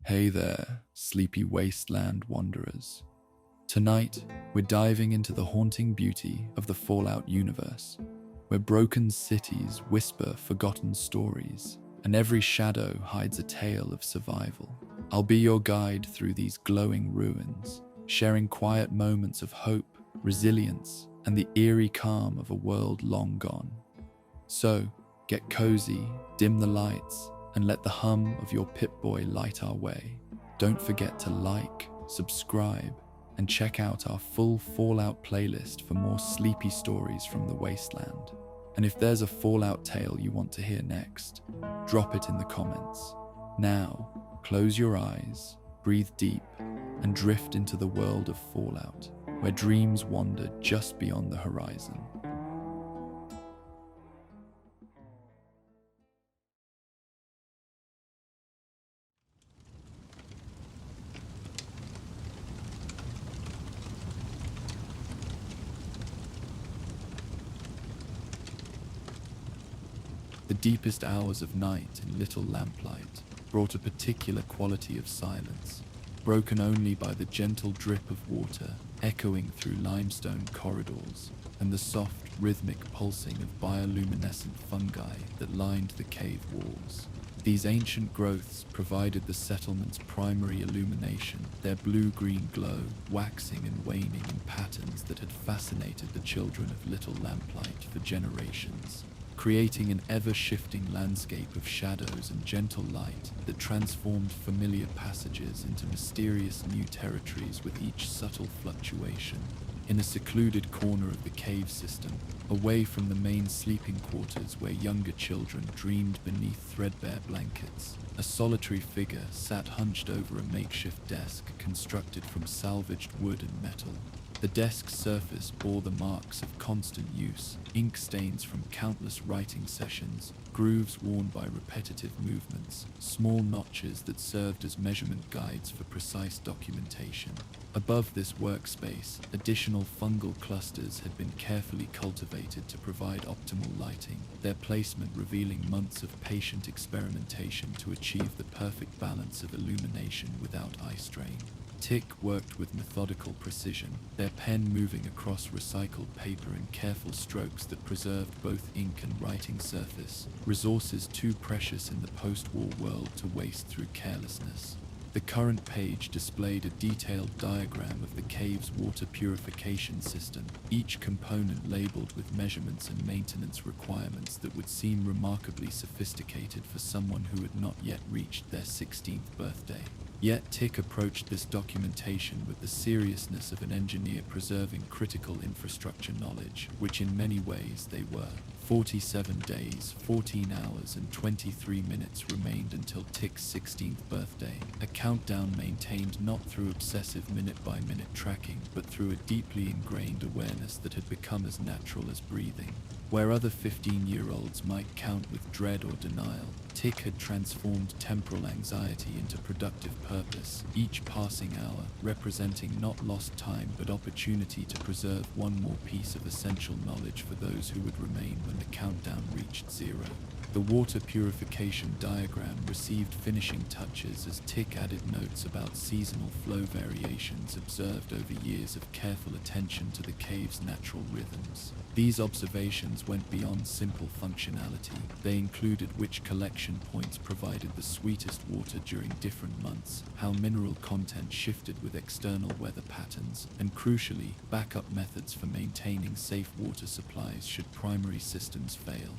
Hey there, sleepy wasteland wanderers. Tonight, we're diving into the haunting beauty of the Fallout universe, where broken cities whisper forgotten stories, and every shadow hides a tale of survival. I'll be your guide through these glowing ruins, sharing quiet moments of hope, resilience, and the eerie calm of a world long gone. So, get cozy, dim the lights, and let the hum of your Pip-Boy light our way. Don't forget to like, subscribe, and check out our full Fallout playlist for more sleepy stories from the wasteland. And if there's a Fallout tale you want to hear next, drop it in the comments. Now, close your eyes, breathe deep, and drift into the world of Fallout, where dreams wander just beyond the horizon. The deepest hours of night in Little Lamplight brought a particular quality of silence, broken only by the gentle drip of water echoing through limestone corridors and the soft, rhythmic pulsing of bioluminescent fungi that lined the cave walls. These ancient growths provided the settlement's primary illumination, their blue-green glow waxing and waning in patterns that had fascinated the children of Little Lamplight for generations, creating an ever-shifting landscape of shadows and gentle light that transformed familiar passages into mysterious new territories with each subtle fluctuation. In a secluded corner of the cave system, away from the main sleeping quarters where younger children dreamed beneath threadbare blankets, a solitary figure sat hunched over a makeshift desk constructed from salvaged wood and metal. The desk's surface bore the marks of constant use, ink stains from countless writing sessions, grooves worn by repetitive movements, small notches that served as measurement guides for precise documentation. Above this workspace, additional fungal clusters had been carefully cultivated to provide optimal lighting, their placement revealing months of patient experimentation to achieve the perfect balance of illumination without eye strain. Tick worked with methodical precision, their pen moving across recycled paper in careful strokes that preserved both ink and writing surface, resources too precious in the post-war world to waste through carelessness. The current page displayed a detailed diagram of the cave's water purification system, each component labeled with measurements and maintenance requirements that would seem remarkably sophisticated for someone who had not yet reached their 16th birthday. Yet Tick approached this documentation with the seriousness of an engineer preserving critical infrastructure knowledge, which in many ways they were. 47 days, 14 hours, and 23 minutes remained until Tick's 16th birthday, a countdown maintained not through obsessive minute-by-minute tracking, but through a deeply ingrained awareness that had become as natural as breathing. Where other 15-year-olds might count with dread or denial, Tick had transformed temporal anxiety into productive purpose, each passing hour representing not lost time but opportunity to preserve one more piece of essential knowledge for those who would remain when the countdown reached zero. The water purification diagram received finishing touches as Tick added notes about seasonal flow variations observed over years of careful attention to the cave's natural rhythms. These observations went beyond simple functionality. They included which collection points provided the sweetest water during different months, how mineral content shifted with external weather patterns, and crucially, backup methods for maintaining safe water supplies should primary systems fail.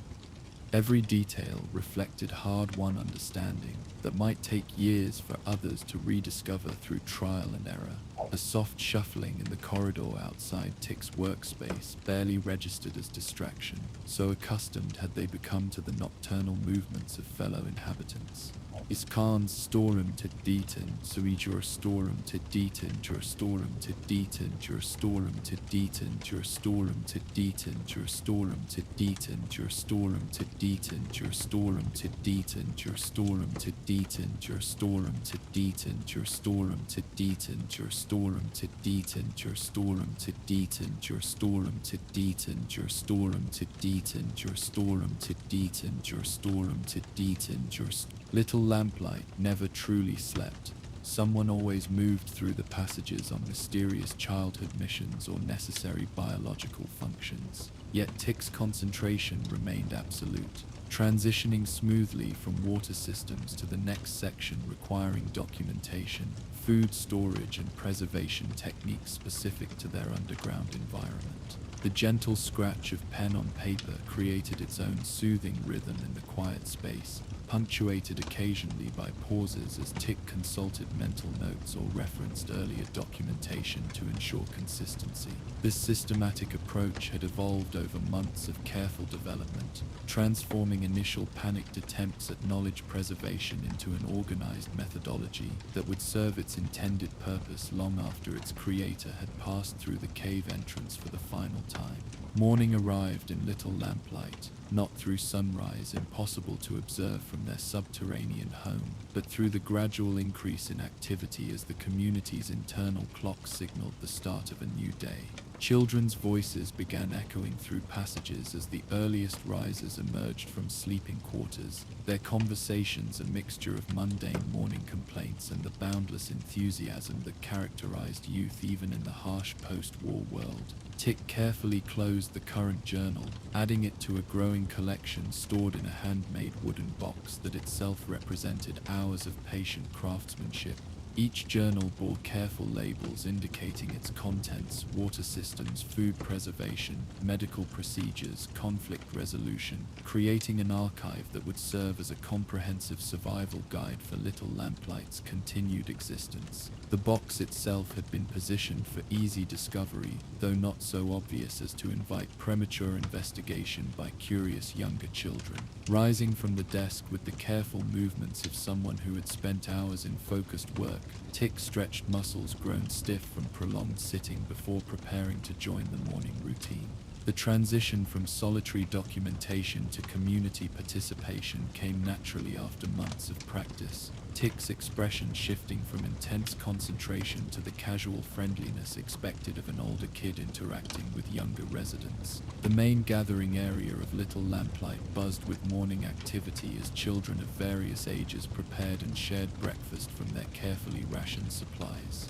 Every detail reflected hard-won understanding that might take years for others to rediscover through trial and error. A soft shuffling in the corridor outside Tick's workspace barely registered as distraction, so accustomed had they become to the nocturnal movements of fellow inhabitants. Iskan's storum to deeten, suijur storum to deeten, jur storum to deeten, jur storum to deeten, jur storum to deeten, jur storum to deeten, jur storum to deeten, jur storum to deeten, jur storum to deeten, jur storum to deeten, jur storum to deeten, jur storum to deeten, jur storum to deeten, jur storum to deeten, jur storum to deeten, jur storum to deeten, jur storum to deeten, jur Little Lamplight never truly slept. Someone always moved through the passages on mysterious childhood missions or necessary biological functions. Yet Tick's concentration remained absolute, transitioning smoothly from water systems to the next section requiring documentation, food storage and preservation techniques specific to their underground environment. The gentle scratch of pen on paper created its own soothing rhythm in the quiet space, punctuated occasionally by pauses as Tick consulted mental notes or referenced earlier documentation to ensure consistency. This systematic approach had evolved over months of careful development, transforming initial panicked attempts at knowledge preservation into an organized methodology that would serve its intended purpose long after its creator had passed through the cave entrance for the final time. Morning arrived in Little Lamplight, not through sunrise impossible to observe from their subterranean home, but through the gradual increase in activity as the community's internal clock signaled the start of a new day. Children's voices began echoing through passages as the earliest risers emerged from sleeping quarters, their conversations a mixture of mundane morning complaints and the boundless enthusiasm that characterized youth even in the harsh post-war world. Tick carefully closed the current journal, adding it to a growing collection stored in a handmade wooden box that itself represented hours of patient craftsmanship. Each journal bore careful labels indicating its contents, water systems, food preservation, medical procedures, conflict resolution, creating an archive that would serve as a comprehensive survival guide for Little Lamplight's continued existence. The box itself had been positioned for easy discovery, though not so obvious as to invite premature investigation by curious younger children. Rising from the desk with the careful movements of someone who had spent hours in focused work, Tick stretched muscles grown stiff from prolonged sitting before preparing to join the morning routine. The transition from solitary documentation to community participation came naturally after months of practice, Tick's expression shifting from intense concentration to the casual friendliness expected of an older kid interacting with younger residents. The main gathering area of Little Lamplight buzzed with morning activity as children of various ages prepared and shared breakfast from their carefully rationed supplies.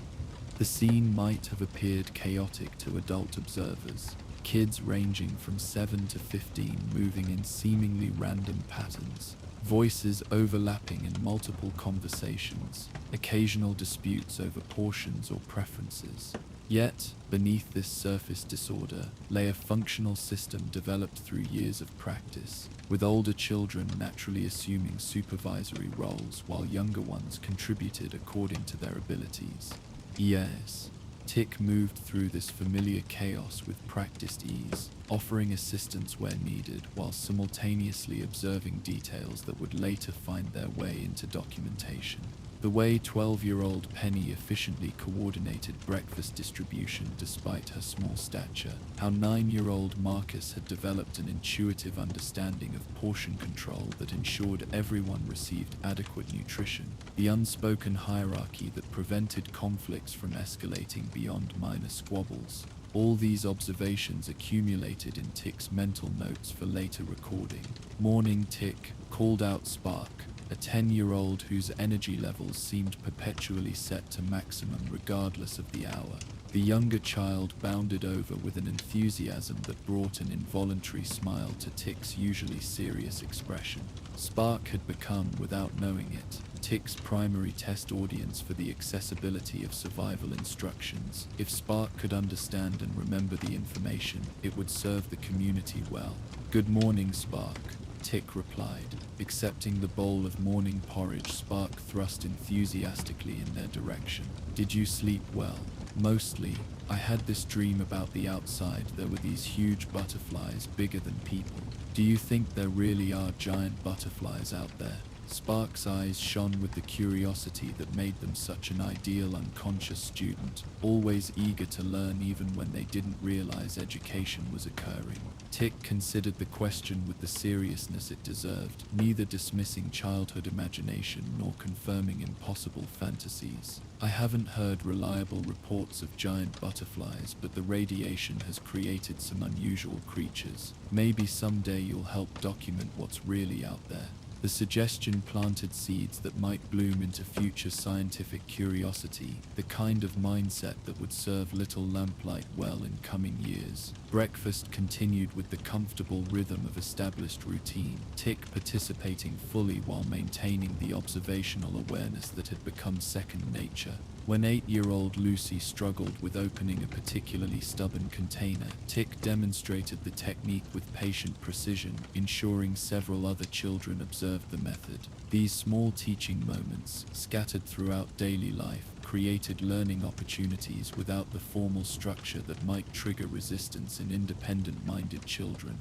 The scene might have appeared chaotic to adult observers, kids ranging from 7 to 15 moving in seemingly random patterns, voices overlapping in multiple conversations, occasional disputes over portions or preferences. Yet, beneath this surface disorder lay a functional system developed through years of practice, with older children naturally assuming supervisory roles while younger ones contributed according to their abilities. Yes, Tick moved through this familiar chaos with practiced ease, offering assistance where needed while simultaneously observing details that would later find their way into documentation. The way 12-year-old Penny efficiently coordinated breakfast distribution despite her small stature, how 9-year-old Marcus had developed an intuitive understanding of portion control that ensured everyone received adequate nutrition, the unspoken hierarchy that prevented conflicts from escalating beyond minor squabbles. All these observations accumulated in Tick's mental notes for later recording. Morning Tick called out Spark, a 10-year-old whose energy levels seemed perpetually set to maximum regardless of the hour. The younger child bounded over with an enthusiasm that brought an involuntary smile to Tick's usually serious expression. Spark had become, without knowing it, Tick's primary test audience for the accessibility of survival instructions. If Spark could understand and remember the information, it would serve the community well. "Good morning, Spark," Tick replied. Accepting the bowl of morning porridge Spark thrust enthusiastically in their direction. "Did you sleep well?" "Mostly. I had this dream about the outside. There were these huge butterflies bigger than people. Do you think there really are giant butterflies out there?" Spark's eyes shone with the curiosity that made them such an ideal unconscious student, always eager to learn even when they didn't realize education was occurring. Tick considered the question with the seriousness it deserved, neither dismissing childhood imagination nor confirming impossible fantasies. "I haven't heard reliable reports of giant butterflies, but the radiation has created some unusual creatures. Maybe someday you'll help document what's really out there." The suggestion planted seeds that might bloom into future scientific curiosity, the kind of mindset that would serve little Lamplight well in coming years. Breakfast continued with the comfortable rhythm of established routine, Tick participating fully while maintaining the observational awareness that had become second nature. When 8-year-old Lucy struggled with opening a particularly stubborn container, Tick demonstrated the technique with patient precision, ensuring several other children observed the method. These small teaching moments, scattered throughout daily life, created learning opportunities without the formal structure that might trigger resistance in independent-minded children.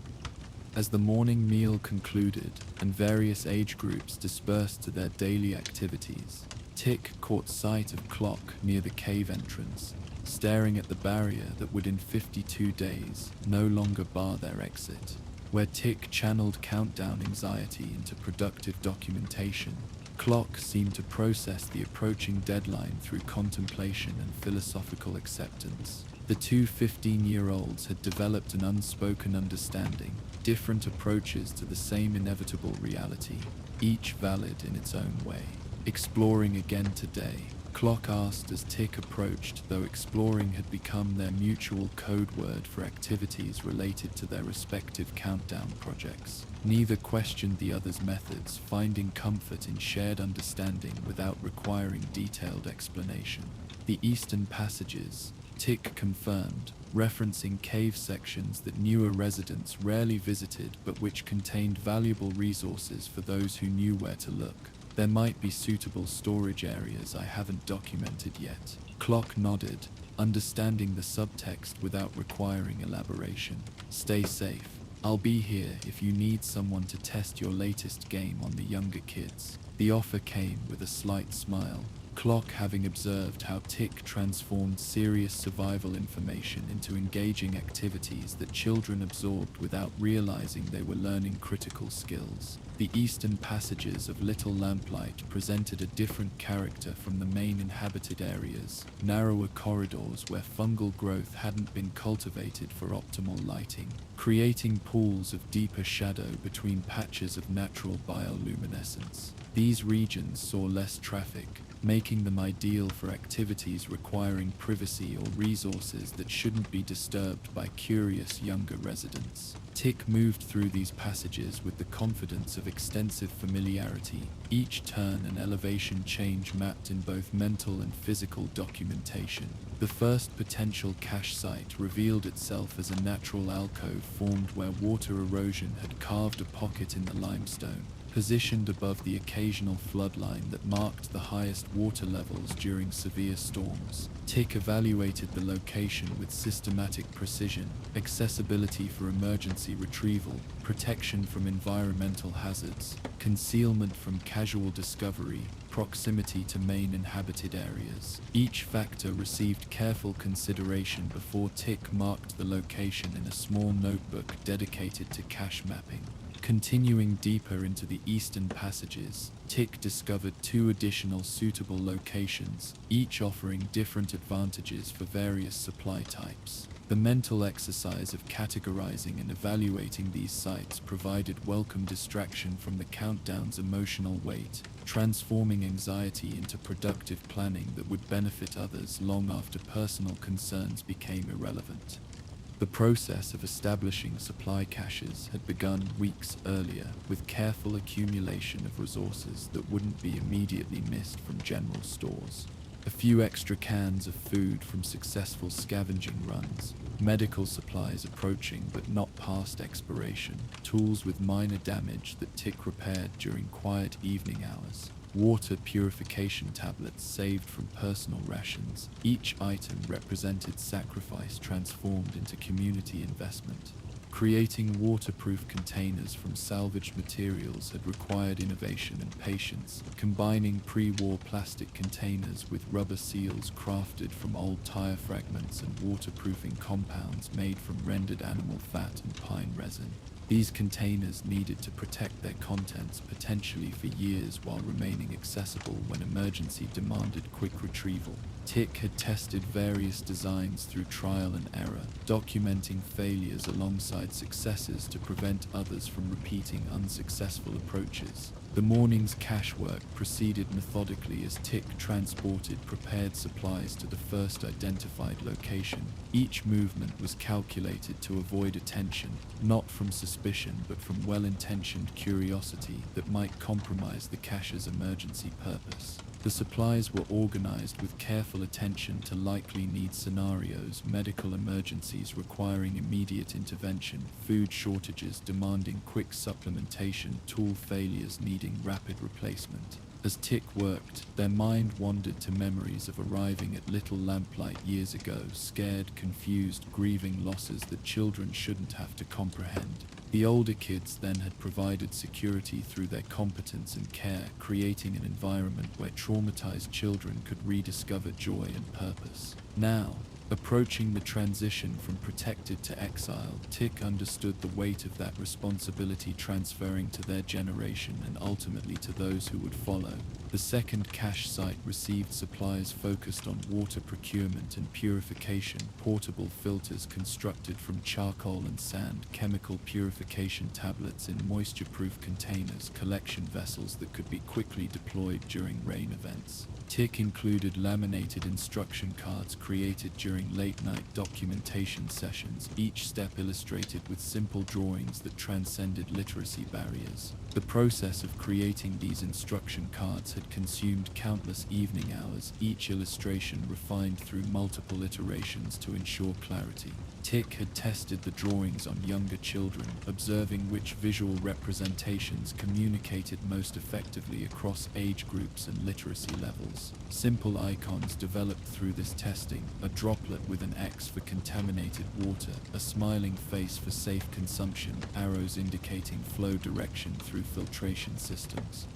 As the morning meal concluded and various age groups dispersed to their daily activities, Tick caught sight of Clock near the cave entrance, staring at the barrier that would in 52 days no longer bar their exit. Where Tick channeled countdown anxiety into productive documentation, Clock seemed to process the approaching deadline through contemplation and philosophical acceptance. The two 15-year-olds had developed an unspoken understanding, different approaches to the same inevitable reality, each valid in its own way. Exploring again today, Clock asked as Tick approached, though exploring had become their mutual code word for activities related to their respective countdown projects. Neither questioned the other's methods, finding comfort in shared understanding without requiring detailed explanation. The Eastern Passages, Tick confirmed, referencing cave sections that newer residents rarely visited but which contained valuable resources for those who knew where to look. There might be suitable storage areas I haven't documented yet. Clock nodded, understanding the subtext without requiring elaboration. Stay safe. I'll be here if you need someone to test your latest game on the younger kids. The offer came with a slight smile, Clock having observed how Tick transformed serious survival information into engaging activities that children absorbed without realizing they were learning critical skills. The Eastern Passages of Little Lamplight presented a different character from the main inhabited areas, narrower corridors where fungal growth hadn't been cultivated for optimal lighting, creating pools of deeper shadow between patches of natural bioluminescence. These regions saw less traffic, making them ideal for activities requiring privacy or resources that shouldn't be disturbed by curious younger residents. Tick moved through these passages with the confidence of extensive familiarity, each turn and elevation change mapped in both mental and physical documentation. The first potential cache site revealed itself as a natural alcove formed where water erosion had carved a pocket in the limestone, positioned above the occasional floodline that marked the highest water levels during severe storms. Tick evaluated the location with systematic precision, accessibility for emergency retrieval, protection from environmental hazards, concealment from casual discovery, proximity to main inhabited areas. Each factor received careful consideration before Tick marked the location in a small notebook dedicated to cache mapping. Continuing deeper into the Eastern Passages, Tick discovered 2 additional suitable locations, each offering different advantages for various supply types. The mental exercise of categorizing and evaluating these sites provided welcome distraction from the countdown's emotional weight, transforming anxiety into productive planning that would benefit others long after personal concerns became irrelevant. The process of establishing supply caches had begun weeks earlier, with careful accumulation of resources that wouldn't be immediately missed from general stores. A few extra cans of food from successful scavenging runs, medical supplies approaching but not past expiration, tools with minor damage that Tick repaired during quiet evening hours, water purification tablets saved from personal rations. Each item represented sacrifice transformed into community investment. Creating waterproof containers from salvaged materials had required innovation and patience, combining pre-war plastic containers with rubber seals crafted from old tire fragments and waterproofing compounds made from rendered animal fat and pine resin. These containers needed to protect their contents potentially for years while remaining accessible when emergency demanded quick retrieval. Tick had tested various designs through trial and error, documenting failures alongside successes to prevent others from repeating unsuccessful approaches. The morning's cache work proceeded methodically as Tick transported prepared supplies to the first identified location. Each movement was calculated to avoid attention, not from suspicion but from well-intentioned curiosity that might compromise the cache's emergency purpose. The supplies were organized with careful attention to likely need scenarios, medical emergencies requiring immediate intervention, food shortages demanding quick supplementation, tool failures needing rapid replacement. As Tick worked, their mind wandered to memories of arriving at Little Lamplight years ago, scared, confused, grieving losses that children shouldn't have to comprehend. The older kids then had provided security through their competence and care, creating an environment where traumatized children could rediscover joy and purpose. Now, approaching the transition from protected to exile, Tick understood the weight of that responsibility transferring to their generation and ultimately to those who would follow. The second cache site received supplies focused on water procurement and purification, portable filters constructed from charcoal and sand, chemical purification tablets in moisture-proof containers, collection vessels that could be quickly deployed during rain events. Tick included laminated instruction cards created during late-night documentation sessions, each step illustrated with simple drawings that transcended literacy barriers. The process of creating these instruction cards had consumed countless evening hours, each illustration refined through multiple iterations to ensure clarity. Tick had tested the drawings on younger children, observing which visual representations communicated most effectively across age groups and literacy levels. Simple icons developed through this testing: a droplet with an X for contaminated water, a smiling face for safe consumption, arrows indicating flow direction through filtration systems.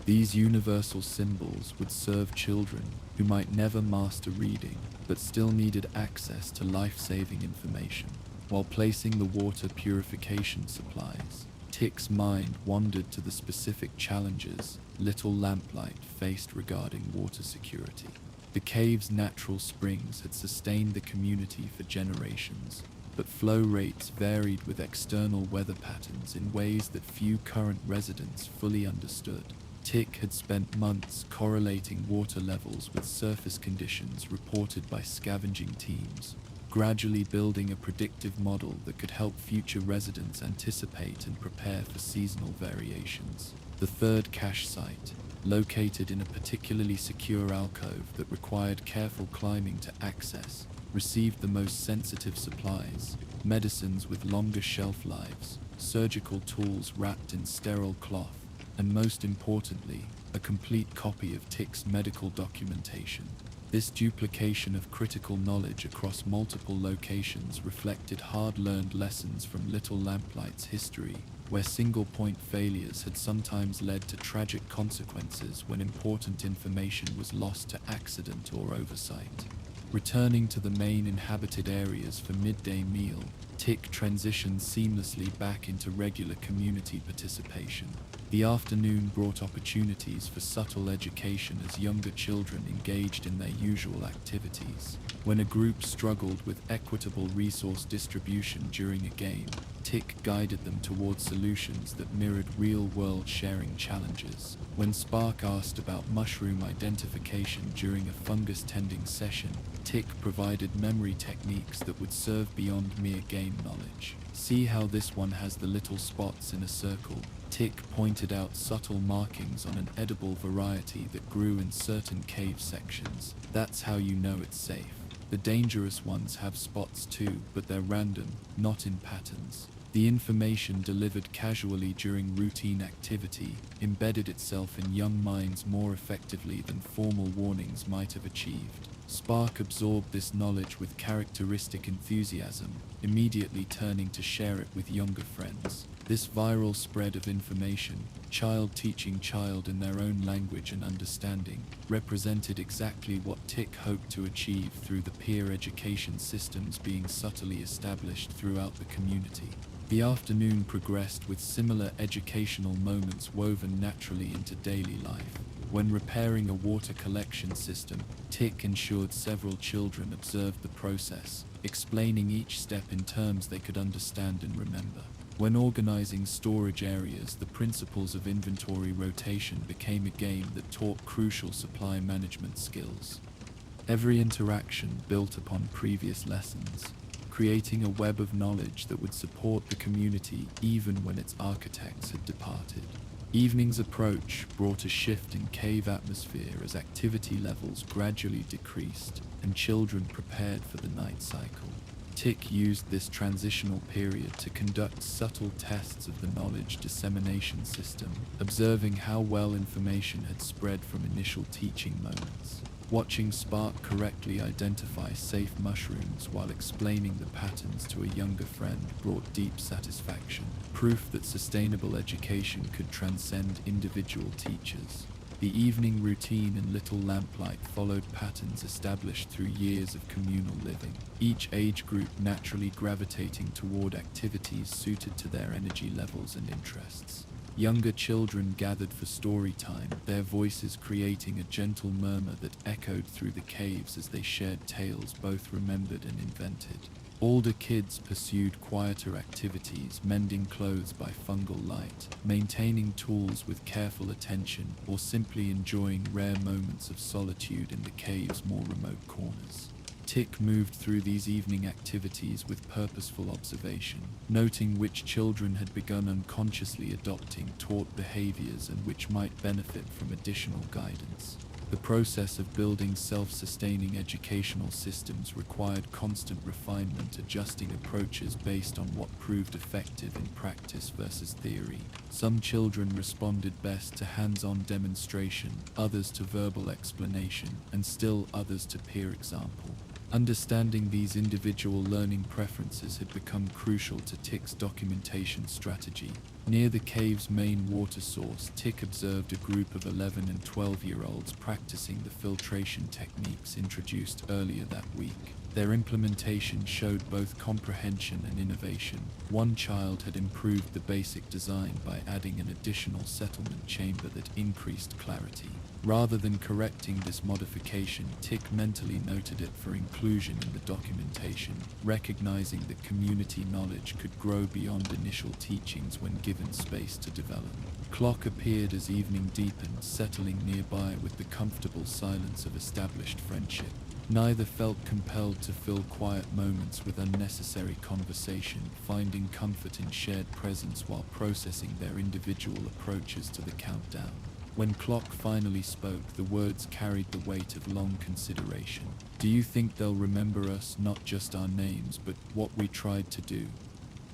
These universal symbols would serve children who might never master reading, but still needed access to life-saving information. While placing the water purification supplies, Tick's mind wandered to the specific challenges Little Lamplight faced regarding water security. The cave's natural springs had sustained the community for generations, but flow rates varied with external weather patterns in ways that few current residents fully understood. Tick had spent months correlating water levels with surface conditions reported by scavenging teams, gradually building a predictive model that could help future residents anticipate and prepare for seasonal variations. The third cache site, located in a particularly secure alcove that required careful climbing to access, received the most sensitive supplies: medicines with longer shelf lives, surgical tools wrapped in sterile cloth, and most importantly, a complete copy of Tick's medical documentation. This duplication of critical knowledge across multiple locations reflected hard-learned lessons from Little Lamplight's history, where single-point failures had sometimes led to tragic consequences when important information was lost to accident or oversight. Returning to the main inhabited areas for midday meal, Tick transitioned seamlessly back into regular community participation. The afternoon brought opportunities for subtle education as younger children engaged in their usual activities. When a group struggled with equitable resource distribution during a game, Tick guided them towards solutions that mirrored real-world sharing challenges. When Spark asked about mushroom identification during a fungus-tending session, Tick provided memory techniques that would serve beyond mere game knowledge. "See how this one has the little spots in a circle?" Tick pointed out subtle markings on an edible variety that grew in certain cave sections. "That's how you know it's safe. The dangerous ones have spots too, but they're random, not in patterns." The information delivered casually during routine activity embedded itself in young minds more effectively than formal warnings might have achieved. Spark absorbed this knowledge with characteristic enthusiasm, immediately turning to share it with younger friends. This viral spread of information, child teaching child in their own language and understanding, represented exactly what Tick hoped to achieve through the peer education systems being subtly established throughout the community. The afternoon progressed with similar educational moments woven naturally into daily life. When repairing a water collection system, Tick ensured several children observed the process, explaining each step in terms they could understand and remember. When organizing storage areas, the principles of inventory rotation became a game that taught crucial supply management skills. Every interaction built upon previous lessons, creating a web of knowledge that would support the community even when its architects had departed. Evening's approach brought a shift in cave atmosphere as activity levels gradually decreased and children prepared for the night cycle. Tick used this transitional period to conduct subtle tests of the knowledge dissemination system, observing how well information had spread from initial teaching moments. Watching Spark correctly identify safe mushrooms while explaining the patterns to a younger friend brought deep satisfaction, proof that sustainable education could transcend individual teachers. The evening routine in Little Lamplight followed patterns established through years of communal living, each age group naturally gravitating toward activities suited to their energy levels and interests. Younger children gathered for story time, their voices creating a gentle murmur that echoed through the caves as they shared tales both remembered and invented. Older kids pursued quieter activities, mending clothes by fungal light, maintaining tools with careful attention, or simply enjoying rare moments of solitude in the cave's more remote corners. Tick moved through these evening activities with purposeful observation, noting which children had begun unconsciously adopting taught behaviors and which might benefit from additional guidance. The process of building self-sustaining educational systems required constant refinement, adjusting approaches based on what proved effective in practice versus theory. Some children responded best to hands-on demonstration, others to verbal explanation, and still others to peer example. Understanding these individual learning preferences had become crucial to Tick's documentation strategy. Near the cave's main water source, Tick observed a group of 11 and 12-year-olds practicing the filtration techniques introduced earlier that week. Their implementation showed both comprehension and innovation. One child had improved the basic design by adding an additional settlement chamber that increased clarity. Rather than correcting this modification, Tick mentally noted it for inclusion in the documentation, recognizing that community knowledge could grow beyond initial teachings when given space to develop. Clock appeared as evening deepened, settling nearby with the comfortable silence of established friendship. Neither felt compelled to fill quiet moments with unnecessary conversation, finding comfort in shared presence while processing their individual approaches to the countdown. When Clock finally spoke, the words carried the weight of long consideration. "Do you think they'll remember us, not just our names, but what we tried to do?"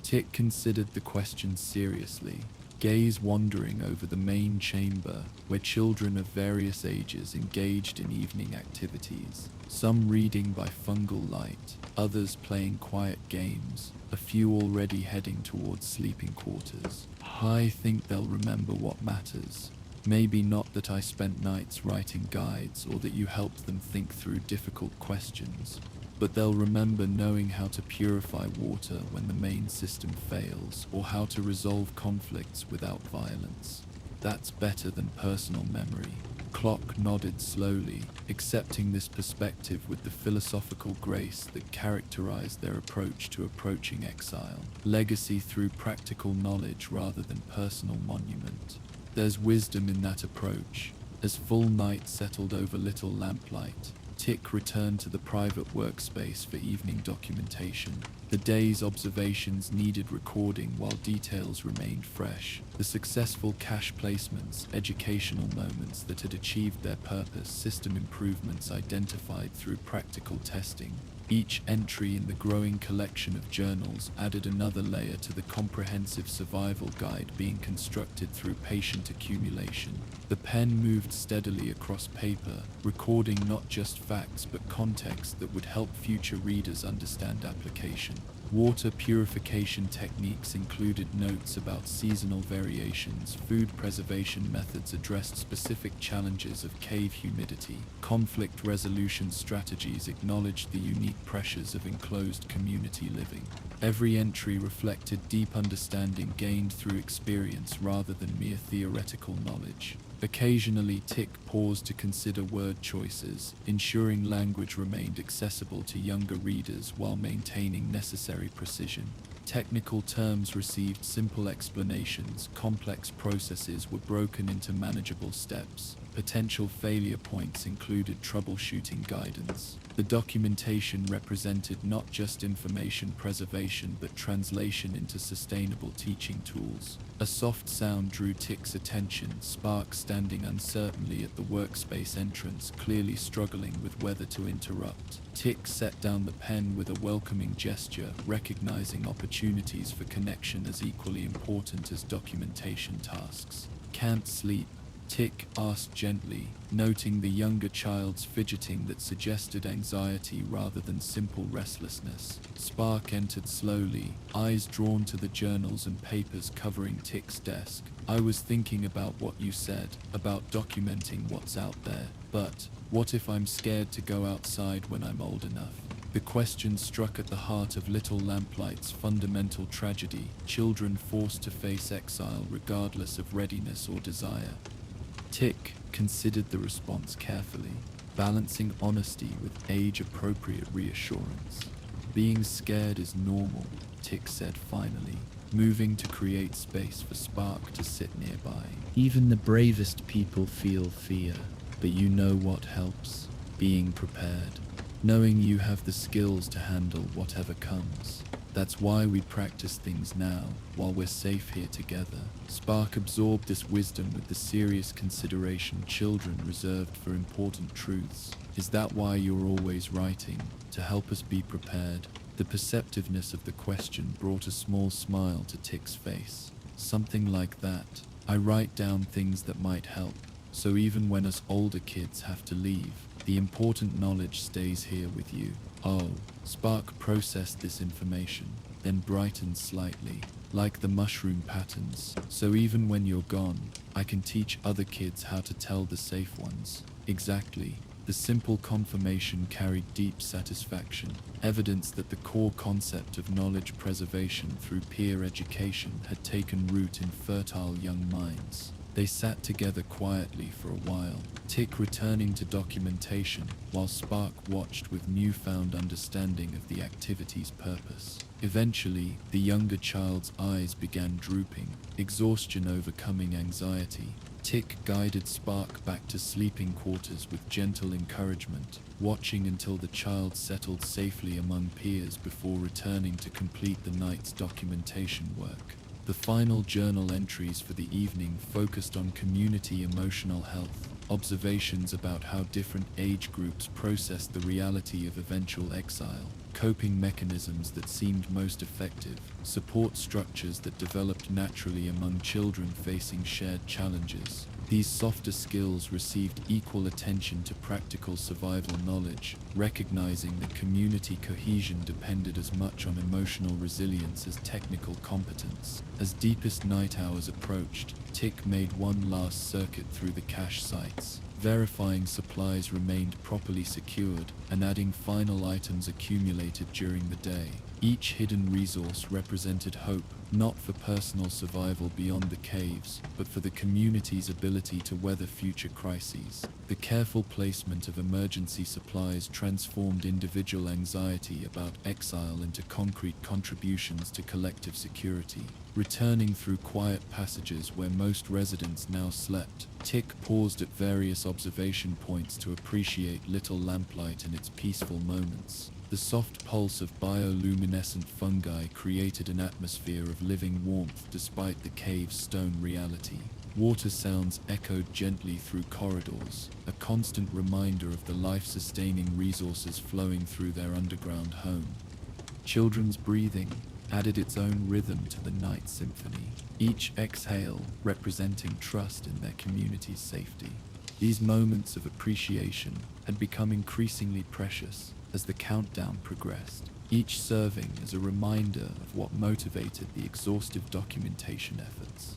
Tick considered the question seriously, gaze wandering over the main chamber, where children of various ages engaged in evening activities, some reading by fungal light, others playing quiet games, a few already heading towards sleeping quarters. "I think they'll remember what matters. Maybe not that I spent nights writing guides or that you helped them think through difficult questions, but they'll remember knowing how to purify water when the main system fails, or how to resolve conflicts without violence. That's better than personal memory." Clock nodded slowly, accepting this perspective with the philosophical grace that characterized their approach to approaching exile. Legacy through practical knowledge rather than personal monument. There's wisdom in that approach. As full night settled over Little Lamplight, Tick returned to the private workspace for evening documentation. The day's observations needed recording while details remained fresh. The successful cache placements, educational moments that had achieved their purpose, system improvements identified through practical testing. Each entry in the growing collection of journals added another layer to the comprehensive survival guide being constructed through patient accumulation. The pen moved steadily across paper, recording not just facts but context that would help future readers understand application. Water purification techniques included notes about seasonal variations, food preservation methods addressed specific challenges of cave humidity, conflict resolution strategies acknowledged the unique pressures of enclosed community living. Every entry reflected deep understanding gained through experience rather than mere theoretical knowledge. Occasionally, Tick paused to consider word choices, ensuring language remained accessible to younger readers while maintaining necessary precision. Technical terms received simple explanations, complex processes were broken into manageable steps. Potential failure points included troubleshooting guidance. The documentation represented not just information preservation but translation into sustainable teaching tools. A soft sound drew Tick's attention, Spark standing uncertainly at the workspace entrance, clearly struggling with whether to interrupt. Tick set down the pen with a welcoming gesture, recognizing opportunities for connection as equally important as documentation tasks. "Can't sleep?" Tick asked gently, noting the younger child's fidgeting that suggested anxiety rather than simple restlessness. Spark entered slowly, eyes drawn to the journals and papers covering Tick's desk. "I was thinking about what you said, about documenting what's out there. But what if I'm scared to go outside when I'm old enough?" The question struck at the heart of Little Lamplight's fundamental tragedy, children forced to face exile regardless of readiness or desire. Tick considered the response carefully, balancing honesty with age-appropriate reassurance. "Being scared is normal," Tick said finally, moving to create space for Spark to sit nearby. "Even the bravest people feel fear, but you know what helps? Being prepared. Knowing you have the skills to handle whatever comes. That's why we practice things now, while we're safe here together." Spark absorbed this wisdom with the serious consideration children reserved for important truths. "Is that why you're always writing? To help us be prepared?" The perceptiveness of the question brought a small smile to Tick's face. "Something like that. I write down things that might help, so even when us older kids have to leave, the important knowledge stays here with you." "Oh." Spark processed this information, then brightened slightly. "Like the mushroom patterns. So even when you're gone, I can teach other kids how to tell the safe ones." "Exactly." The simple confirmation carried deep satisfaction, evidence that the core concept of knowledge preservation through peer education had taken root in fertile young minds. They sat together quietly for a while, Tick returning to documentation, while Spark watched with newfound understanding of the activity's purpose. Eventually, the younger child's eyes began drooping, exhaustion overcoming anxiety. Tick guided Spark back to sleeping quarters with gentle encouragement, watching until the child settled safely among peers before returning to complete the night's documentation work. The final journal entries for the evening focused on community emotional health, observations about how different age groups processed the reality of eventual exile, coping mechanisms that seemed most effective, support structures that developed naturally among children facing shared challenges. These softer skills received equal attention to practical survival knowledge, recognizing that community cohesion depended as much on emotional resilience as technical competence. As deepest night hours approached, Tick made one last circuit through the cache sites, verifying supplies remained properly secured and adding final items accumulated during the day. Each hidden resource represented hope, not for personal survival beyond the caves, but for the community's ability to weather future crises. The careful placement of emergency supplies transformed individual anxiety about exile into concrete contributions to collective security. Returning through quiet passages where most residents now slept, Tick paused at various observation points to appreciate Little Lamplight in its peaceful moments. The soft pulse of bioluminescent fungi created an atmosphere of living warmth despite the cave's stone reality. Water sounds echoed gently through corridors, a constant reminder of the life-sustaining resources flowing through their underground home. Children's breathing added its own rhythm to the night symphony, each exhale representing trust in their community's safety. These moments of appreciation had become increasingly precious as the countdown progressed, each serving as a reminder of what motivated the exhaustive documentation efforts.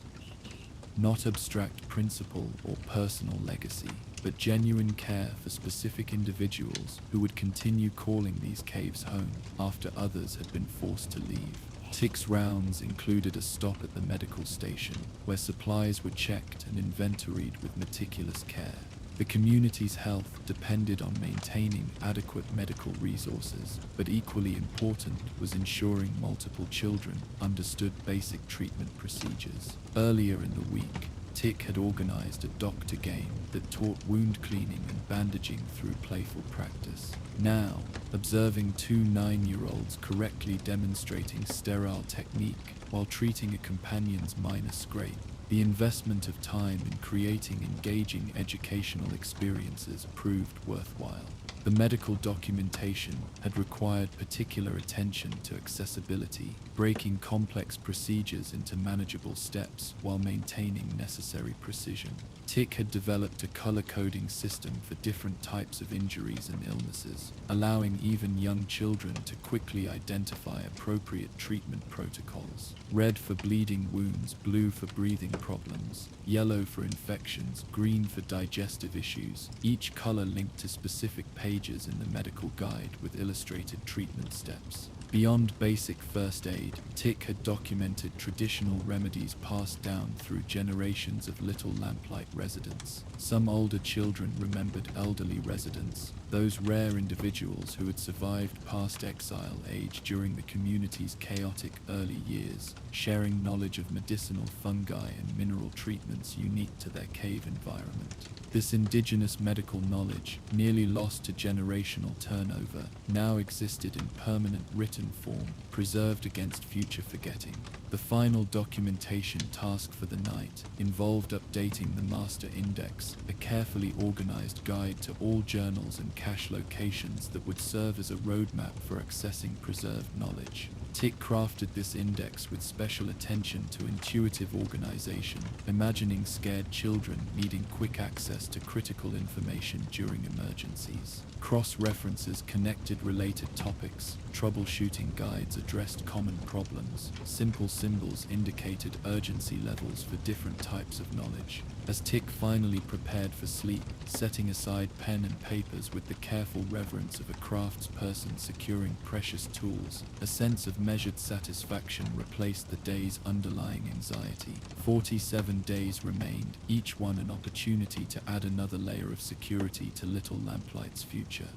Not abstract principle or personal legacy, but genuine care for specific individuals who would continue calling these caves home after others had been forced to leave. Tick's rounds included a stop at the medical station, where supplies were checked and inventoried with meticulous care. The community's health depended on maintaining adequate medical resources, but equally important was ensuring multiple children understood basic treatment procedures. Earlier in the week, Tick had organized a doctor game that taught wound cleaning and bandaging through playful practice. Now, observing two 9-year-olds correctly demonstrating sterile technique while treating a companion's minor scrape, the investment of time in creating engaging educational experiences proved worthwhile. The medical documentation had required particular attention to accessibility, breaking complex procedures into manageable steps while maintaining necessary precision. Tick had developed a color-coding system for different types of injuries and illnesses, allowing even young children to quickly identify appropriate treatment protocols. Red for bleeding wounds, blue for breathing problems, yellow for infections, green for digestive issues, each color linked to specific pages in the medical guide with illustrated treatment steps. Beyond basic first aid, Tick had documented traditional remedies passed down through generations of Little Lamplight residents. Some older children remembered elderly residents, those rare individuals who had survived past exile age during the community's chaotic early years, sharing knowledge of medicinal fungi and mineral treatments unique to their cave environment. This indigenous medical knowledge, nearly lost to generational turnover, now existed in permanent written form, preserved against future forgetting. The final documentation task for the night involved updating the Master Index, a carefully organized guide to all journals and cache locations that would serve as a roadmap for accessing preserved knowledge. Tick crafted this index with special attention to intuitive organization, imagining scared children needing quick access to critical information during emergencies. Cross-references connected related topics, troubleshooting guides addressed common problems, simple symbols indicated urgency levels for different types of knowledge. As Tick finally prepared for sleep, setting aside pen and papers with the careful reverence of a craftsperson securing precious tools, a sense of measured satisfaction replaced the day's underlying anxiety. 47 days remained, each one an opportunity to add another layer of security to Little Lamplight's future.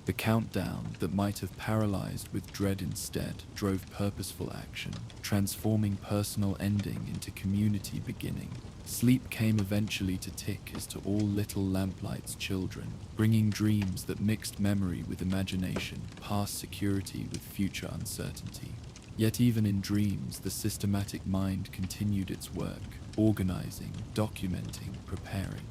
The countdown that might have paralyzed with dread instead drove purposeful action, transforming personal ending into community beginning. Sleep came eventually to Tick as to all Little Lamplight's children, bringing dreams that mixed memory with imagination, past security with future uncertainty. Yet even in dreams, the systematic mind continued its work, organizing, documenting, preparing.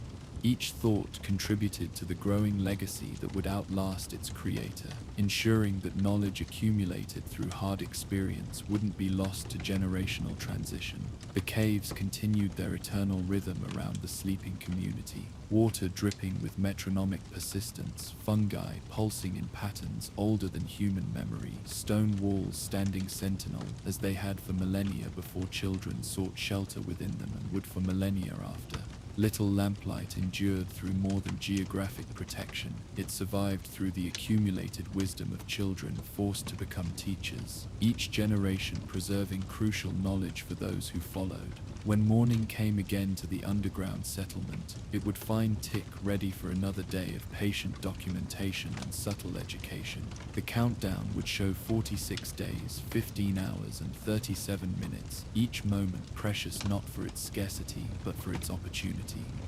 Each thought contributed to the growing legacy that would outlast its creator, ensuring that knowledge accumulated through hard experience wouldn't be lost to generational transition. The caves continued their eternal rhythm around the sleeping community, water dripping with metronomic persistence, fungi pulsing in patterns older than human memory, stone walls standing sentinel as they had for millennia before children sought shelter within them and would for millennia after. Little Lamplight endured through more than geographic protection. It survived through the accumulated wisdom of children forced to become teachers, each generation preserving crucial knowledge for those who followed. When morning came again to the underground settlement, it would find Tick ready for another day of patient documentation and subtle education. The countdown would show 46 days, 15 hours and 37 minutes, each moment precious not for its scarcity, but for its opportunity.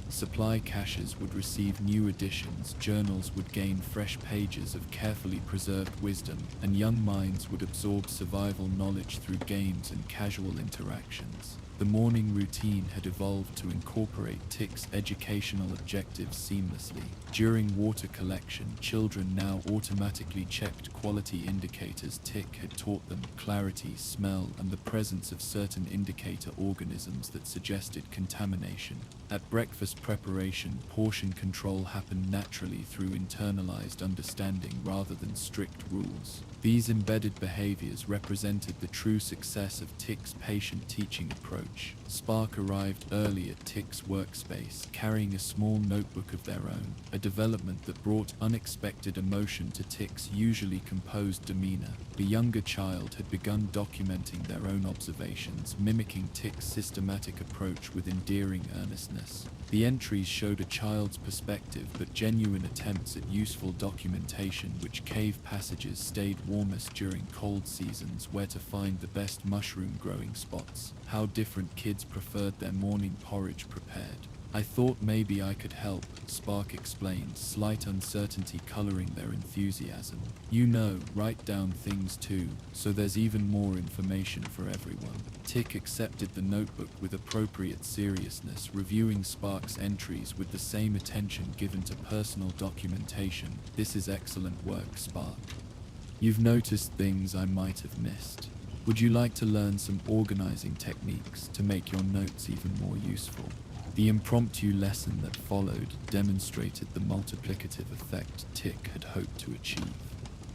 Supply caches would receive new additions, journals would gain fresh pages of carefully preserved wisdom, and young minds would absorb survival knowledge through games and casual interactions. The morning routine had evolved to incorporate Tick's educational objectives seamlessly. During water collection, children now automatically checked quality indicators Tick had taught them: clarity, smell, and the presence of certain indicator organisms that suggested contamination. At breakfast preparation, portion control happened naturally through internalized understanding rather than strict rules. These embedded behaviors represented the true success of Tick's patient teaching approach, approach, Spark arrived early at Tick's workspace, carrying a small notebook of their own, a development that brought unexpected emotion to Tick's usually composed demeanor. The younger child had begun documenting their own observations, mimicking Tick's systematic approach with endearing earnestness. The entries showed a child's perspective, but genuine attempts at useful documentation, which cave passages stayed warmest during cold seasons, where to find the best mushroom growing spots, how different kids preferred their morning porridge prepared. I thought maybe I could help, Spark explained, slight uncertainty coloring their enthusiasm. You know, write down things too, so there's even more information for everyone. Tick accepted the notebook with appropriate seriousness, reviewing Spark's entries with the same attention given to personal documentation. This is excellent work, Spark. You've noticed things I might have missed. Would you like to learn some organizing techniques to make your notes even more useful? The impromptu lesson that followed demonstrated the multiplicative effect Tick had hoped to achieve.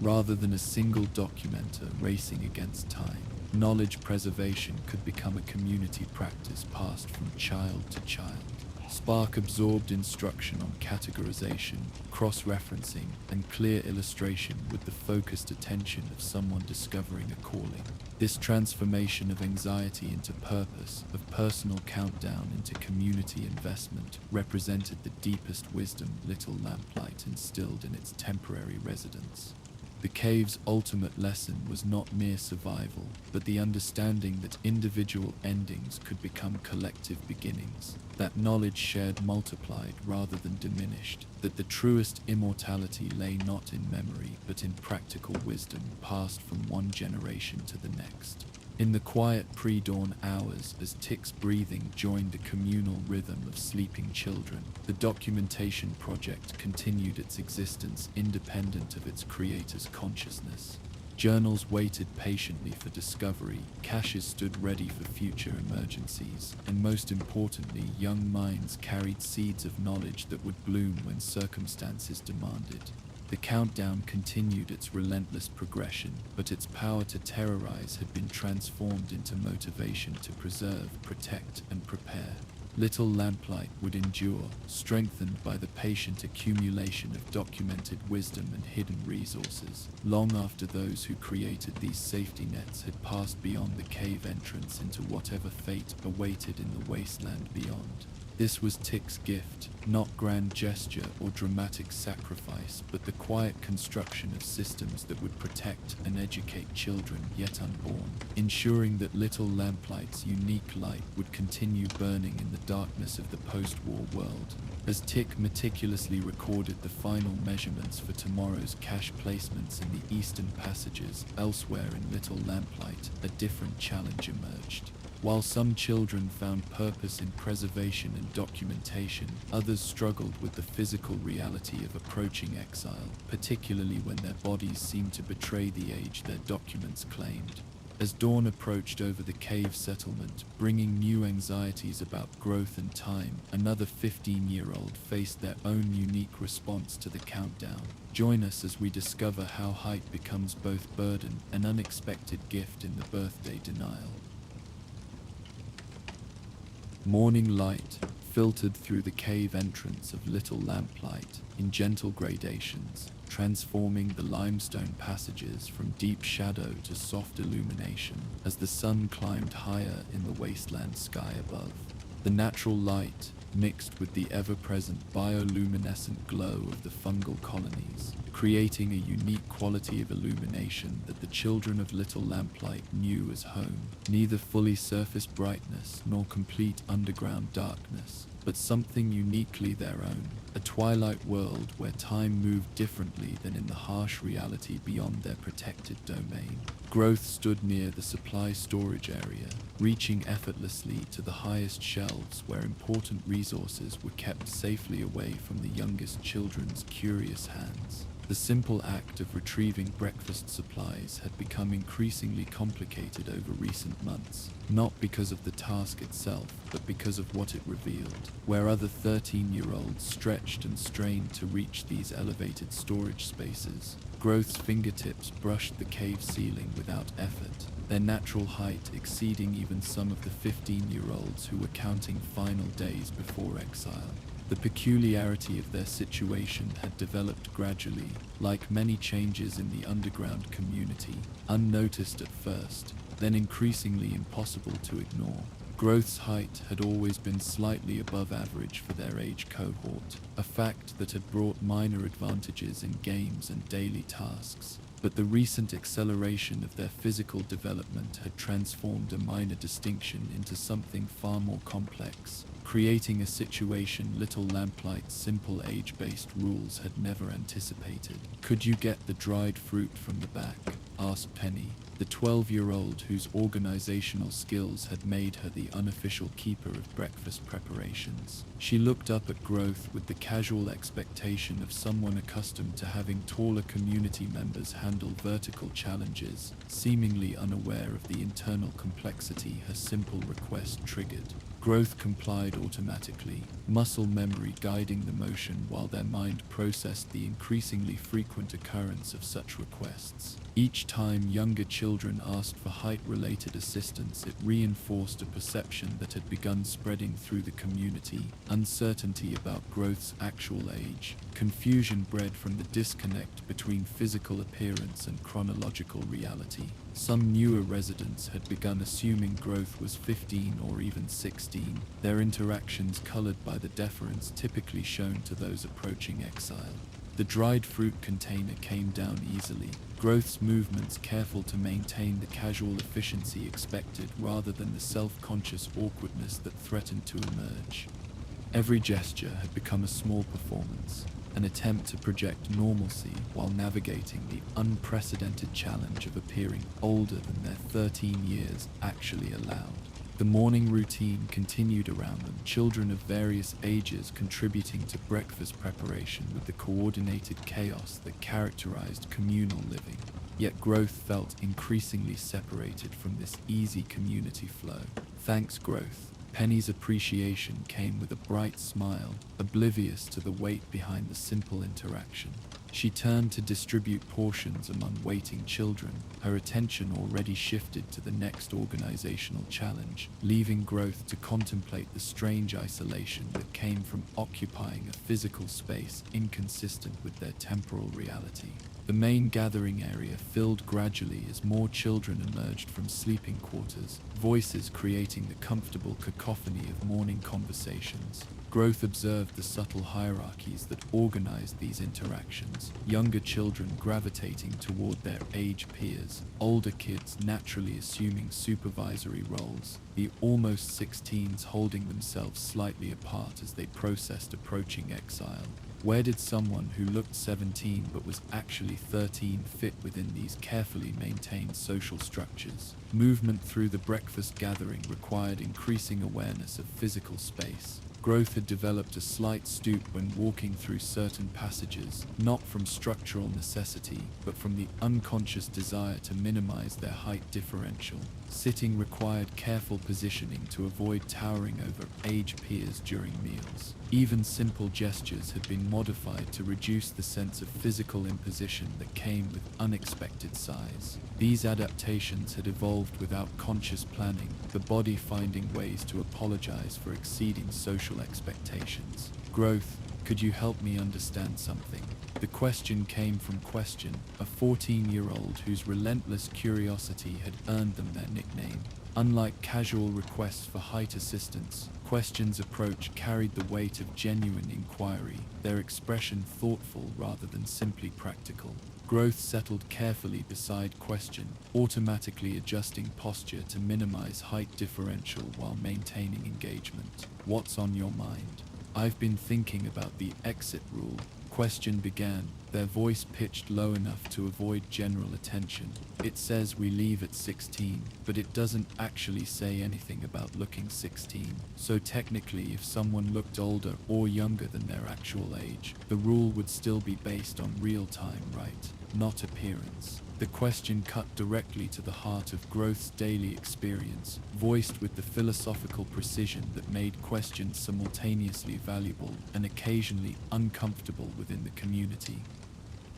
Rather than a single documenter racing against time, knowledge preservation could become a community practice passed from child to child. Spark absorbed instruction on categorization, cross-referencing, and clear illustration with the focused attention of someone discovering a calling. This transformation of anxiety into purpose, of personal countdown into community investment, represented the deepest wisdom Little Lamplight instilled in its temporary residents. The cave's ultimate lesson was not mere survival, but the understanding that individual endings could become collective beginnings, that knowledge shared multiplied rather than diminished, that the truest immortality lay not in memory but in practical wisdom passed from one generation to the next. In the quiet pre-dawn hours, as Tick's breathing joined the communal rhythm of sleeping children, the documentation project continued its existence independent of its creator's consciousness. Journals waited patiently for discovery, caches stood ready for future emergencies, and most importantly, young minds carried seeds of knowledge that would bloom when circumstances demanded. The countdown continued its relentless progression, but its power to terrorize had been transformed into motivation to preserve, protect, and prepare. Little Lamplight would endure, strengthened by the patient accumulation of documented wisdom and hidden resources, long after those who created these safety nets had passed beyond the cave entrance into whatever fate awaited in the wasteland beyond. This was Tick's gift, not grand gesture or dramatic sacrifice, but the quiet construction of systems that would protect and educate children yet unborn, ensuring that Little Lamplight's unique light would continue burning in the darkness of the post-war world. As Tick meticulously recorded the final measurements for tomorrow's cache placements in the eastern passages, elsewhere in Little Lamplight, a different challenge emerged. While some children found purpose in preservation and documentation, others struggled with the physical reality of approaching exile, particularly when their bodies seemed to betray the age their documents claimed. As dawn approached over the cave settlement, bringing new anxieties about growth and time, another 15-year-old faced their own unique response to the countdown. Join us as we discover how height becomes both burden and unexpected gift in the birthday denial. Morning light filtered through the cave entrance of Little Lamplight in gentle gradations, transforming the limestone passages from deep shadow to soft illumination as the sun climbed higher in the wasteland sky above. The natural light mixed with the ever-present bioluminescent glow of the fungal colonies, creating a unique quality of illumination that the children of Little Lamplight knew as home. Neither fully surface brightness nor complete underground darkness, but something uniquely their own, a twilight world where time moved differently than in the harsh reality beyond their protected domain. Growth stood near the supply storage area, reaching effortlessly to the highest shelves where important resources were kept safely away from the youngest children's curious hands. The simple act of retrieving breakfast supplies had become increasingly complicated over recent months, not because of the task itself, but because of what it revealed. Where other 13-year-olds stretched and strained to reach these elevated storage spaces, Growth's fingertips brushed the cave ceiling without effort, their natural height exceeding even some of the 15-year-olds who were counting final days before exile. The peculiarity of their situation had developed gradually, like many changes in the underground community, unnoticed at first, then increasingly impossible to ignore. Growth's height had always been slightly above average for their age cohort, a fact that had brought minor advantages in games and daily tasks. But the recent acceleration of their physical development had transformed a minor distinction into something far more complex, creating a situation little Lamplight's simple age-based rules had never anticipated. "Could you get the dried fruit from the back?" asked Penny, the 12-year-old whose organizational skills had made her the unofficial keeper of breakfast preparations. She looked up at Growth with the casual expectation of someone accustomed to having taller community members handle vertical challenges, seemingly unaware of the internal complexity her simple request triggered. Growth complied automatically, muscle memory guiding the motion while their mind processed the increasingly frequent occurrence of such requests. Each time younger children asked for height-related assistance, it reinforced a perception that had begun spreading through the community: uncertainty about Growth's actual age, confusion bred from the disconnect between physical appearance and chronological reality. Some newer residents had begun assuming Growth was 15 or even 16, their interactions colored by the deference typically shown to those approaching exile. The dried fruit container came down easily, Growth's movements careful to maintain the casual efficiency expected rather than the self-conscious awkwardness that threatened to emerge. Every gesture had become a small performance, an attempt to project normalcy while navigating the unprecedented challenge of appearing older than their 13 years actually allowed. The morning routine continued around them, children of various ages contributing to breakfast preparation with the coordinated chaos that characterized communal living. Yet Growth felt increasingly separated from this easy community flow. "Thanks, Growth." Penny's appreciation came with a bright smile, oblivious to the weight behind the simple interaction. She turned to distribute portions among waiting children, her attention already shifted to the next organizational challenge, leaving Growth to contemplate the strange isolation that came from occupying a physical space inconsistent with their temporal reality. The main gathering area filled gradually as more children emerged from sleeping quarters, voices creating the comfortable cacophony of morning conversations. Growth observed the subtle hierarchies that organized these interactions, younger children gravitating toward their age peers, older kids naturally assuming supervisory roles, the almost 16s holding themselves slightly apart as they processed approaching exile. Where did someone who looked 17 but was actually 13 fit within these carefully maintained social structures? Movement through the breakfast gathering required increasing awareness of physical space. Growth had developed a slight stoop when walking through certain passages, not from structural necessity, but from the unconscious desire to minimize their height differential. Sitting required careful positioning to avoid towering over age peers during meals. Even simple gestures had been modified to reduce the sense of physical imposition that came with unexpected size. These adaptations had evolved without conscious planning, the body finding ways to apologize for exceeding social expectations. "Growth, could you help me understand something?" The question came from Question, a 14-year-old whose relentless curiosity had earned them their nickname. Unlike casual requests for height assistance, Question's approach carried the weight of genuine inquiry, their expression thoughtful rather than simply practical. Growth settled carefully beside Question, automatically adjusting posture to minimize height differential while maintaining engagement. "What's on your mind?" "I've been thinking about the exit rule," Question began, their voice pitched low enough to avoid general attention. It says we leave at 16, but it doesn't actually say anything about looking 16. So technically, if someone looked older or younger than their actual age, the rule would still be based on real time, right? Not appearance. The question cut directly to the heart of Growth's daily experience, voiced with the philosophical precision that made questions simultaneously valuable and occasionally uncomfortable within the community.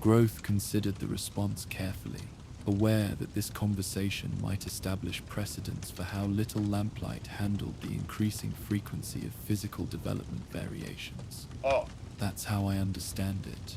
Growth considered the response carefully, aware that this conversation might establish precedents for how little Lamplight handled the increasing frequency of physical development variations. Oh. That's how I understand it,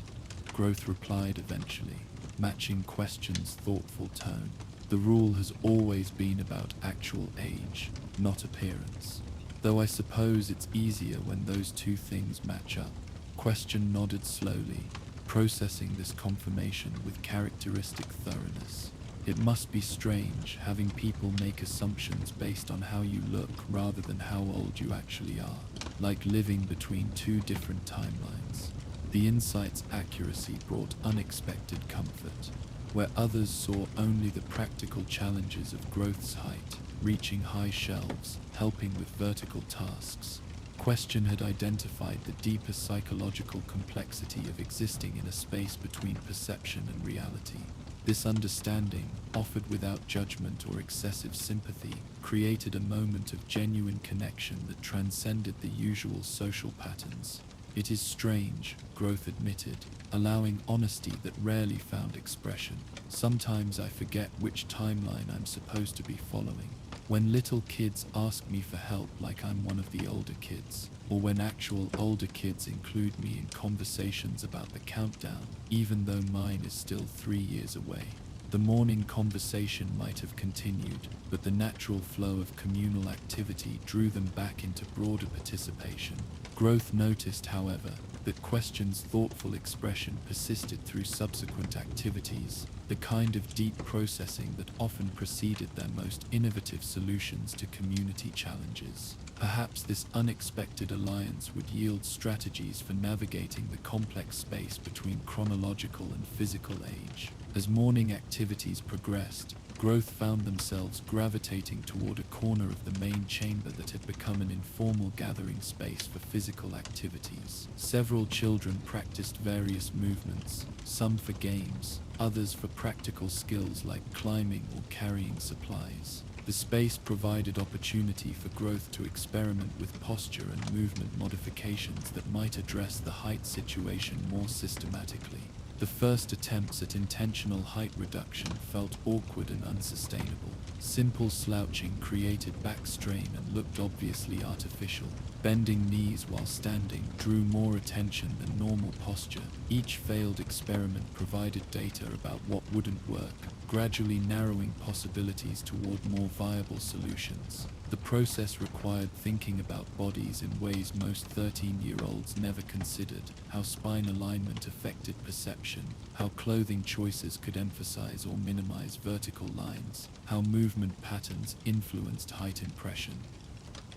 Growth replied eventually, matching Question's thoughtful tone. The rule has always been about actual age, not appearance. Though I suppose it's easier when those two things match up. Question nodded slowly, processing this confirmation with characteristic thoroughness. It must be strange having people make assumptions based on how you look rather than how old you actually are, like living between two different timelines. The insight's accuracy brought unexpected comfort, where others saw only the practical challenges of Growth's height, reaching high shelves, helping with vertical tasks. Question had identified the deeper psychological complexity of existing in a space between perception and reality. This understanding, offered without judgment or excessive sympathy, created a moment of genuine connection that transcended the usual social patterns. It is strange, Growth admitted, allowing honesty that rarely found expression. Sometimes I forget which timeline I'm supposed to be following. When little kids ask me for help like I'm one of the older kids, or when actual older kids include me in conversations about the countdown, even though mine is still 3 years away. The morning conversation might have continued, but the natural flow of communal activity drew them back into broader participation. Growth noticed, however, that Question's thoughtful expression persisted through subsequent activities, the kind of deep processing that often preceded their most innovative solutions to community challenges. Perhaps this unexpected alliance would yield strategies for navigating the complex space between chronological and physical age. As morning activities progressed, Growth found themselves gravitating toward a corner of the main chamber that had become an informal gathering space for physical activities. Several children practiced various movements, some for games, others for practical skills like climbing or carrying supplies. The space provided opportunity for Growth to experiment with posture and movement modifications that might address the height situation more systematically. The first attempts at intentional height reduction felt awkward and unsustainable. Simple slouching created back strain and looked obviously artificial. Bending knees while standing drew more attention than normal posture. Each failed experiment provided data about what wouldn't work, gradually narrowing possibilities toward more viable solutions. The process required thinking about bodies in ways most 13-year-olds never considered, how spine alignment affected perception, how clothing choices could emphasize or minimize vertical lines, how movement patterns influenced height impression.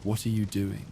"What are you doing?"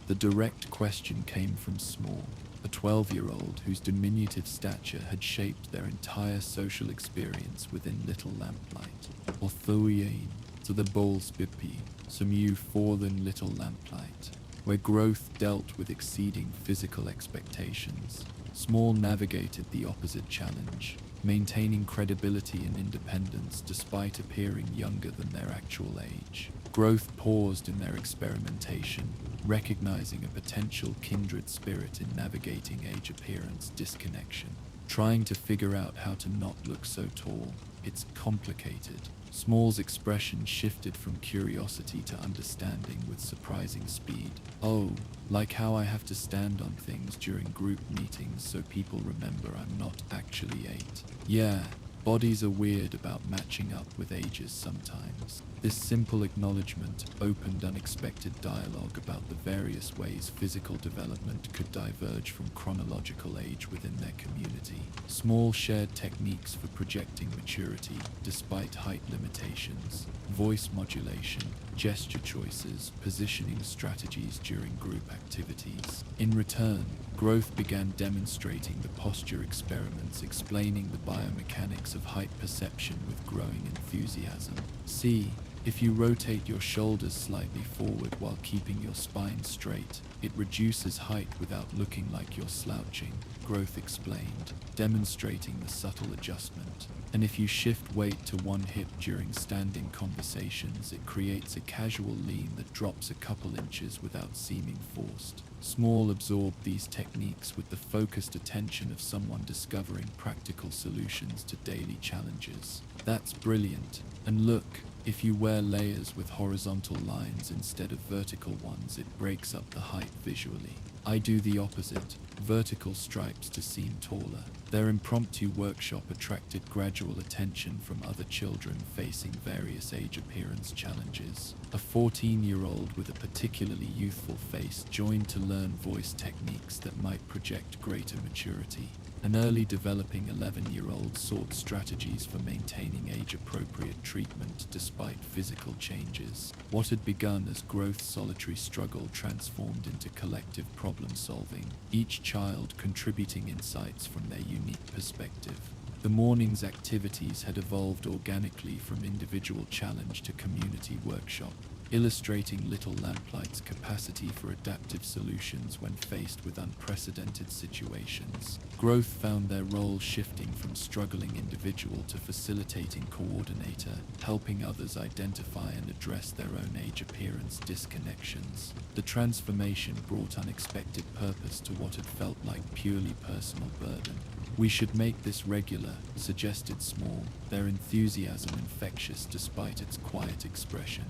The direct question came from Small, a 12-year-old whose diminutive stature had shaped their entire social experience within Little Lamplight. Orthoiain, to the Bowls Bipi, some you for than Little Lamplight, where Growth dealt with exceeding physical expectations. Small navigated the opposite challenge, maintaining credibility and independence despite appearing younger than their actual age. Growth paused in their experimentation, recognizing a potential kindred spirit in navigating age-appearance disconnection. Trying to figure out how to not look so tall, it's complicated. Small's expression shifted from curiosity to understanding with surprising speed. "Oh, like how I have to stand on things during group meetings so people remember I'm not actually 8. Yeah, Bodies are weird about matching up with ages sometimes. This simple acknowledgement opened unexpected dialogue about the various ways physical development could diverge from chronological age within their community. Small shared techniques for projecting maturity despite height limitations, voice modulation, gesture choices, positioning strategies during group activities. In return, growth began demonstrating the posture experiments explaining the biomechanics of height perception with growing enthusiasm. See, if you rotate your shoulders slightly forward while keeping your spine straight, it reduces height without looking like you're slouching, Growth explained, demonstrating the subtle adjustment. And if you shift weight to one hip during standing conversations, it creates a casual lean that drops a couple inches without seeming forced. Small absorbed these techniques with the focused attention of someone discovering practical solutions to daily challenges. That's brilliant. And look, if you wear layers with horizontal lines instead of vertical ones, it breaks up the height visually. I do the opposite, vertical stripes to seem taller. Their impromptu workshop attracted gradual attention from other children facing various age appearance challenges. A 14-year-old with a particularly youthful face joined to learn voice techniques that might project greater maturity. An early developing 11-year-old sought strategies for maintaining age-appropriate treatment despite physical changes. What had begun as growth's solitary struggle transformed into collective problem-solving, each child contributing insights from their unique perspective. The morning's activities had evolved organically from individual challenge to community workshop, illustrating little Lamplight's capacity for adaptive solutions when faced with unprecedented situations. Growth found their role shifting from struggling individual to facilitating coordinator, helping others identify and address their own age appearance disconnections. The transformation brought unexpected purpose to what had felt like purely personal burden. "We should make this regular," suggested Small, their enthusiasm infectious despite its quiet expression.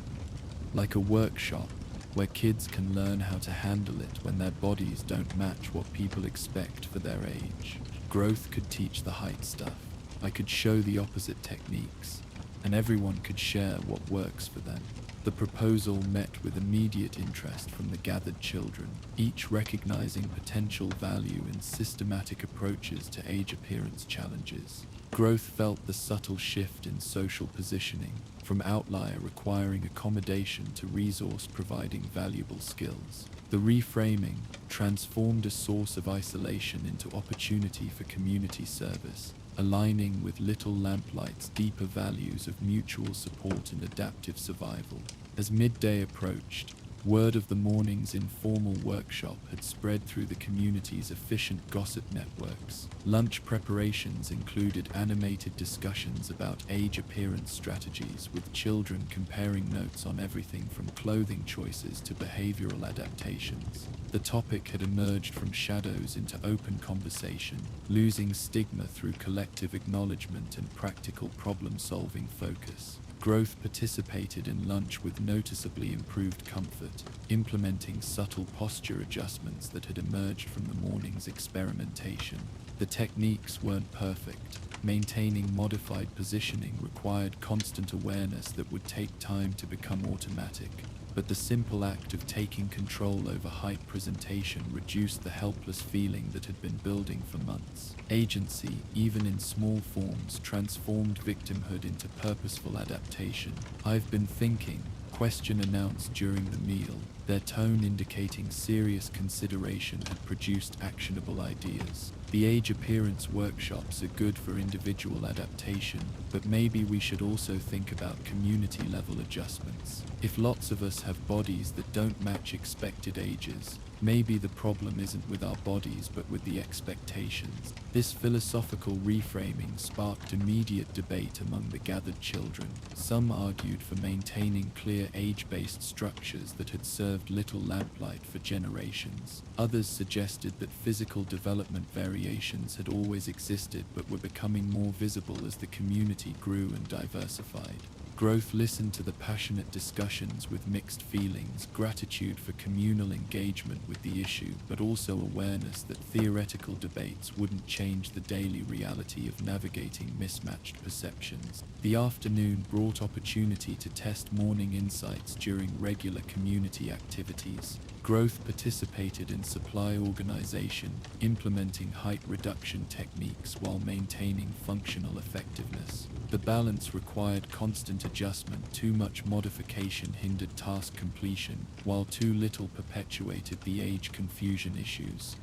Like a workshop where kids can learn how to handle it when their bodies don't match what people expect for their age. Growth could teach the height stuff. I could show the opposite techniques, and everyone could share what works for them. The proposal met with immediate interest from the gathered children, each recognizing potential value in systematic approaches to age appearance challenges. Growth felt the subtle shift in social positioning, from outlier requiring accommodation to resource providing valuable skills. The reframing transformed a source of isolation into opportunity for community service, aligning with Little Lamplight's deeper values of mutual support and adaptive survival. As midday approached, word of the morning's informal workshop had spread through the community's efficient gossip networks. Lunch preparations included animated discussions about age appearance strategies, with children comparing notes on everything from clothing choices to behavioral adaptations. The topic had emerged from shadows into open conversation, losing stigma through collective acknowledgement and practical problem-solving focus. Growth participated in lunch with noticeably improved comfort, implementing subtle posture adjustments that had emerged from the morning's experimentation. The techniques weren't perfect. Maintaining modified positioning required constant awareness that would take time to become automatic. But the simple act of taking control over height presentation reduced the helpless feeling that had been building for months. Agency, even in small forms, transformed victimhood into purposeful adaptation. "I've been thinking," question announced during the meal, their tone indicating serious consideration had produced actionable ideas. "The age appearance workshops are good for individual adaptation, but maybe we should also think about community-level adjustments. If lots of us have bodies that don't match expected ages, maybe the problem isn't with our bodies but with the expectations." This philosophical reframing sparked immediate debate among the gathered children. Some argued for maintaining clear age-based structures that had served Little Lamplight for generations. Others suggested that physical development variations had always existed but were becoming more visible as the community grew and diversified. Growth listened to the passionate discussions with mixed feelings, gratitude for communal engagement with the issue, but also awareness that theoretical debates wouldn't change the daily reality of navigating mismatched perceptions. The afternoon brought opportunity to test morning insights during regular community activities. Growth participated in supply organization, implementing height reduction techniques while maintaining functional effectiveness. The balance required constant adjustment. Too much modification hindered task completion, while too little perpetuated the age confusion issues.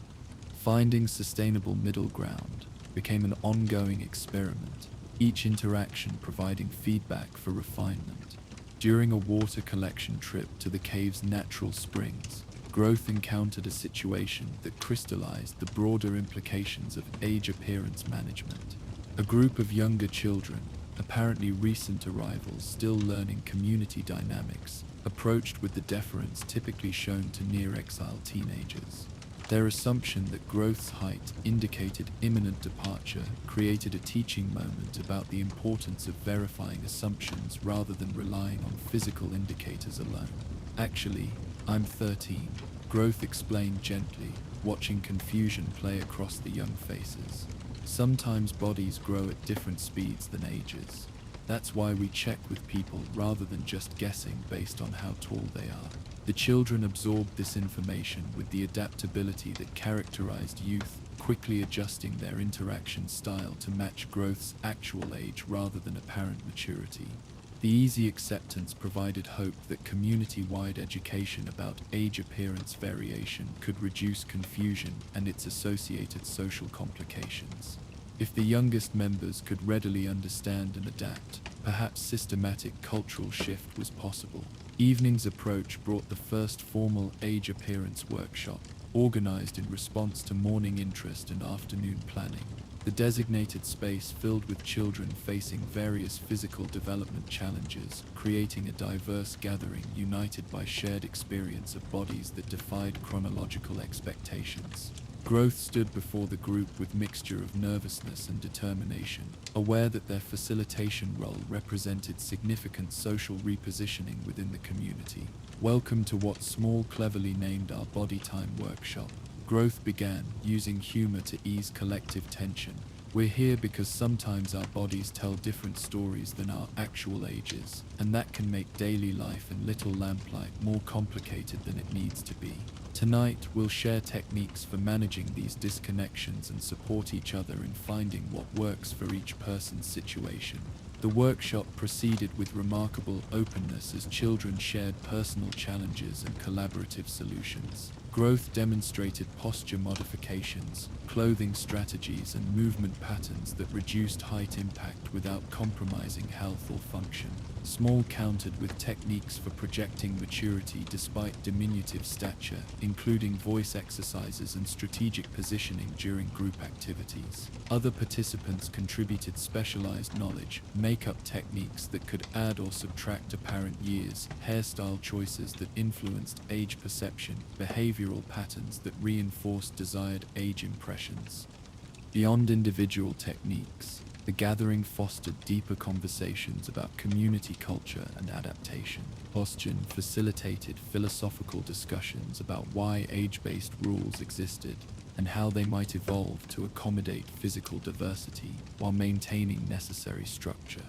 Finding sustainable middle ground became an ongoing experiment, each interaction providing feedback for refinement. During a water collection trip to the cave's natural springs, Growth encountered a situation that crystallized the broader implications of age appearance management. A group of younger children, apparently recent arrivals still learning community dynamics, approached with the deference typically shown to near-exile teenagers. Their assumption that Growth's height indicated imminent departure created a teaching moment about the importance of verifying assumptions rather than relying on physical indicators alone. Actually, I'm 13, Growth explained gently, watching confusion play across the young faces. Sometimes bodies grow at different speeds than ages. That's why we check with people rather than just guessing based on how tall they are. The children absorbed this information with the adaptability that characterized youth, quickly adjusting their interaction style to match Growth's actual age rather than apparent maturity. The easy acceptance provided hope that community-wide education about age appearance variation could reduce confusion and its associated social complications. If the youngest members could readily understand and adapt, perhaps systematic cultural shift was possible. Evening's approach brought the first formal age appearance workshop, organized in response to morning interest and afternoon planning. The designated space filled with children facing various physical development challenges, creating a diverse gathering united by shared experience of bodies that defied chronological expectations. Growth stood before the group with mixture of nervousness and determination, aware that their facilitation role represented significant social repositioning within the community. Welcome to what Small cleverly named our Body Time workshop. Growth began, using humor to ease collective tension. We're here because sometimes our bodies tell different stories than our actual ages, and that can make daily life in Little Lamplight more complicated than it needs to be. Tonight, we'll share techniques for managing these disconnections and support each other in finding what works for each person's situation. The workshop proceeded with remarkable openness as children shared personal challenges and collaborative solutions. Growth demonstrated posture modifications, clothing strategies, and movement patterns that reduced height impact without compromising health or function. Small countered with techniques for projecting maturity despite diminutive stature, including voice exercises and strategic positioning during group activities. Other participants contributed specialized knowledge, makeup techniques that could add or subtract apparent years, hairstyle choices that influenced age perception, behavioral patterns that reinforced desired age impressions. Beyond individual techniques, the gathering fostered deeper conversations about community culture and adaptation. Posture facilitated philosophical discussions about why age-based rules existed and how they might evolve to accommodate physical diversity while maintaining necessary structure.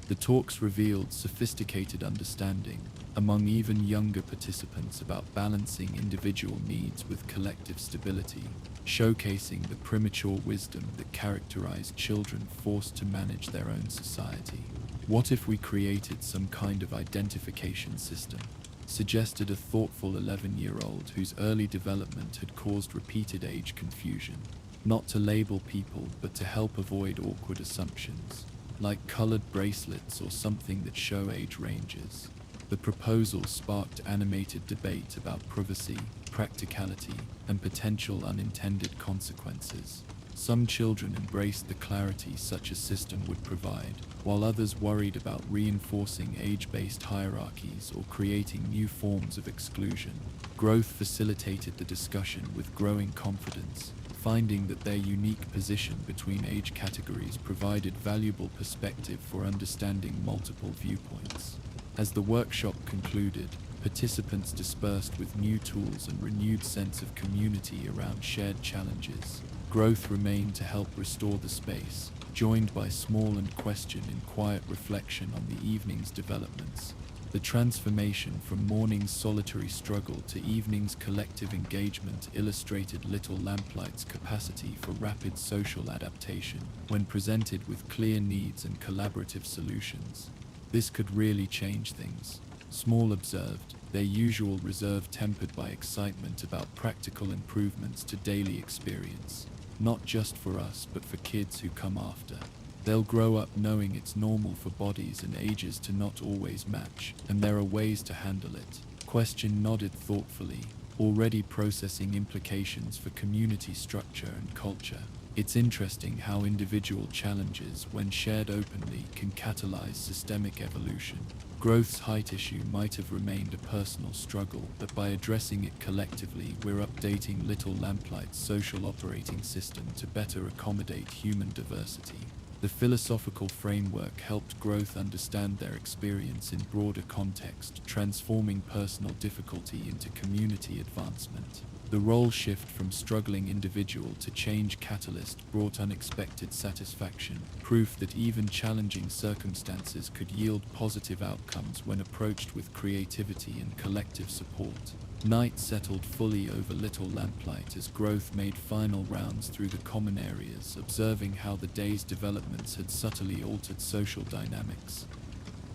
The talks revealed sophisticated understanding among even younger participants about balancing individual needs with collective stability, showcasing the premature wisdom that characterized children forced to manage their own society. What if we created some kind of identification system? Suggested a thoughtful 11-year-old whose early development had caused repeated age confusion. Not to label people, but to help avoid awkward assumptions, like colored bracelets or something that show age ranges. The proposal sparked animated debate about privacy, practicality, and potential unintended consequences. Some children embraced the clarity such a system would provide, while others worried about reinforcing age-based hierarchies or creating new forms of exclusion. Growth facilitated the discussion with growing confidence, finding that their unique position between age categories provided valuable perspective for understanding multiple viewpoints. As the workshop concluded, participants dispersed with new tools and renewed sense of community around shared challenges. Growth remained to help restore the space, joined by Small and Question in quiet reflection on the evening's developments. The transformation from morning's solitary struggle to evening's collective engagement illustrated Little Lamplight's capacity for rapid social adaptation when presented with clear needs and collaborative solutions. This could really change things. Small observed, their usual reserve tempered by excitement about practical improvements to daily experience, not just for us but for kids who come after. They'll grow up knowing it's normal for bodies and ages to not always match, and there are ways to handle it. Question nodded thoughtfully, already processing implications for community structure and culture. It's interesting how individual challenges, when shared openly, can catalyze systemic evolution. Growth's height issue might have remained a personal struggle, but by addressing it collectively, we're updating Little Lamplight's social operating system to better accommodate human diversity. The philosophical framework helped Growth understand their experience in broader context, transforming personal difficulty into community advancement. The role shift from struggling individual to change catalyst brought unexpected satisfaction, proof that even challenging circumstances could yield positive outcomes when approached with creativity and collective support. Night settled fully over Little Lamplight as Growth made final rounds through the common areas, observing how the day's developments had subtly altered social dynamics.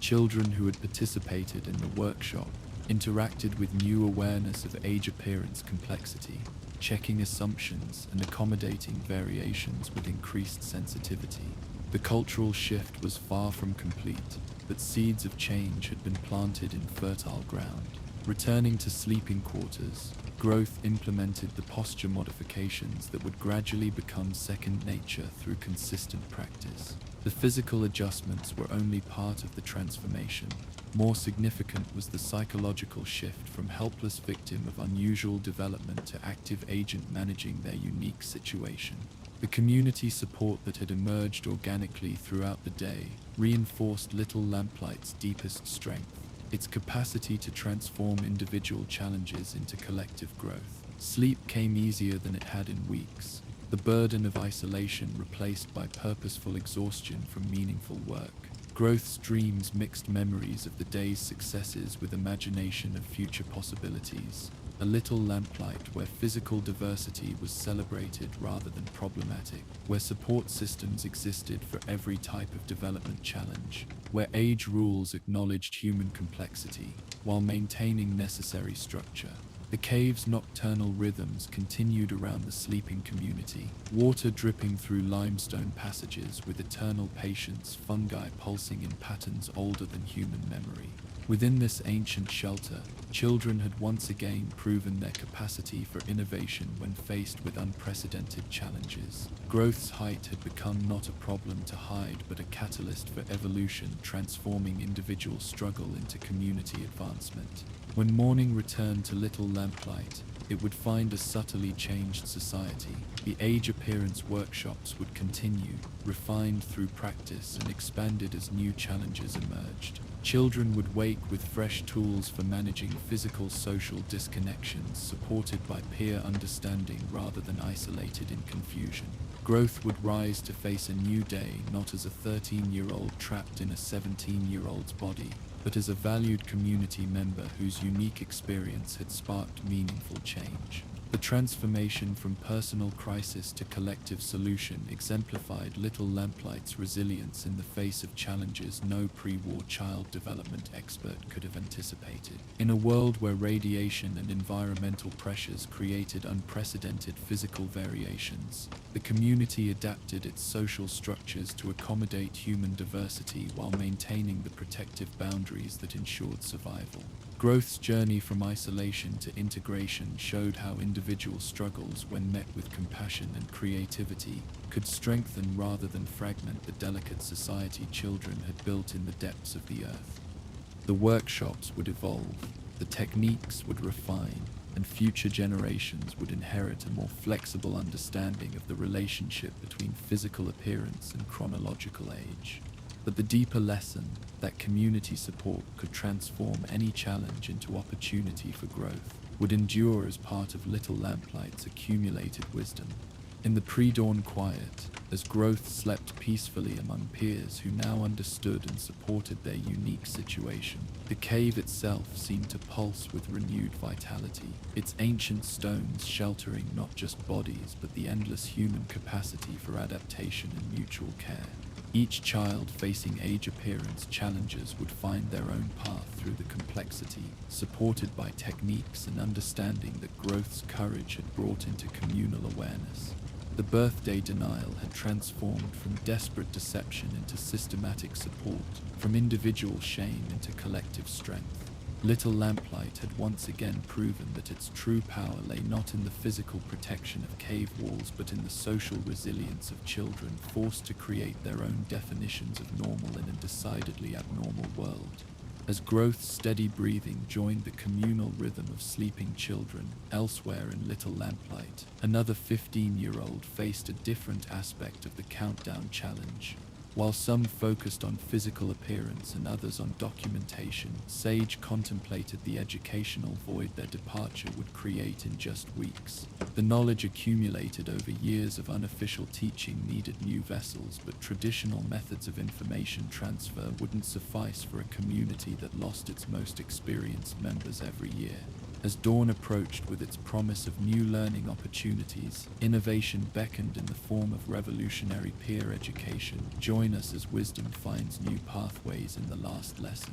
Children who had participated in the workshop interacted with new awareness of age appearance complexity, checking assumptions and accommodating variations with increased sensitivity. The cultural shift was far from complete, but seeds of change had been planted in fertile ground. Returning to sleeping quarters, Growth implemented the posture modifications that would gradually become second nature through consistent practice. The physical adjustments were only part of the transformation. More significant was the psychological shift from helpless victim of unusual development to active agent managing their unique situation. The community support that had emerged organically throughout the day reinforced Little Lamplight's deepest strength, its capacity to transform individual challenges into collective growth. Sleep came easier than it had in weeks, the burden of isolation replaced by purposeful exhaustion from meaningful work. Growth's dreams mixed memories of the day's successes with imagination of future possibilities. A Little Lamplight where physical diversity was celebrated rather than problematic, where support systems existed for every type of development challenge, where age rules acknowledged human complexity while maintaining necessary structure. The cave's nocturnal rhythms continued around the sleeping community, water dripping through limestone passages with eternal patience, fungi pulsing in patterns older than human memory. Within this ancient shelter, children had once again proven their capacity for innovation when faced with unprecedented challenges. Growth's height had become not a problem to hide but a catalyst for evolution, transforming individual struggle into community advancement. When morning returned to Little Lamplight, it would find a subtly changed society. The age appearance workshops would continue, refined through practice and expanded as new challenges emerged. Children would wake with fresh tools for managing physical social disconnections, supported by peer understanding rather than isolated in confusion. Growth would rise to face a new day not as a 13-year-old trapped in a 17-year-old's body, but as a valued community member whose unique experience had sparked meaningful change. The transformation from personal crisis to collective solution exemplified Little Lamplight's resilience in the face of challenges no pre-war child development expert could have anticipated. In a world where radiation and environmental pressures created unprecedented physical variations, the community adapted its social structures to accommodate human diversity while maintaining the protective boundaries that ensured survival. Growth's journey from isolation to integration showed how individual struggles, when met with compassion and creativity, could strengthen rather than fragment the delicate society children had built in the depths of the earth. The workshops would evolve, the techniques would refine, and future generations would inherit a more flexible understanding of the relationship between physical appearance and chronological age. But the deeper lesson, that community support could transform any challenge into opportunity for growth, would endure as part of Little Lamplight's accumulated wisdom. In the pre-dawn quiet, as growth slept peacefully among peers who now understood and supported their unique situation, the cave itself seemed to pulse with renewed vitality, its ancient stones sheltering not just bodies but the endless human capacity for adaptation and mutual care. Each child facing age appearance challenges would find their own path through the complexity, supported by techniques and understanding that growth's courage had brought into communal awareness. The birthday denial had transformed from desperate deception into systematic support, from individual shame into collective strength. Little Lamplight had once again proven that its true power lay not in the physical protection of cave walls but in the social resilience of children forced to create their own definitions of normal in a decidedly abnormal world. As growth's steady breathing joined the communal rhythm of sleeping children elsewhere in Little Lamplight, another 15-year-old faced a different aspect of the countdown challenge. While some focused on physical appearance and others on documentation, Sage contemplated the educational void their departure would create in just weeks. The knowledge accumulated over years of unofficial teaching needed new vessels, but traditional methods of information transfer wouldn't suffice for a community that lost its most experienced members every year. As dawn approached with its promise of new learning opportunities, innovation beckoned in the form of revolutionary peer education. Join us as wisdom finds new pathways in the last lesson.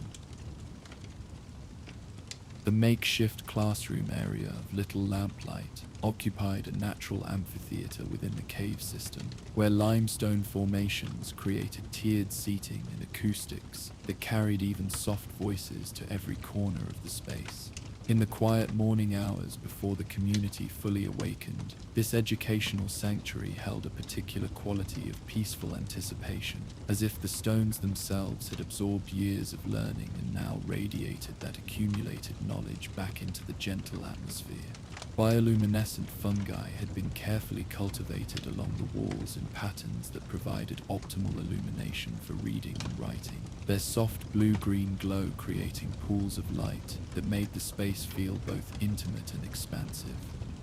The makeshift classroom area of Little Lamplight occupied a natural amphitheater within the cave system, where limestone formations created tiered seating and acoustics that carried even soft voices to every corner of the space. In the quiet morning hours before the community fully awakened, this educational sanctuary held a particular quality of peaceful anticipation, as if the stones themselves had absorbed years of learning and now radiated that accumulated knowledge back into the gentle atmosphere. Bioluminescent fungi had been carefully cultivated along the walls in patterns that provided optimal illumination for reading and writing, their soft blue-green glow creating pools of light that made the space feel both intimate and expansive.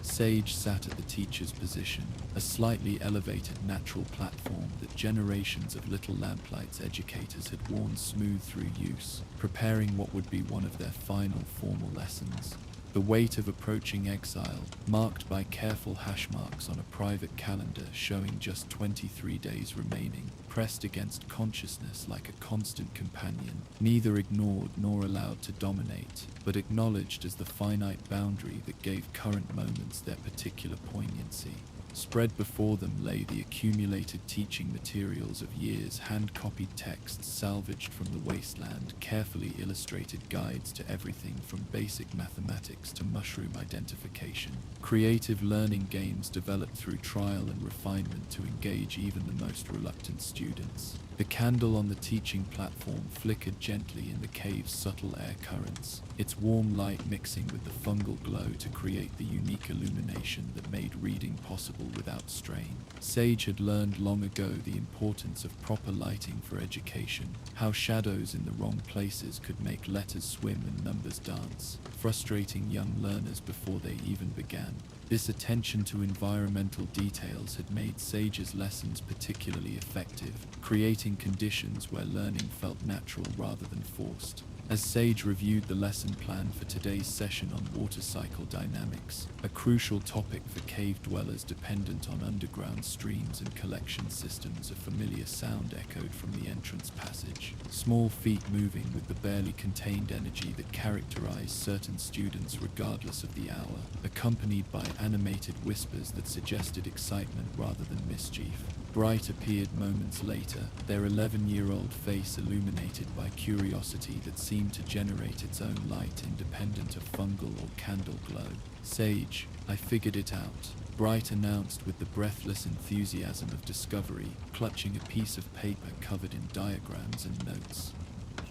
Sage sat at the teacher's position, a slightly elevated natural platform that generations of Little Lamplight's educators had worn smooth through use, preparing what would be one of their final formal lessons. The weight of approaching exile, marked by careful hash marks on a private calendar showing just 23 days remaining, pressed against consciousness like a constant companion, neither ignored nor allowed to dominate, but acknowledged as the finite boundary that gave current moments their particular poignancy. Spread before them lay the accumulated teaching materials of years, hand-copied texts salvaged from the wasteland, carefully illustrated guides to everything from basic mathematics to mushroom identification, creative learning games developed through trial and refinement to engage even the most reluctant students. The candle on the teaching platform flickered gently in the cave's subtle air currents, its warm light mixing with the fungal glow to create the unique illumination that made reading possible without strain. Sage had learned long ago the importance of proper lighting for education, how shadows in the wrong places could make letters swim and numbers dance, frustrating young learners before they even began. This attention to environmental details had made Sage's lessons particularly effective, creating conditions where learning felt natural rather than forced. As Sage reviewed the lesson plan for today's session on water cycle dynamics, a crucial topic for cave dwellers dependent on underground streams and collection systems, a familiar sound echoed from the entrance passage, small feet moving with the barely contained energy that characterized certain students regardless of the hour, accompanied by animated whispers that suggested excitement rather than mischief. Bright appeared moments later, their 11-year-old face illuminated by curiosity that seemed to generate its own light independent of fungal or candle glow. "Sage, I figured it out," Bright announced with the breathless enthusiasm of discovery, clutching a piece of paper covered in diagrams and notes.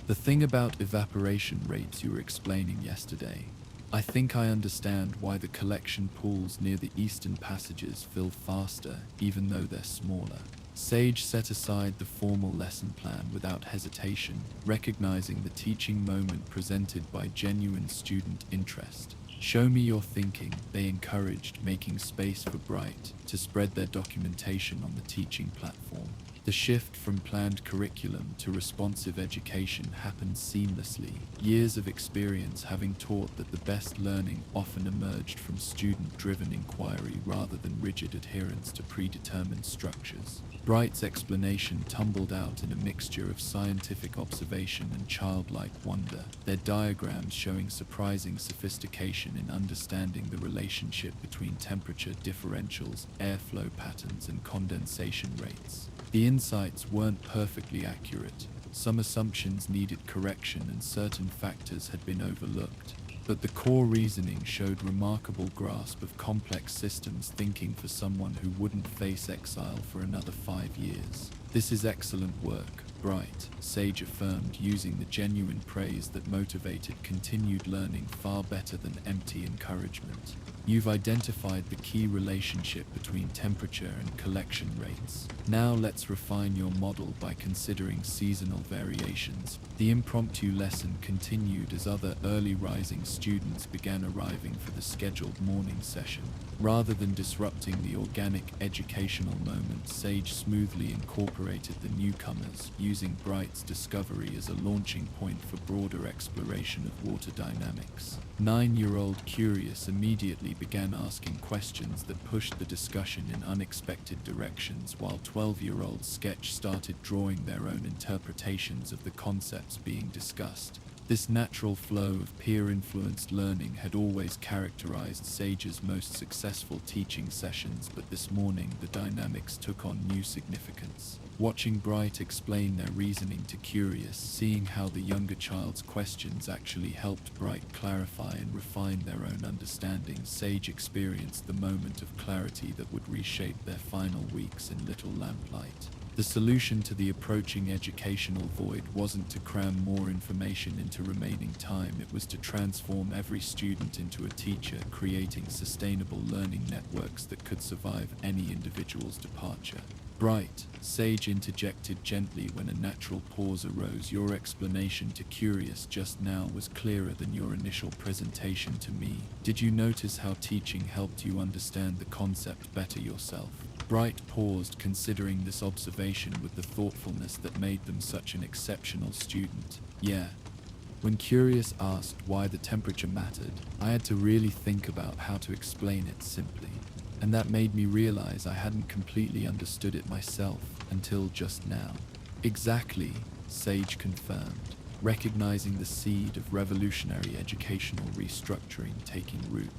"The thing about evaporation rates you were explaining yesterday. I think I understand why the collection pools near the eastern passages fill faster, even though they're smaller. Sage set aside the formal lesson plan without hesitation, recognizing the teaching moment presented by genuine student interest. Show me your thinking, they encouraged, making space for Bright to spread their documentation on the teaching platform. The shift from planned curriculum to responsive education happened seamlessly, years of experience having taught that the best learning often emerged from student-driven inquiry rather than rigid adherence to predetermined structures. Bright's explanation tumbled out in a mixture of scientific observation and childlike wonder, their diagrams showing surprising sophistication in understanding the relationship between temperature differentials, airflow patterns, and condensation rates. The insights weren't perfectly accurate. Some assumptions needed correction and certain factors had been overlooked. But the core reasoning showed remarkable grasp of complex systems thinking for someone who wouldn't face exile for another 5 years. This is excellent work, Bright, Sage affirmed, using the genuine praise that motivated continued learning far better than empty encouragement. You've identified the key relationship between temperature and collection rates. Now let's refine your model by considering seasonal variations. The impromptu lesson continued as other early rising students began arriving for the scheduled morning session. Rather than disrupting the organic educational moment, Sage smoothly incorporated the newcomers, using Bright's discovery as a launching point for broader exploration of water dynamics. 9-year-old Curious immediately began asking questions that pushed the discussion in unexpected directions, while 12-year-old Sketch started drawing their own interpretations of the concepts being discussed. This natural flow of peer-influenced learning had always characterized Sage's most successful teaching sessions, but this morning the dynamics took on new significance. Watching Bright explain their reasoning to Curious, seeing how the younger child's questions actually helped Bright clarify and refine their own understanding, Sage experienced the moment of clarity that would reshape their final weeks in Little Lamplight. The solution to the approaching educational void wasn't to cram more information into remaining time, it was to transform every student into a teacher, creating sustainable learning networks that could survive any individual's departure. Bright, Sage interjected gently when a natural pause arose. Your explanation to Curious just now was clearer than your initial presentation to me. Did you notice how teaching helped you understand the concept better yourself? Bright paused, considering this observation with the thoughtfulness that made them such an exceptional student. Yeah. When Curious asked why the temperature mattered, I had to really think about how to explain it simply. And that made me realize I hadn't completely understood it myself until just now. Exactly, Sage confirmed, recognizing the seed of revolutionary educational restructuring taking root.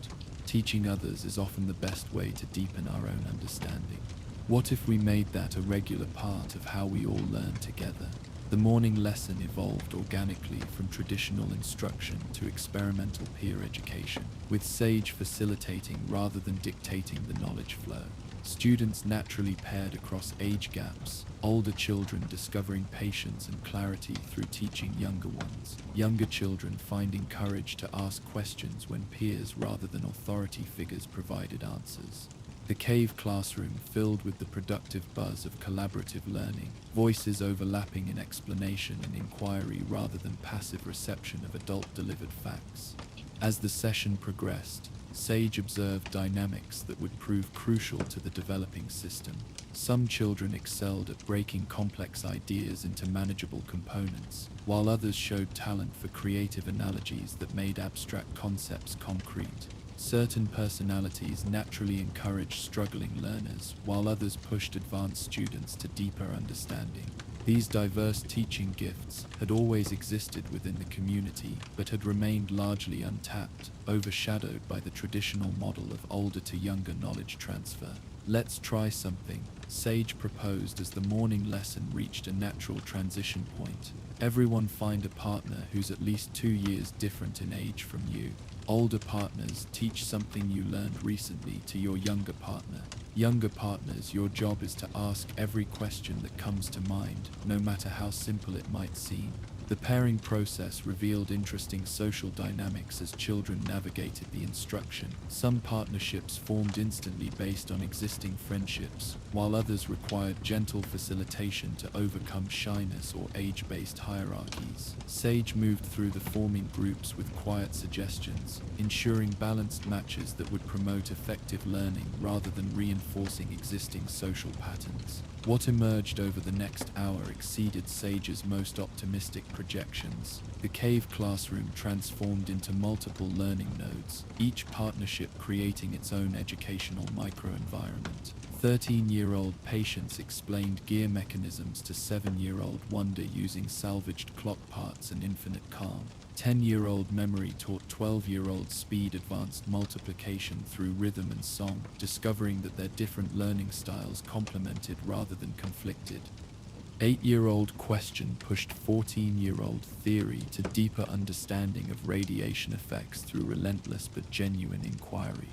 Teaching others is often the best way to deepen our own understanding. What if we made that a regular part of how we all learn together? The morning lesson evolved organically from traditional instruction to experimental peer education, with Sage facilitating rather than dictating the knowledge flow. Students naturally paired across age gaps, older children discovering patience and clarity through teaching younger ones, younger children finding courage to ask questions when peers rather than authority figures provided answers. The cave classroom filled with the productive buzz of collaborative learning, voices overlapping in explanation and inquiry rather than passive reception of adult-delivered facts. As the session progressed, Sage observed dynamics that would prove crucial to the developing system. Some children excelled at breaking complex ideas into manageable components, while others showed talent for creative analogies that made abstract concepts concrete. Certain personalities naturally encouraged struggling learners, while others pushed advanced students to deeper understanding. These diverse teaching gifts had always existed within the community, but had remained largely untapped, overshadowed by the traditional model of older to younger knowledge transfer. Let's try something, Sage proposed as the morning lesson reached a natural transition point. Everyone find a partner who's at least 2 years different in age from you. Older partners, teach something you learned recently to your younger partner. Younger partners, your job is to ask every question that comes to mind, no matter how simple it might seem. The pairing process revealed interesting social dynamics as children navigated the instruction. Some partnerships formed instantly based on existing friendships, while others required gentle facilitation to overcome shyness or age-based hierarchies. Sage moved through the forming groups with quiet suggestions, ensuring balanced matches that would promote effective learning rather than reinforcing existing social patterns. What emerged over the next hour exceeded Sage's most optimistic projections. The cave classroom transformed into multiple learning nodes, each partnership creating its own educational microenvironment. 13-year-old Patience explained gear mechanisms to 7-year-old Wonder using salvaged clock parts and infinite calm. 10-year-old Memory taught 12-year-old Speed advanced multiplication through rhythm and song, discovering that their different learning styles complemented rather than conflicted. 8-year-old Question pushed 14-year-old Theory to deeper understanding of radiation effects through relentless but genuine inquiry.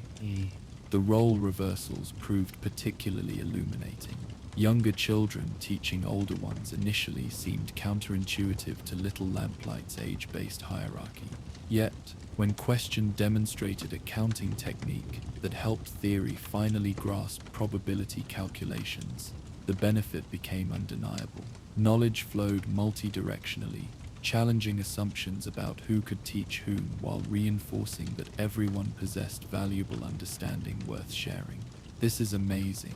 The role reversals proved particularly illuminating. Younger children teaching older ones initially seemed counterintuitive to Little Lamplight's age-based hierarchy. Yet, when Question demonstrated a counting technique that helped Theory finally grasp probability calculations, the benefit became undeniable. Knowledge flowed multidirectionally, challenging assumptions about who could teach whom while reinforcing that everyone possessed valuable understanding worth sharing. "This is amazing,"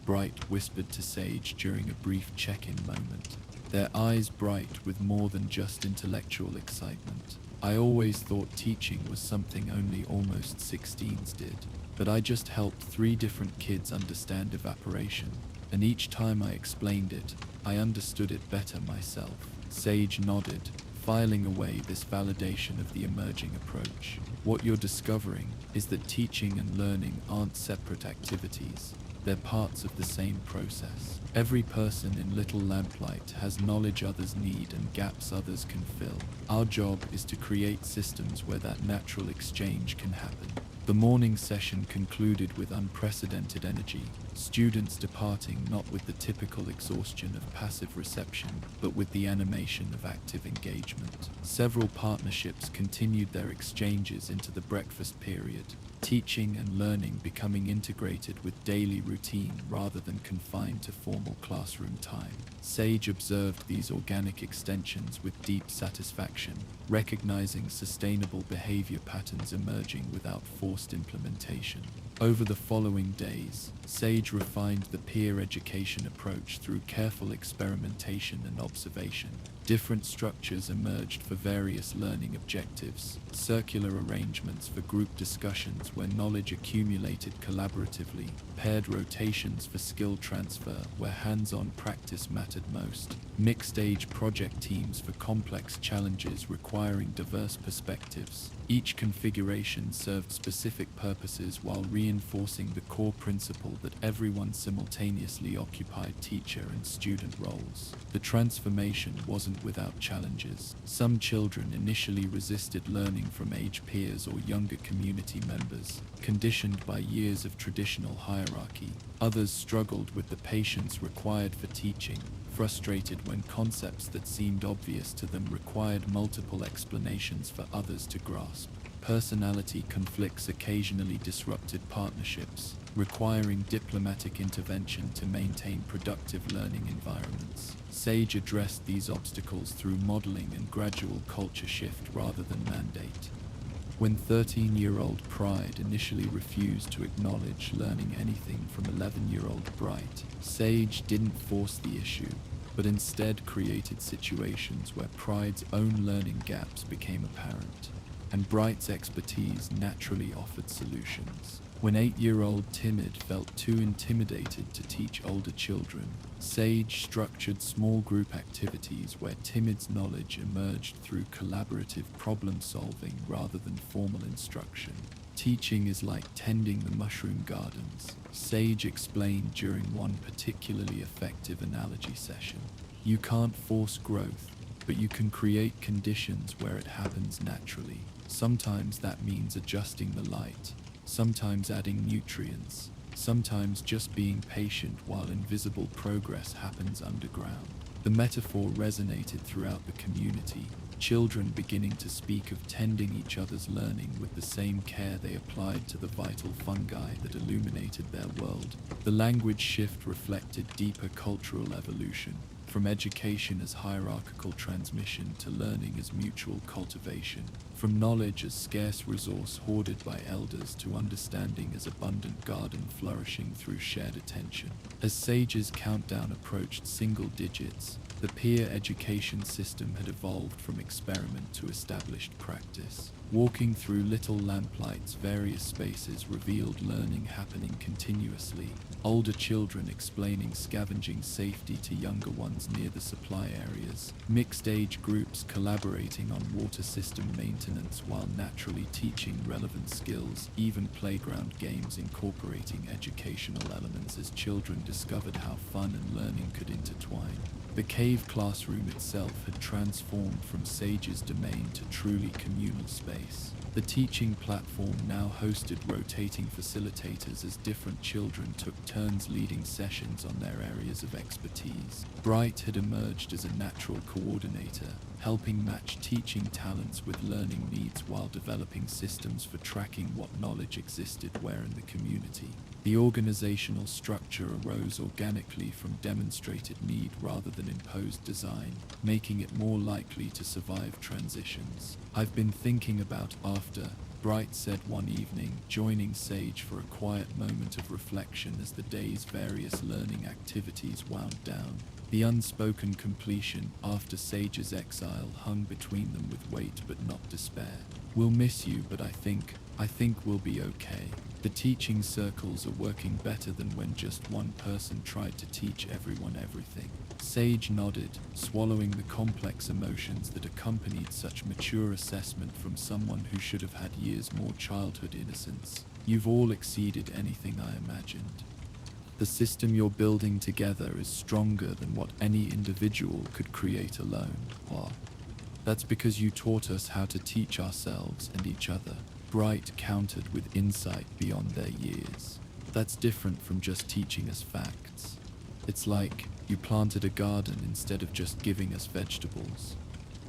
Bright whispered to Sage during a brief check-in moment, their eyes bright with more than just intellectual excitement. "I always thought teaching was something only almost 16s did, but I just helped 3 different kids understand evaporation, and each time I explained it, I understood it better myself." Sage nodded, filing away this validation of the emerging approach. "What you're discovering is that teaching and learning aren't separate activities. They're parts of the same process. Every person in Little Lamplight has knowledge others need and gaps others can fill. Our job is to create systems where that natural exchange can happen." The morning session concluded with unprecedented energy, students departing not with the typical exhaustion of passive reception, but with the animation of active engagement. Several partnerships continued their exchanges into the breakfast period, teaching and learning becoming integrated with daily routine rather than confined to formal classroom time. Sage observed these organic extensions with deep satisfaction, recognizing sustainable behavior patterns emerging without forced implementation. Over the following days, Sage refined the peer education approach through careful experimentation and observation. Different structures emerged for various learning objectives, circular arrangements for group discussions where knowledge accumulated collaboratively, paired rotations for skill transfer where hands-on practice mattered most, mixed-age project teams for complex challenges requiring diverse perspectives. Each configuration served specific purposes while reinforcing the core principle that everyone simultaneously occupied teacher and student roles. The transformation wasn't without challenges. Some children initially resisted learning from age peers or younger community members, conditioned by years of traditional hierarchy. Others struggled with the patience required for teaching, frustrated when concepts that seemed obvious to them required multiple explanations for others to grasp. Personality conflicts occasionally disrupted partnerships, requiring diplomatic intervention to maintain productive learning environments. Sage addressed these obstacles through modeling and gradual culture shift rather than mandate. When 13-year-old Pride initially refused to acknowledge learning anything from 11-year-old Bright, Sage didn't force the issue, but instead created situations where Pride's own learning gaps became apparent, and Bright's expertise naturally offered solutions. When 8-year-old Timid felt too intimidated to teach older children, Sage structured small group activities where Timid's knowledge emerged through collaborative problem-solving rather than formal instruction. Teaching is like tending the mushroom gardens, Sage explained during one particularly effective analogy session. You can't force growth, but you can create conditions where it happens naturally. Sometimes that means adjusting the light, sometimes adding nutrients, sometimes just being patient while invisible progress happens underground. The metaphor resonated throughout the community, children beginning to speak of tending each other's learning with the same care they applied to the vital fungi that illuminated their world. The language shift reflected deeper cultural evolution, from education as hierarchical transmission to learning as mutual cultivation, from knowledge as scarce resource hoarded by elders to understanding as abundant garden flourishing through shared attention. As Sage's countdown approached single digits, the peer education system had evolved from experiment to established practice. Walking through Little Lamplight's various spaces revealed learning happening continuously, older children explaining scavenging safety to younger ones near the supply areas, mixed age groups collaborating on water system maintenance while naturally teaching relevant skills, even playground games incorporating educational elements as children discovered how fun and learning could intertwine. The cave classroom itself had transformed from Sage's domain to truly communal space. The teaching platform now hosted rotating facilitators as different children took turns leading sessions on their areas of expertise. Bright had emerged as a natural coordinator, helping match teaching talents with learning needs while developing systems for tracking what knowledge existed where in the community. The organizational structure arose organically from demonstrated need rather than imposed design, making it more likely to survive transitions. "I've been thinking about after," Bright said one evening, joining Sage for a quiet moment of reflection as the day's various learning activities wound down. The unspoken completion after Sage's exile hung between them with weight but not despair. "We'll miss you, but I think we'll be okay. The teaching circles are working better than when just one person tried to teach everyone everything." Sage nodded, swallowing the complex emotions that accompanied such mature assessment from someone who should have had years more childhood innocence. "You've all exceeded anything I imagined. The system you're building together is stronger than what any individual could create alone." "What?" "That's because you taught us how to teach ourselves and each other," Bright countered with insight beyond their years. "That's different from just teaching us facts. It's like you planted a garden instead of just giving us vegetables."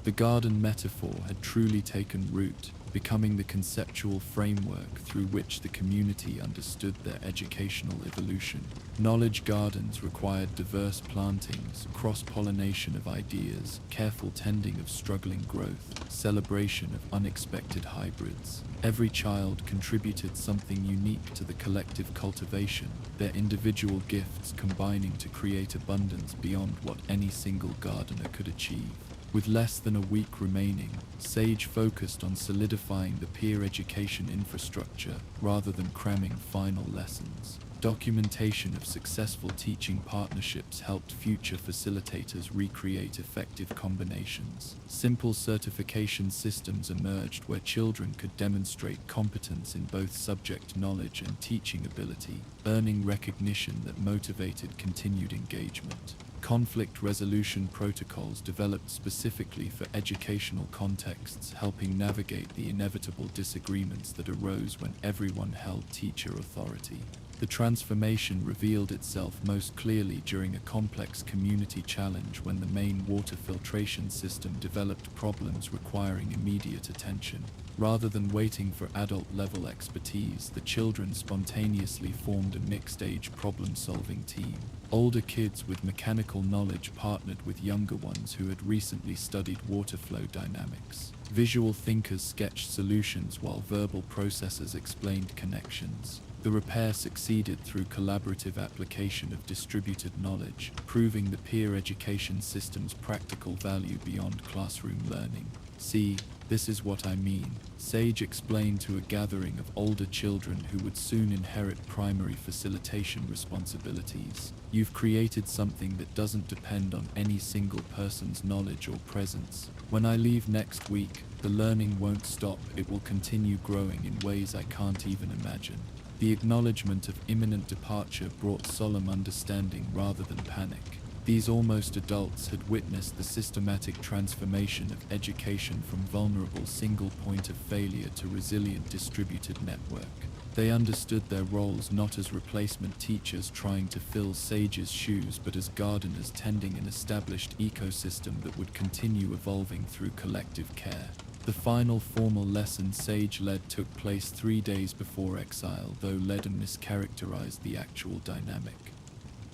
The garden metaphor had truly taken root, becoming the conceptual framework through which the community understood their educational evolution. Knowledge gardens required diverse plantings, cross-pollination of ideas, careful tending of struggling growth, celebration of unexpected hybrids. Every child contributed something unique to the collective cultivation, their individual gifts combining to create abundance beyond what any single gardener could achieve. With less than a week remaining, Sage focused on solidifying the peer education infrastructure rather than cramming final lessons. Documentation of successful teaching partnerships helped future facilitators recreate effective combinations. Simple certification systems emerged where children could demonstrate competence in both subject knowledge and teaching ability, earning recognition that motivated continued engagement. Conflict resolution protocols developed specifically for educational contexts, helping navigate the inevitable disagreements that arose when everyone held teacher authority. The transformation revealed itself most clearly during a complex community challenge when the main water filtration system developed problems requiring immediate attention. Rather than waiting for adult-level expertise, the children spontaneously formed a mixed-age problem-solving team. Older kids with mechanical knowledge partnered with younger ones who had recently studied water flow dynamics. Visual thinkers sketched solutions while verbal processors explained connections. The repair succeeded through collaborative application of distributed knowledge, proving the peer education system's practical value beyond classroom learning. See, this is what I mean, Sage explained to a gathering of older children who would soon inherit primary facilitation responsibilities. You've created something that doesn't depend on any single person's knowledge or presence. When I leave next week, the learning won't stop, it will continue growing in ways I can't even imagine. The acknowledgement of imminent departure brought solemn understanding rather than panic. These almost adults had witnessed the systematic transformation of education from vulnerable single point of failure to resilient distributed network. They understood their roles not as replacement teachers trying to fill Sage's shoes, but as gardeners tending an established ecosystem that would continue evolving through collective care. The final formal lesson Sage led took place 3 days before exile, though led and mischaracterized the actual dynamic.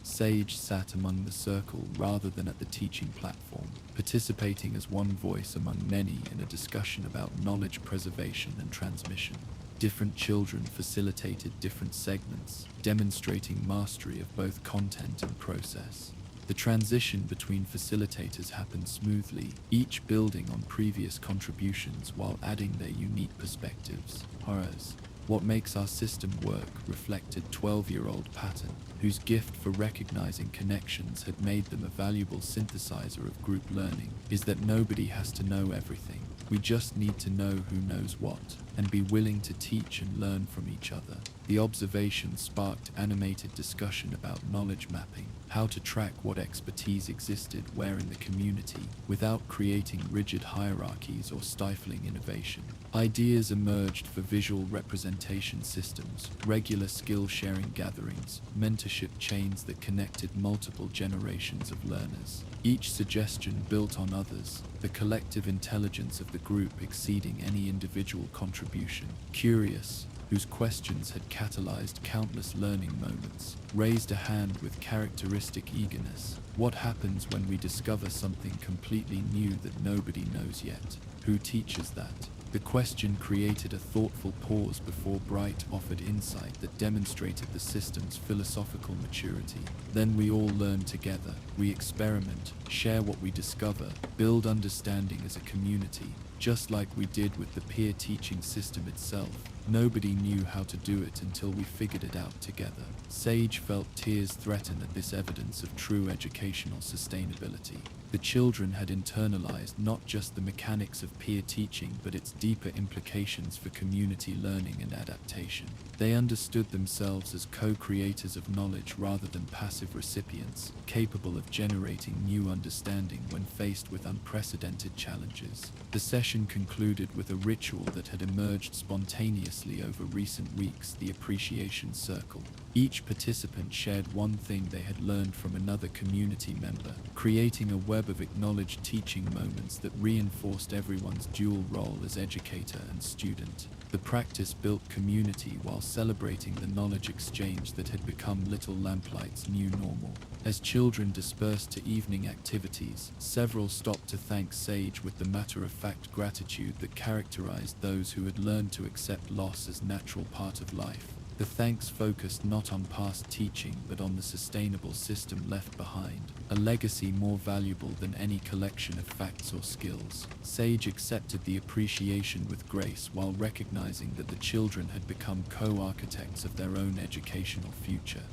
Sage sat among the circle rather than at the teaching platform, participating as one voice among many in a discussion about knowledge preservation and transmission. Different children facilitated different segments, demonstrating mastery of both content and process. The transition between facilitators happened smoothly, each building on previous contributions while adding their unique perspectives. Horrors. What makes our system work reflected 12-year-old Patton, whose gift for recognizing connections had made them a valuable synthesizer of group learning, is that nobody has to know everything. We just need to know who knows what, and be willing to teach and learn from each other. The observation sparked animated discussion about knowledge mapping, how to track what expertise existed where in the community, without creating rigid hierarchies or stifling innovation. Ideas emerged for visual representation systems, regular skill-sharing gatherings, mentorship chains that connected multiple generations of learners. Each suggestion built on others, the collective intelligence of the group exceeding any individual contribution. Curious, whose questions had catalyzed countless learning moments, raised a hand with characteristic eagerness. What happens when we discover something completely new that nobody knows yet? Who teaches that? The question created a thoughtful pause before Bright offered insight that demonstrated the system's philosophical maturity. Then we all learn together. We experiment, share what we discover, build understanding as a community, just like we did with the peer teaching system itself. Nobody knew how to do it until we figured it out together. Sage felt tears threaten at this evidence of true educational sustainability. The children had internalized not just the mechanics of peer teaching, but its deeper implications for community learning and adaptation. They understood themselves as co-creators of knowledge rather than passive recipients, capable of generating new understanding when faced with unprecedented challenges. The session concluded with a ritual that had emerged spontaneously over recent weeks, the Appreciation Circle. Each participant shared one thing they had learned from another community member, creating a web of acknowledged teaching moments that reinforced everyone's dual role as educator and student. The practice built community while celebrating the knowledge exchange that had become Little Lamplight's new normal. As children dispersed to evening activities, several stopped to thank Sage with the matter-of-fact gratitude that characterized those who had learned to accept loss as natural part of life. The thanks focused not on past teaching but on the sustainable system left behind, a legacy more valuable than any collection of facts or skills. Sage accepted the appreciation with grace while recognizing that the children had become co-architects of their own educational future.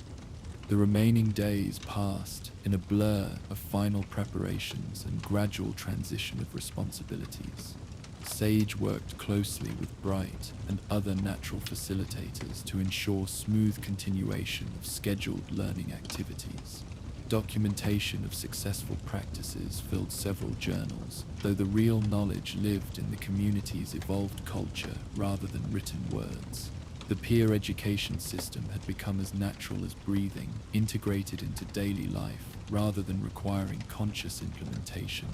The remaining days passed in a blur of final preparations and gradual transition of responsibilities. Sage worked closely with Bright and other natural facilitators to ensure smooth continuation of scheduled learning activities. Documentation of successful practices filled several journals, though the real knowledge lived in the community's evolved culture rather than written words. The peer education system had become as natural as breathing, integrated into daily life rather than requiring conscious implementation.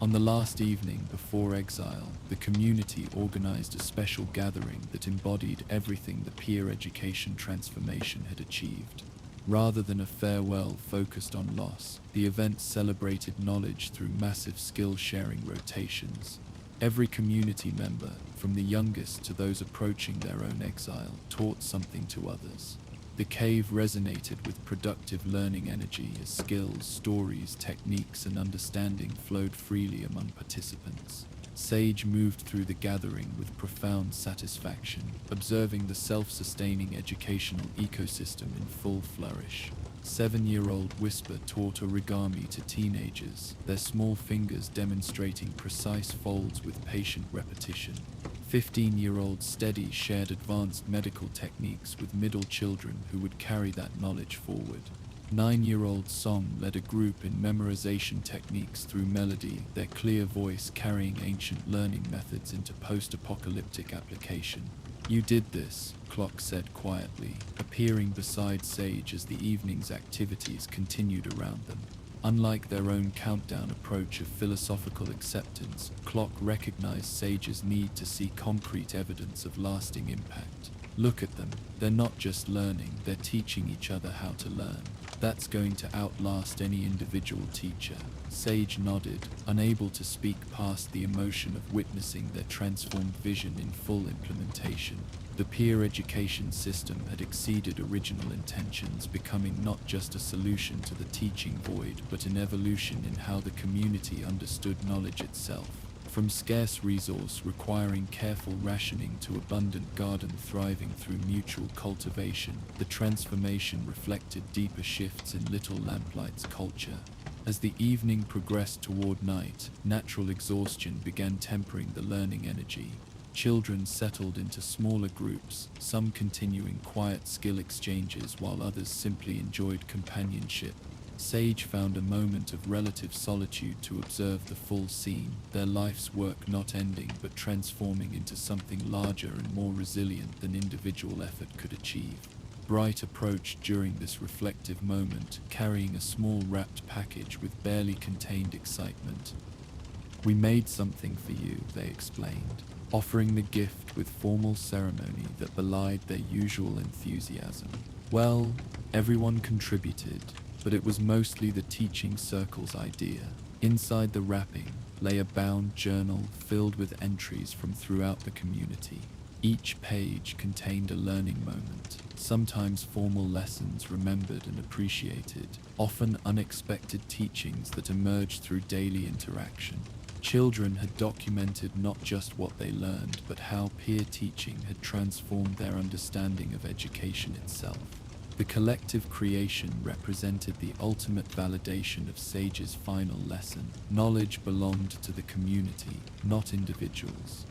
On the last evening before exile, the community organized a special gathering that embodied everything the peer education transformation had achieved. Rather than a farewell focused on loss, the event celebrated knowledge through massive skill-sharing rotations. Every community member, from the youngest to those approaching their own exile, taught something to others. The cave resonated with productive learning energy as skills, stories, techniques, and understanding flowed freely among participants. Sage moved through the gathering with profound satisfaction, observing the self-sustaining educational ecosystem in full flourish. 7-year-old Whisper taught origami to teenagers, their small fingers demonstrating precise folds with patient repetition. 15-year-old Steady shared advanced medical techniques with middle children who would carry that knowledge forward. 9-year-old Song led a group in memorization techniques through melody, their clear voice carrying ancient learning methods into post-apocalyptic application. "You did this," Clock said quietly, appearing beside Sage as the evening's activities continued around them. Unlike their own countdown approach of philosophical acceptance, Clock recognized Sage's need to see concrete evidence of lasting impact. "Look at them. They're not just learning, they're teaching each other how to learn. That's going to outlast any individual teacher." Sage nodded, unable to speak past the emotion of witnessing their transformed vision in full implementation. The peer education system had exceeded original intentions, becoming not just a solution to the teaching void, but an evolution in how the community understood knowledge itself. From scarce resource requiring careful rationing to abundant garden thriving through mutual cultivation, the transformation reflected deeper shifts in Little Lamplight's culture. As the evening progressed toward night, natural exhaustion began tempering the learning energy. Children settled into smaller groups, some continuing quiet skill exchanges while others simply enjoyed companionship. Sage found a moment of relative solitude to observe the full scene, their life's work not ending but transforming into something larger and more resilient than individual effort could achieve. Bright approached during this reflective moment, carrying a small wrapped package with barely contained excitement. "We made something for you," they explained, offering the gift with formal ceremony that belied their usual enthusiasm. Well, everyone contributed, but it was mostly the teaching circle's idea. Inside the wrapping lay a bound journal filled with entries from throughout the community. Each page contained a learning moment, sometimes formal lessons remembered and appreciated, often unexpected teachings that emerged through daily interaction. Children had documented not just what they learned, but how peer teaching had transformed their understanding of education itself. The collective creation represented the ultimate validation of Sage's final lesson. Knowledge belonged to the community, not individuals.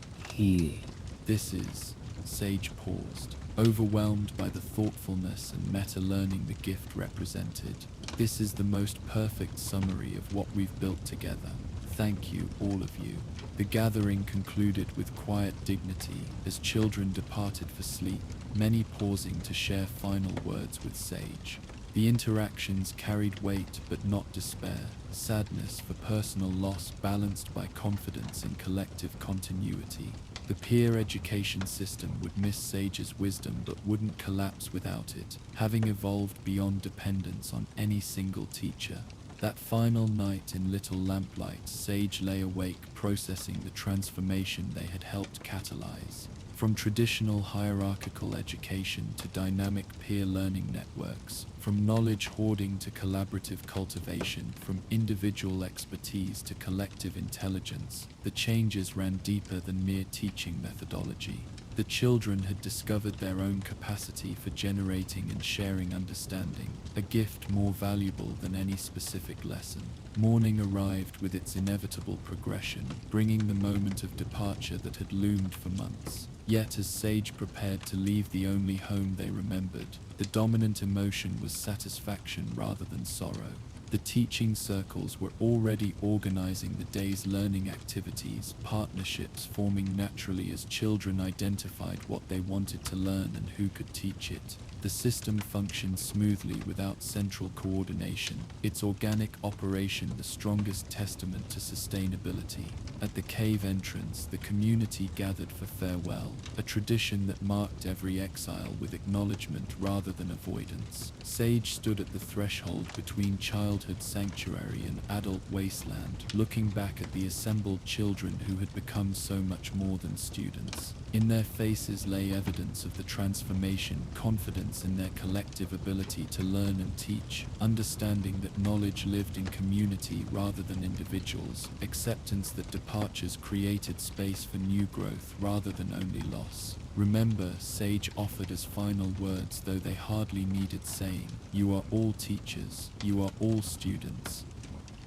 "This is..." Sage paused, overwhelmed by the thoughtfulness and meta-learning the gift represented. "This is the most perfect summary of what we've built together. Thank you, all of you." The gathering concluded with quiet dignity as children departed for sleep, many pausing to share final words with Sage. The interactions carried weight but not despair, sadness for personal loss balanced by confidence in collective continuity. The peer education system would miss Sage's wisdom but wouldn't collapse without it, having evolved beyond dependence on any single teacher. That final night in Little Lamplight, Sage lay awake processing the transformation they had helped catalyze. From traditional hierarchical education to dynamic peer learning networks, from knowledge hoarding to collaborative cultivation, from individual expertise to collective intelligence, the changes ran deeper than mere teaching methodology. The children had discovered their own capacity for generating and sharing understanding, a gift more valuable than any specific lesson. Morning arrived with its inevitable progression, bringing the moment of departure that had loomed for months. Yet as Sage prepared to leave the only home they remembered, the dominant emotion was satisfaction rather than sorrow. The teaching circles were already organizing the day's learning activities, partnerships forming naturally as children identified what they wanted to learn and who could teach it. The system functioned smoothly without central coordination, its organic operation the strongest testament to sustainability. At the cave entrance, the community gathered for farewell, a tradition that marked every exile with acknowledgement rather than avoidance. Sage stood at the threshold between childhood sanctuary and adult wasteland, looking back at the assembled children who had become so much more than students. In their faces lay evidence of the transformation, confidence, confidence in their collective ability to learn and teach, understanding that knowledge lived in community rather than individuals, acceptance that departures created space for new growth rather than only loss. Remember, Sage offered as final words, though they hardly needed saying, "You are all teachers, you are all students."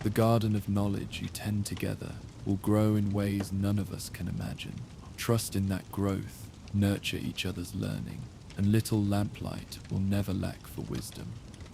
The garden of knowledge you tend together will grow in ways none of us can imagine. Trust in that growth, nurture each other's learning, and little Lamplight will never lack for wisdom.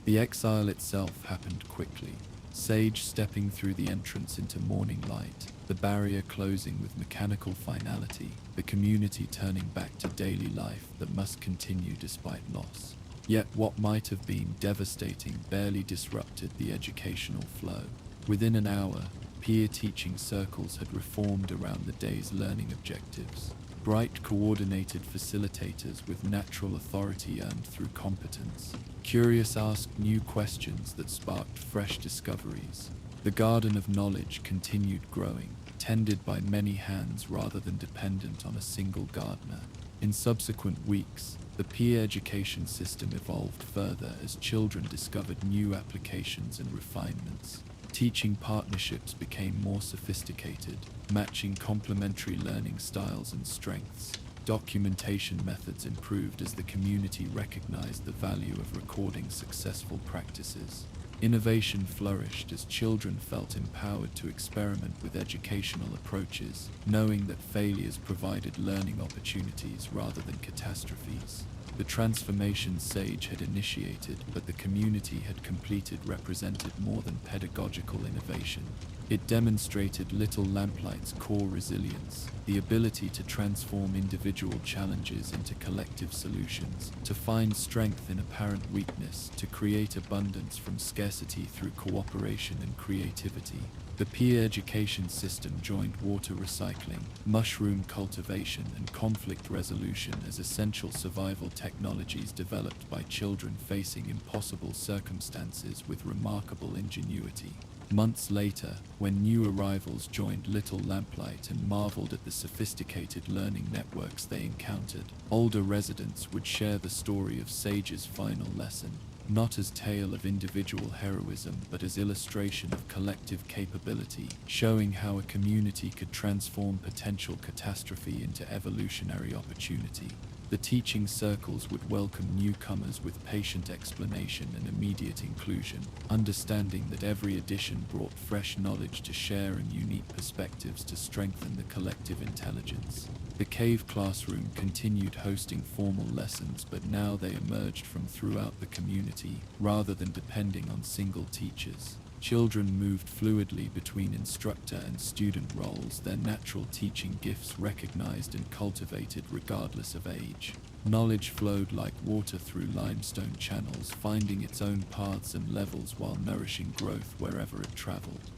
The exile itself happened quickly, Sage stepping through the entrance into morning light, the barrier closing with mechanical finality, the community turning back to daily life that must continue despite loss. Yet what might have been devastating barely disrupted the educational flow. Within an hour, peer teaching circles had reformed around the day's learning objectives. Bright, coordinated facilitators with natural authority earned through competence. Curious asked new questions that sparked fresh discoveries. The garden of knowledge continued growing, tended by many hands rather than dependent on a single gardener. In subsequent weeks, the peer education system evolved further as children discovered new applications and refinements. Teaching partnerships became more sophisticated, matching complementary learning styles and strengths. Documentation methods improved as the community recognized the value of recording successful practices. Innovation flourished as children felt empowered to experiment with educational approaches, knowing that failures provided learning opportunities rather than catastrophes. The transformation Sage had initiated, but the community had completed, represented more than pedagogical innovation. It demonstrated Little Lamplight's core resilience, the ability to transform individual challenges into collective solutions, to find strength in apparent weakness, to create abundance from scarcity through cooperation and creativity. The peer education system joined water recycling, mushroom cultivation, and conflict resolution as essential survival technologies developed by children facing impossible circumstances with remarkable ingenuity. Months later, when new arrivals joined Little Lamplight and marveled at the sophisticated learning networks they encountered, older residents would share the story of Sage's final lesson, not as tale of individual heroism but as illustration of collective capability, showing how a community could transform potential catastrophe into evolutionary opportunity. The teaching circles would welcome newcomers with patient explanation and immediate inclusion, understanding that every addition brought fresh knowledge to share and unique perspectives to strengthen the collective intelligence. The cave classroom continued hosting formal lessons, but now they emerged from throughout the community, rather than depending on single teachers. Children moved fluidly between instructor and student roles, their natural teaching gifts recognized and cultivated regardless of age. Knowledge flowed like water through limestone channels, finding its own paths and levels while nourishing growth wherever it traveled.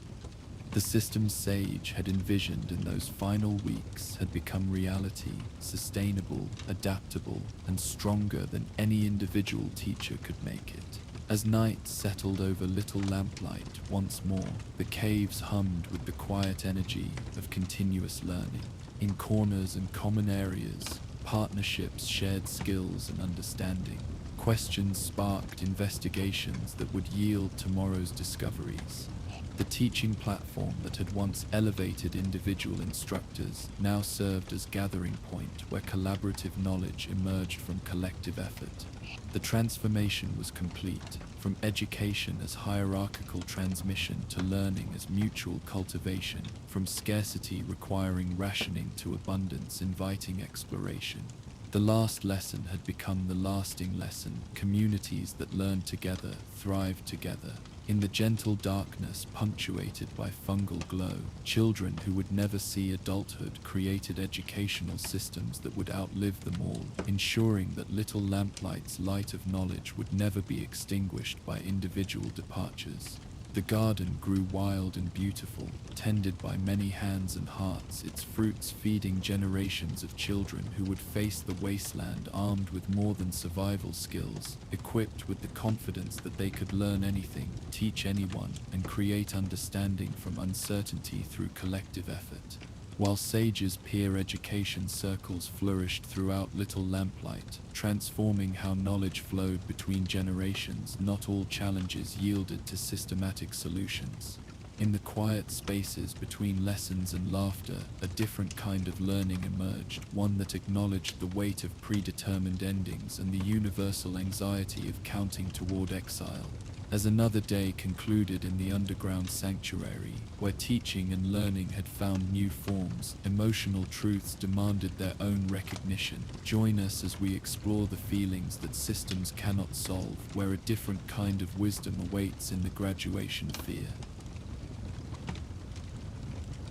The system Sage had envisioned in those final weeks had become reality, sustainable, adaptable, and stronger than any individual teacher could make it. As night settled over Little Lamplight once more, the caves hummed with the quiet energy of continuous learning. In corners and common areas, partnerships shared skills and understanding. Questions sparked investigations that would yield tomorrow's discoveries. The teaching platform that had once elevated individual instructors now served as gathering point where collaborative knowledge emerged from collective effort. The transformation was complete, from education as hierarchical transmission to learning as mutual cultivation, from scarcity requiring rationing to abundance inviting exploration. The last lesson had become the lasting lesson. Communities that learned together thrived together. In the gentle darkness punctuated by fungal glow, children who would never see adulthood created educational systems that would outlive them all, ensuring that Little Lamplight's light of knowledge would never be extinguished by individual departures. The garden grew wild and beautiful, tended by many hands and hearts, its fruits feeding generations of children who would face the wasteland armed with more than survival skills, equipped with the confidence that they could learn anything, teach anyone, and create understanding from uncertainty through collective effort. while Sage's peer education circles flourished throughout Little Lamplight, transforming how knowledge flowed between generations. Not all challenges yielded to systematic solutions. In the quiet spaces between lessons and laughter, a different kind of learning emerged, one that acknowledged the weight of predetermined endings and the universal anxiety of counting toward exile. As another day concluded in the underground sanctuary, where teaching and learning had found new forms, emotional truths demanded their own recognition. Join us as we explore the feelings that systems cannot solve, where a different kind of wisdom awaits in the graduation fear.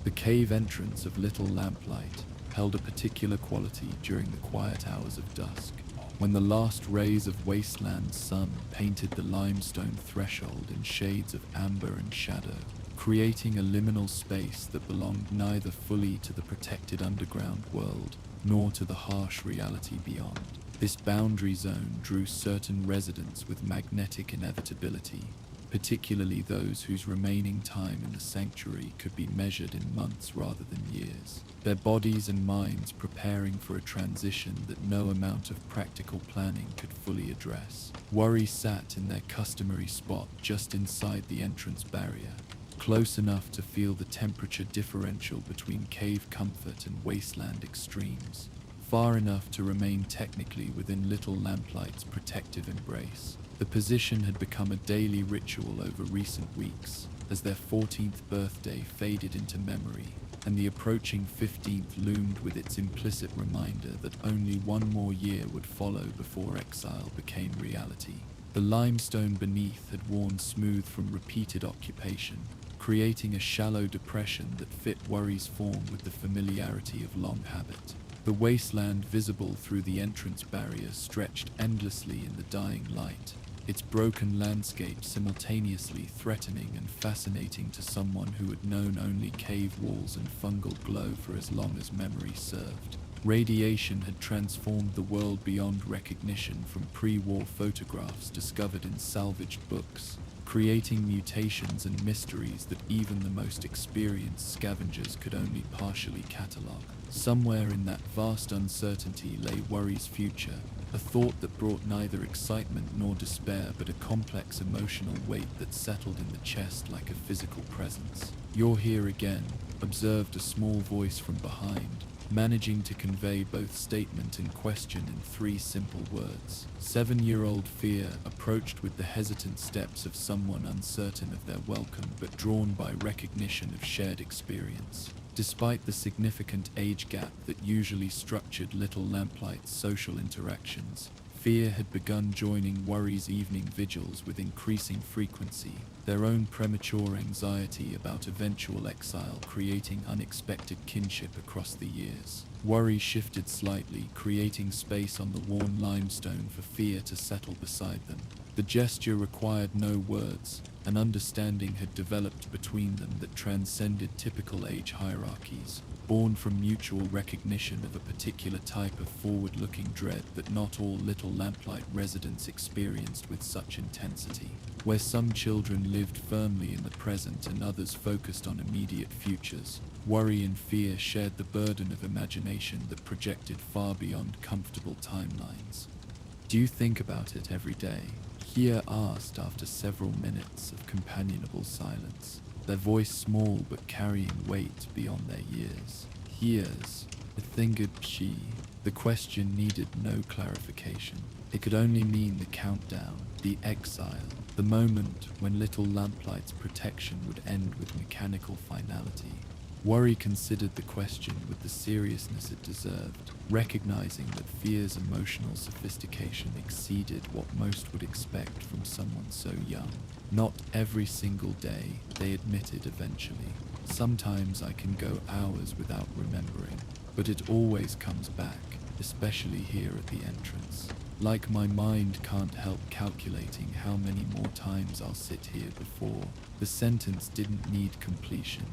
The cave entrance of Little Lamplight held a particular quality during the quiet hours of dusk, when the last rays of wasteland sun painted the limestone threshold in shades of amber and shadow, creating a liminal space that belonged neither fully to the protected underground world nor to the harsh reality beyond. This boundary zone drew certain residents with magnetic inevitability, particularly those whose remaining time in the sanctuary could be measured in months rather than years, their bodies and minds preparing for a transition that no amount of practical planning could fully address. Worry sat in their customary spot just inside the entrance barrier, close enough to feel the temperature differential between cave comfort and wasteland extremes, far enough to remain technically within Little Lamplight's protective embrace. The position had become a daily ritual over recent weeks, as their 14th birthday faded into memory, and the approaching 15th loomed with its implicit reminder that only one more year would follow before exile became reality. The limestone beneath had worn smooth from repeated occupation, creating a shallow depression that fit Worry's form with the familiarity of long habit. The wasteland visible through the entrance barrier stretched endlessly in the dying light, its broken landscape simultaneously threatening and fascinating to someone who had known only cave walls and fungal glow for as long as memory served. Radiation had transformed the world beyond recognition from pre-war photographs discovered in salvaged books, creating mutations and mysteries that even the most experienced scavengers could only partially catalogue. Somewhere in that vast uncertainty lay Worry's future, a thought that brought neither excitement nor despair but a complex emotional weight that settled in the chest like a physical presence. "You're here again," observed a small voice from behind, managing to convey both statement and question in 3 simple words. 7-year-old Fear approached with the hesitant steps of someone uncertain of their welcome but drawn by recognition of shared experience. Despite the significant age gap that usually structured Little Lamplight's social interactions, Fear had begun joining Worry's evening vigils with increasing frequency, their own premature anxiety about eventual exile creating unexpected kinship across the years. Worry shifted slightly, creating space on the worn limestone for Fear to settle beside them. The gesture required no words. An understanding had developed between them that transcended typical age hierarchies, born from mutual recognition of a particular type of forward-looking dread that not all Little Lamplight residents experienced with such intensity. Where some children lived firmly in the present and others focused on immediate futures, Worry and Fear shared the burden of imagination that projected far beyond comfortable timelines. "Do you think about it every day?" Fear asked after several minutes of companionable silence, their voice small but carrying weight beyond their years. "Years," fingered she. The question needed no clarification. It could only mean the countdown, the exile, the moment when Little Lamplight's protection would end with mechanical finality. Worry considered the question with the seriousness it deserved, recognizing that Fear's emotional sophistication exceeded what most would expect from someone so young. "Not every single day," they admitted eventually. "Sometimes I can go hours without remembering, but it always comes back, especially here at the entrance. Like my mind can't help calculating how many more times I'll sit here before." The sentence didn't need completion.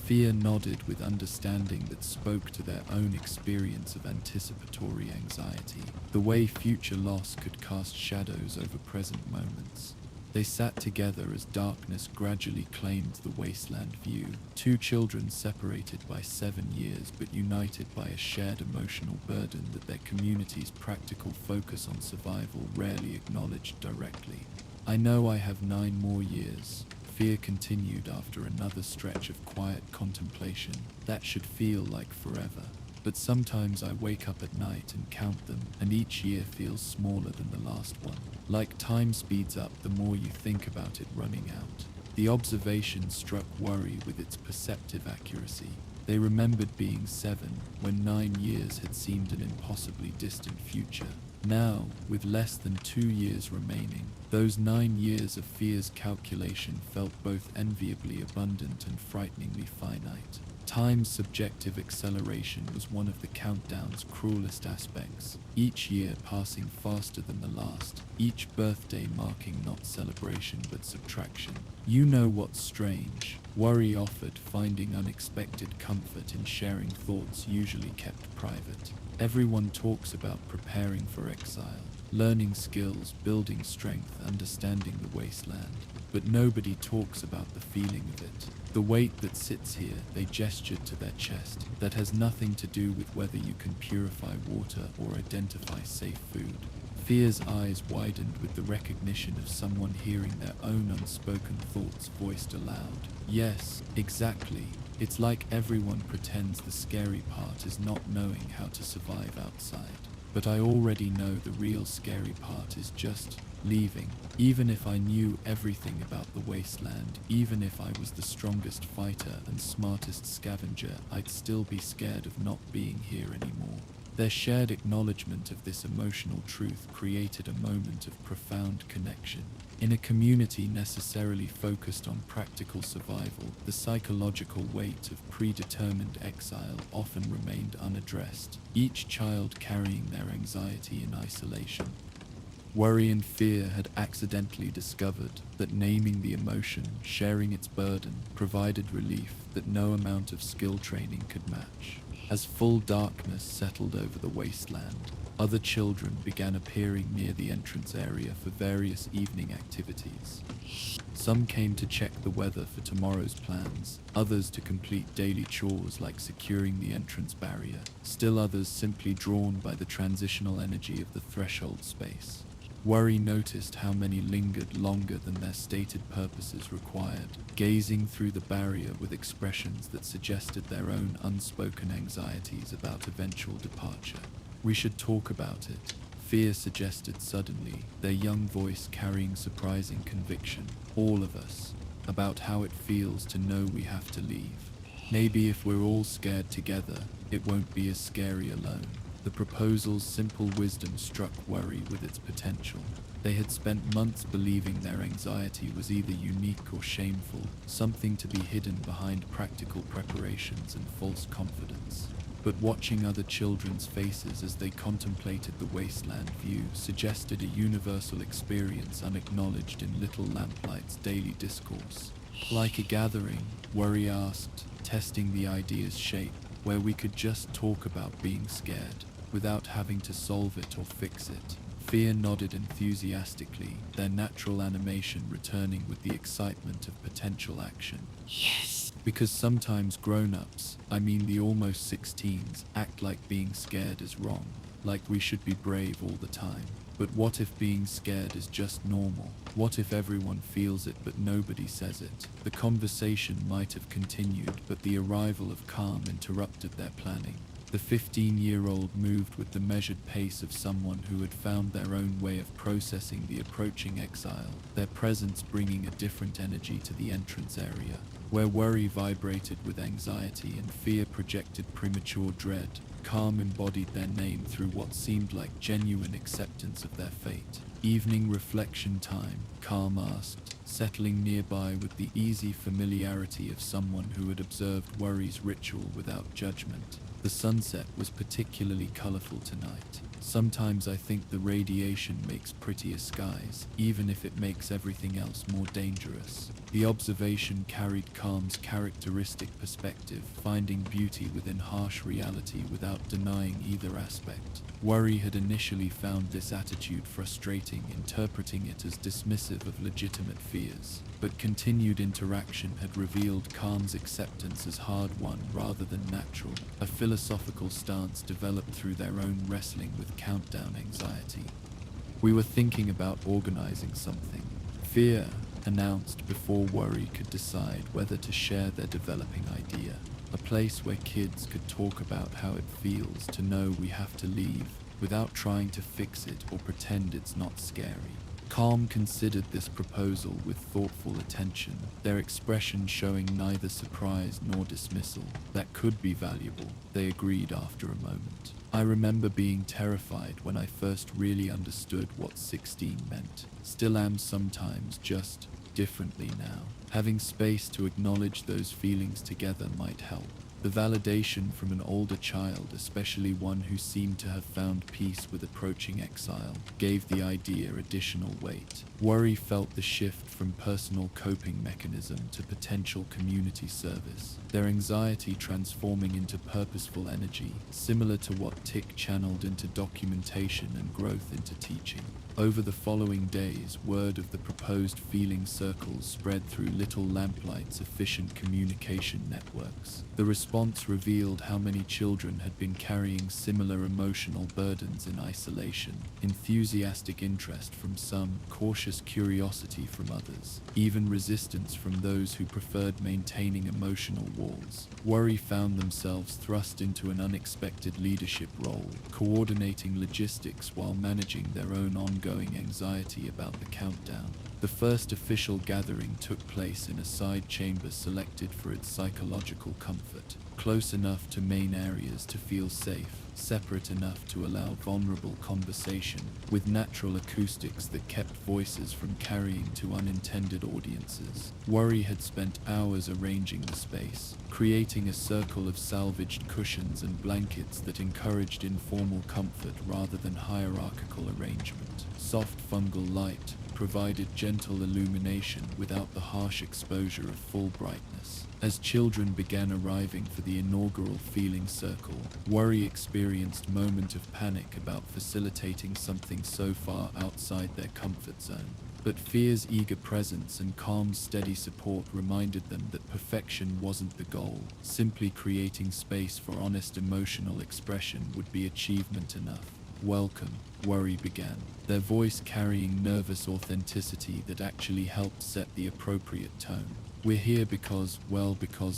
Fear nodded with understanding that spoke to their own experience of anticipatory anxiety, the way future loss could cast shadows over present moments. They sat together as darkness gradually claimed the wasteland view. Two children separated by 7 years but united by a shared emotional burden that their community's practical focus on survival rarely acknowledged directly. I know I have 9 more years, Fear continued after another stretch of quiet contemplation. That should feel like forever. But sometimes I wake up at night and count them, and each year feels smaller than the last one. Like time speeds up the more you think about it running out. The observation struck Worry with its perceptive accuracy. They remembered being 7 when 9 years had seemed an impossibly distant future. Now, with less than 2 years remaining, those 9 years of Fear's calculation felt both enviably abundant and frighteningly finite. Time's subjective acceleration was one of the countdown's cruelest aspects, each year passing faster than the last, each birthday marking not celebration but subtraction. You know what's strange? Worry offered, finding unexpected comfort in sharing thoughts usually kept private. Everyone talks about preparing for exile, learning skills, building strength, understanding the wasteland. But nobody talks about the feeling of it. The weight that sits here, they gestured to their chest, that has nothing to do with whether you can purify water or identify safe food. Fear's eyes widened with the recognition of someone hearing their own unspoken thoughts voiced aloud. Yes, exactly. It's like everyone pretends the scary part is not knowing how to survive outside. But I already know the real scary part is just leaving. Even if I knew everything about the wasteland, even if I was the strongest fighter and smartest scavenger, I'd still be scared of not being here anymore. Their shared acknowledgement of this emotional truth created a moment of profound connection. In a community necessarily focused on practical survival, the psychological weight of predetermined exile often remained unaddressed, each child carrying their anxiety in isolation. Worry and Fear had accidentally discovered that naming the emotion, sharing its burden, provided relief that no amount of skill training could match. As full darkness settled over the wasteland, other children began appearing near the entrance area for various evening activities. Some came to check the weather for tomorrow's plans, others to complete daily chores like securing the entrance barrier, still others simply drawn by the transitional energy of the threshold space. Worry noticed how many lingered longer than their stated purposes required, gazing through the barrier with expressions that suggested their own unspoken anxieties about eventual departure. We should talk about it, Fear suggested suddenly, their young voice carrying surprising conviction. All of us, about how it feels to know we have to leave. Maybe if we're all scared together, it won't be as scary alone. The proposal's simple wisdom struck Worry with its potential. They had spent months believing their anxiety was either unique or shameful, something to be hidden behind practical preparations and false confidence. But watching other children's faces as they contemplated the wasteland view suggested a universal experience unacknowledged in little Lamplight's daily discourse. Like a gathering, Worry asked, testing the idea's shape, where we could just talk about being scared, without having to solve it or fix it. Fear nodded enthusiastically, their natural animation returning with the excitement of potential action. Yes! Because sometimes grown-ups, I mean the almost 16s, act like being scared is wrong, like we should be brave all the time. But what if being scared is just normal? What if everyone feels it but nobody says it? The conversation might have continued, but the arrival of calm interrupted their planning. The 15-year-old moved with the measured pace of someone who had found their own way of processing the approaching exile, their presence bringing a different energy to the entrance area. Where Worry vibrated with anxiety and Fear projected premature dread, Calm embodied their name through what seemed like genuine acceptance of their fate. Evening reflection time, Calm asked, settling nearby with the easy familiarity of someone who had observed Worry's ritual without judgment. The sunset was particularly colorful tonight. Sometimes I think the radiation makes prettier skies, even if it makes everything else more dangerous. The observation carried Calm's characteristic perspective, finding beauty within harsh reality without denying either aspect. Worry had initially found this attitude frustrating, interpreting it as dismissive of legitimate fears, but continued interaction had revealed Calm's acceptance as hard-won rather than natural, a philosophical stance developed through their own wrestling with countdown anxiety. We were thinking about organizing something. Fear announced before Worry could decide whether to share their developing idea. A place where kids could talk about how it feels to know we have to leave without trying to fix it or pretend it's not scary. Calm considered this proposal with thoughtful attention, their expression showing neither surprise nor dismissal. That could be valuable, they agreed after a moment. I remember being terrified when I first really understood what 16 meant. Still am sometimes, just differently now. Having space to acknowledge those feelings together might help. The validation from an older child, especially one who seemed to have found peace with approaching exile, gave the idea additional weight. Worry felt the shift from personal coping mechanism to potential community service, their anxiety transforming into purposeful energy, similar to what Tick channeled into documentation and growth into teaching. Over the following days, word of the proposed feeling circles spread through Little Lamplight's efficient communication networks. The response revealed how many children had been carrying similar emotional burdens in isolation, enthusiastic interest from some, cautious curiosity from others, even resistance from those who preferred maintaining emotional walls. Worry found themselves thrust into an unexpected leadership role, coordinating logistics while managing their own ongoing anxiety about the countdown. The first official gathering took place in a side chamber selected for its psychological comfort, close enough to main areas to feel safe, separate enough to allow vulnerable conversation, with natural acoustics that kept voices from carrying to unintended audiences. Worry had spent hours arranging the space, creating a circle of salvaged cushions and blankets that encouraged informal comfort rather than hierarchical arrangement. Soft fungal light provided gentle illumination without the harsh exposure of full brightness. As children began arriving for the inaugural feeling circle, Worry experienced a moment of panic about facilitating something so far outside their comfort zone. But Fear's eager presence and Calm's steady support reminded them that perfection wasn't the goal. Simply creating space for honest emotional expression would be achievement enough. "Welcome," Worry began, their voice carrying nervous authenticity that actually helped set the appropriate tone. "We're here because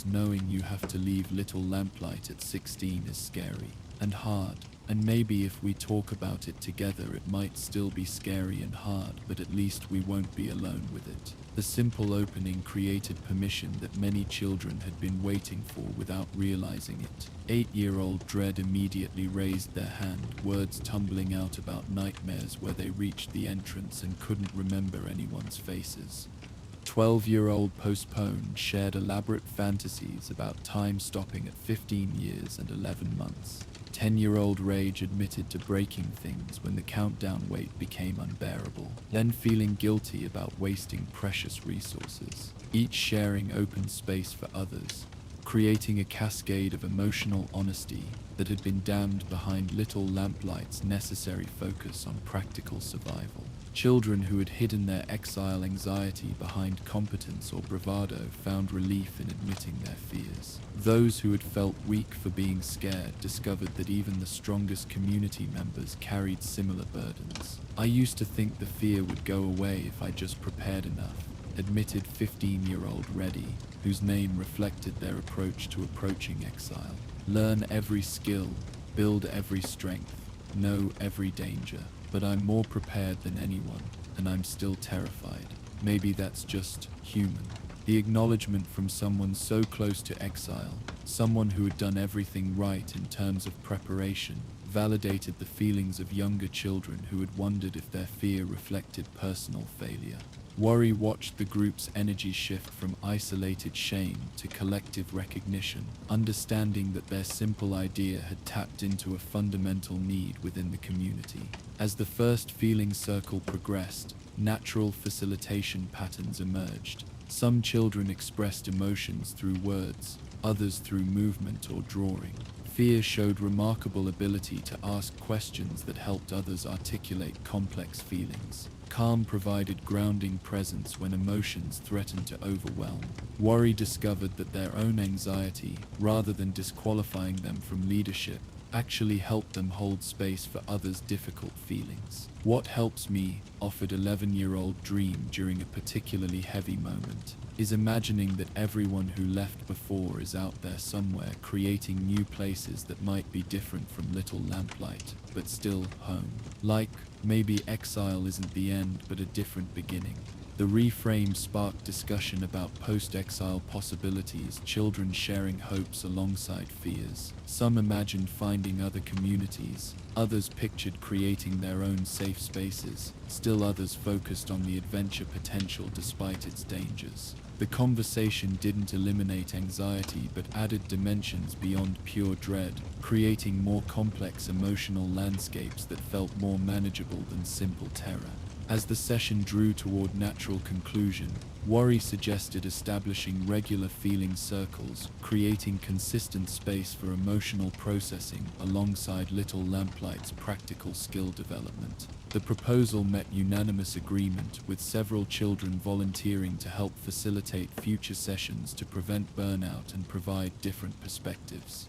knowing you have to leave Little Lamplight at 16 is scary and hard. And maybe if we talk about it together it might still be scary and hard, but at least we won't be alone with it." The simple opening created permission that many children had been waiting for without realizing it. 8-year-old Dread immediately raised their hand, words tumbling out about nightmares where they reached the entrance and couldn't remember anyone's faces. 12-year-old Postpone shared elaborate fantasies about time stopping at 15 years and 11 months. 10-year-old Rage admitted to breaking things when the countdown wait became unbearable, then feeling guilty about wasting precious resources, each sharing open space for others, creating a cascade of emotional honesty that had been dammed behind Little Lamplight's necessary focus on practical survival. Children who had hidden their exile anxiety behind competence or bravado found relief in admitting their fears. Those who had felt weak for being scared discovered that even the strongest community members carried similar burdens. "I used to think the fear would go away if I just prepared enough," admitted 15-year-old Reddy, whose name reflected their approach to approaching exile. "Learn every skill, build every strength, know every danger. But I'm more prepared than anyone, and I'm still terrified. Maybe that's just human." The acknowledgement from someone so close to exile, someone who had done everything right in terms of preparation, validated the feelings of younger children who had wondered if their fear reflected personal failure. Worry watched the group's energy shift from isolated shame to collective recognition, understanding that their simple idea had tapped into a fundamental need within the community. As the first feeling circle progressed, natural facilitation patterns emerged. Some children expressed emotions through words, others through movement or drawing. Fear showed remarkable ability to ask questions that helped others articulate complex feelings. Calm provided grounding presence when emotions threatened to overwhelm. Worry discovered that their own anxiety, rather than disqualifying them from leadership, actually helped them hold space for others' difficult feelings. What helps me, offered 11-year-old Dream during a particularly heavy moment, is imagining that everyone who left before is out there somewhere creating new places that might be different from Little Lamplight, but still home. Like, maybe exile isn't the end but a different beginning. The reframe sparked discussion about post-exile possibilities, children sharing hopes alongside fears. Some imagined finding other communities, others pictured creating their own safe spaces, still others focused on the adventure potential despite its dangers. The conversation didn't eliminate anxiety but added dimensions beyond pure dread, creating more complex emotional landscapes that felt more manageable than simple terror. As the session drew toward natural conclusion, Worry suggested establishing regular feeling circles, creating consistent space for emotional processing alongside Little Lamplight's practical skill development. The proposal met unanimous agreement, with several children volunteering to help facilitate future sessions to prevent burnout and provide different perspectives.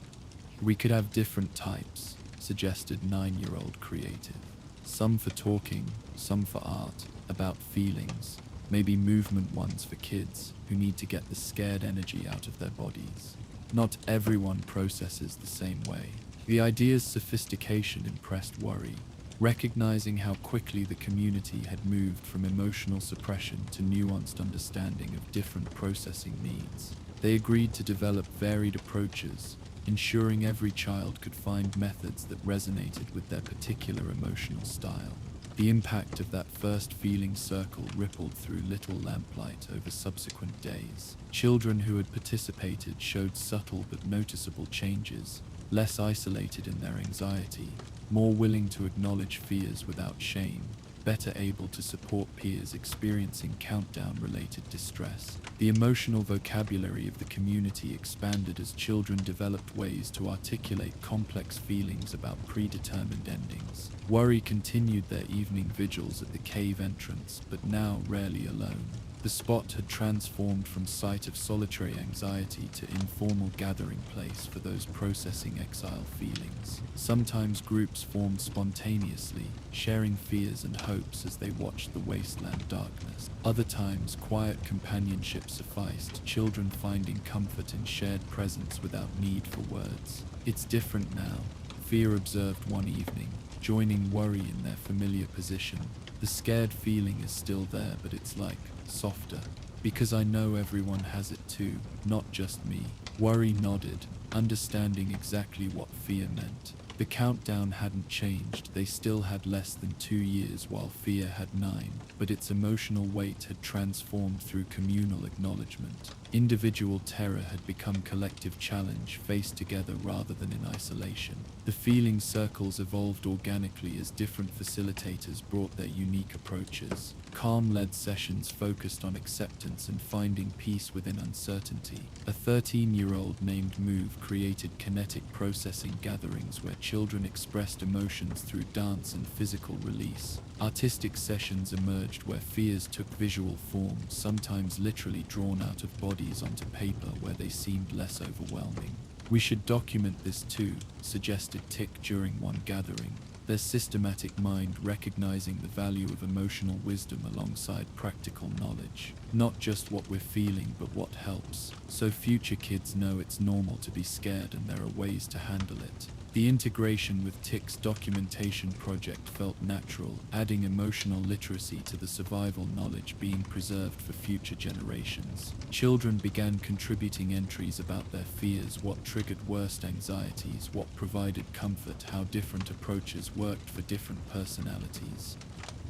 We could have different types, suggested 9-year-old Creative. Some for talking, some for art, about feelings, maybe movement ones for kids who need to get the scared energy out of their bodies. Not everyone processes the same way. The idea's sophistication impressed Worry, recognizing how quickly the community had moved from emotional suppression to nuanced understanding of different processing needs. They agreed to develop varied approaches, ensuring every child could find methods that resonated with their particular emotional style. The impact of that first feeling circle rippled through Little Lamplight over subsequent days. Children who had participated showed subtle but noticeable changes, less isolated in their anxiety, more willing to acknowledge fears without shame, better able to support peers experiencing countdown-related distress. The emotional vocabulary of the community expanded as children developed ways to articulate complex feelings about predetermined endings. Worry continued their evening vigils at the cave entrance, but now rarely alone. The spot had transformed from site of solitary anxiety to informal gathering place for those processing exile feelings. Sometimes groups formed spontaneously, sharing fears and hopes as they watched the wasteland darkness. Other times, quiet companionship sufficed, children finding comfort in shared presence without need for words. It's different now, Fear observed one evening, joining Worry in their familiar position. The scared feeling is still there, but it's like softer, because I know everyone has it too, not just me. Worry nodded, understanding exactly what fear meant. The countdown hadn't changed. They still had less than 2 years while fear had 9, but its emotional weight had transformed through communal acknowledgement. Individual terror had become collective challenge, faced together rather than in isolation. The feeling circles evolved organically as different facilitators brought their unique approaches. Calm-led sessions focused on acceptance and finding peace within uncertainty. A 13-year-old named Move created kinetic processing gatherings where children expressed emotions through dance and physical release. Artistic sessions emerged where fears took visual form, sometimes literally drawn out of bodies onto paper where they seemed less overwhelming. We should document this too, suggested Tick during one gathering, their systematic mind recognizing the value of emotional wisdom alongside practical knowledge. Not just what we're feeling, but what helps, so future kids know it's normal to be scared and there are ways to handle it. The integration with Tick's documentation project felt natural, adding emotional literacy to the survival knowledge being preserved for future generations. Children began contributing entries about their fears, what triggered worst anxieties, what provided comfort, how different approaches worked for different personalities.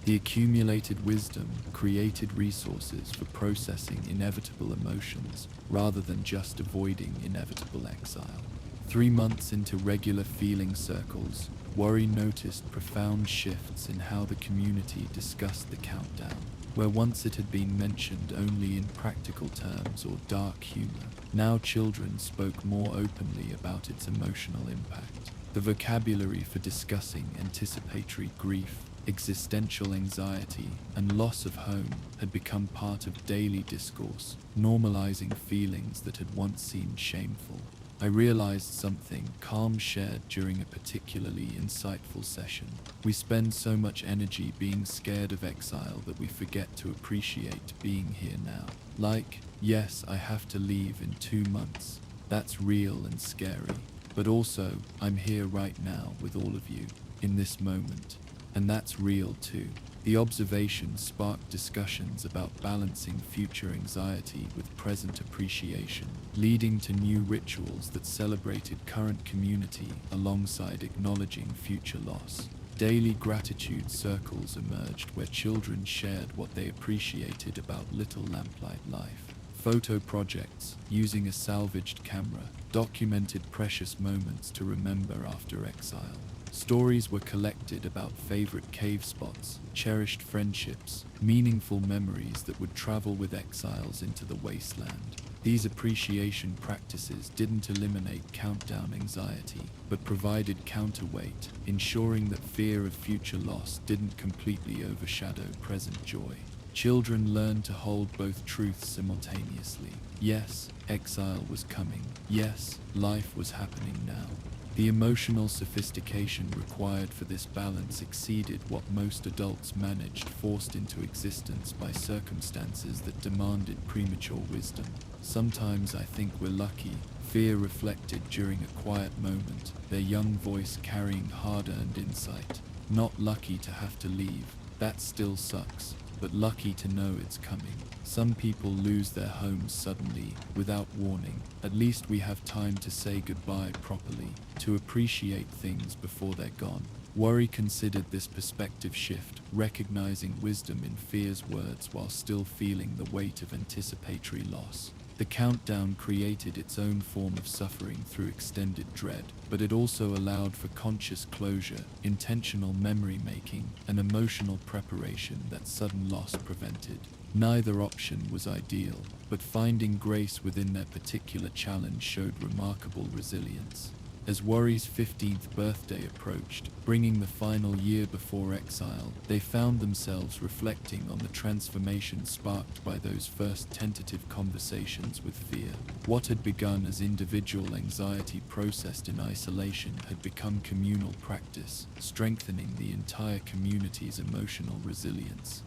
The accumulated wisdom created resources for processing inevitable emotions rather than just avoiding inevitable exile. 3 months into regular feeling circles, Worry noticed profound shifts in how the community discussed the countdown. Where once it had been mentioned only in practical terms or dark humor, now children spoke more openly about its emotional impact. The vocabulary for discussing anticipatory grief, existential anxiety, and loss of home had become part of daily discourse, normalizing feelings that had once seemed shameful. I realized something Calm shared during a particularly insightful session. We spend so much energy being scared of exile that we forget to appreciate being here now. Like, yes, I have to leave in 2 months. That's real and scary. But also, I'm here right now with all of you, in this moment. And that's real too. The observation sparked discussions about balancing future anxiety with present appreciation, leading to new rituals that celebrated current community alongside acknowledging future loss. Daily gratitude circles emerged where children shared what they appreciated about Little Lamplight life. Photo projects, using a salvaged camera, documented precious moments to remember after exile. Stories were collected about favorite cave spots, cherished friendships, meaningful memories that would travel with exiles into the wasteland. These appreciation practices didn't eliminate countdown anxiety, but provided counterweight, ensuring that fear of future loss didn't completely overshadow present joy. Children learned to hold both truths simultaneously. Yes, exile was coming. Yes, life was happening now. The emotional sophistication required for this balance exceeded what most adults managed, forced into existence by circumstances that demanded premature wisdom. Sometimes I think we're lucky, Fear reflected during a quiet moment, their young voice carrying hard-earned insight. Not lucky to have to leave, that still sucks, but lucky to know it's coming. Some people lose their homes suddenly, without warning. At least we have time to say goodbye properly, to appreciate things before they're gone. Worry considered this perspective shift, recognizing wisdom in fear's words while still feeling the weight of anticipatory loss. The countdown created its own form of suffering through extended dread, but it also allowed for conscious closure, intentional memory making, and emotional preparation that sudden loss prevented. Neither option was ideal, but finding grace within their particular challenge showed remarkable resilience. As Worry's 15th birthday approached, bringing the final year before exile, they found themselves reflecting on the transformation sparked by those first tentative conversations with fear. What had begun as individual anxiety processed in isolation had become communal practice, strengthening the entire community's emotional resilience.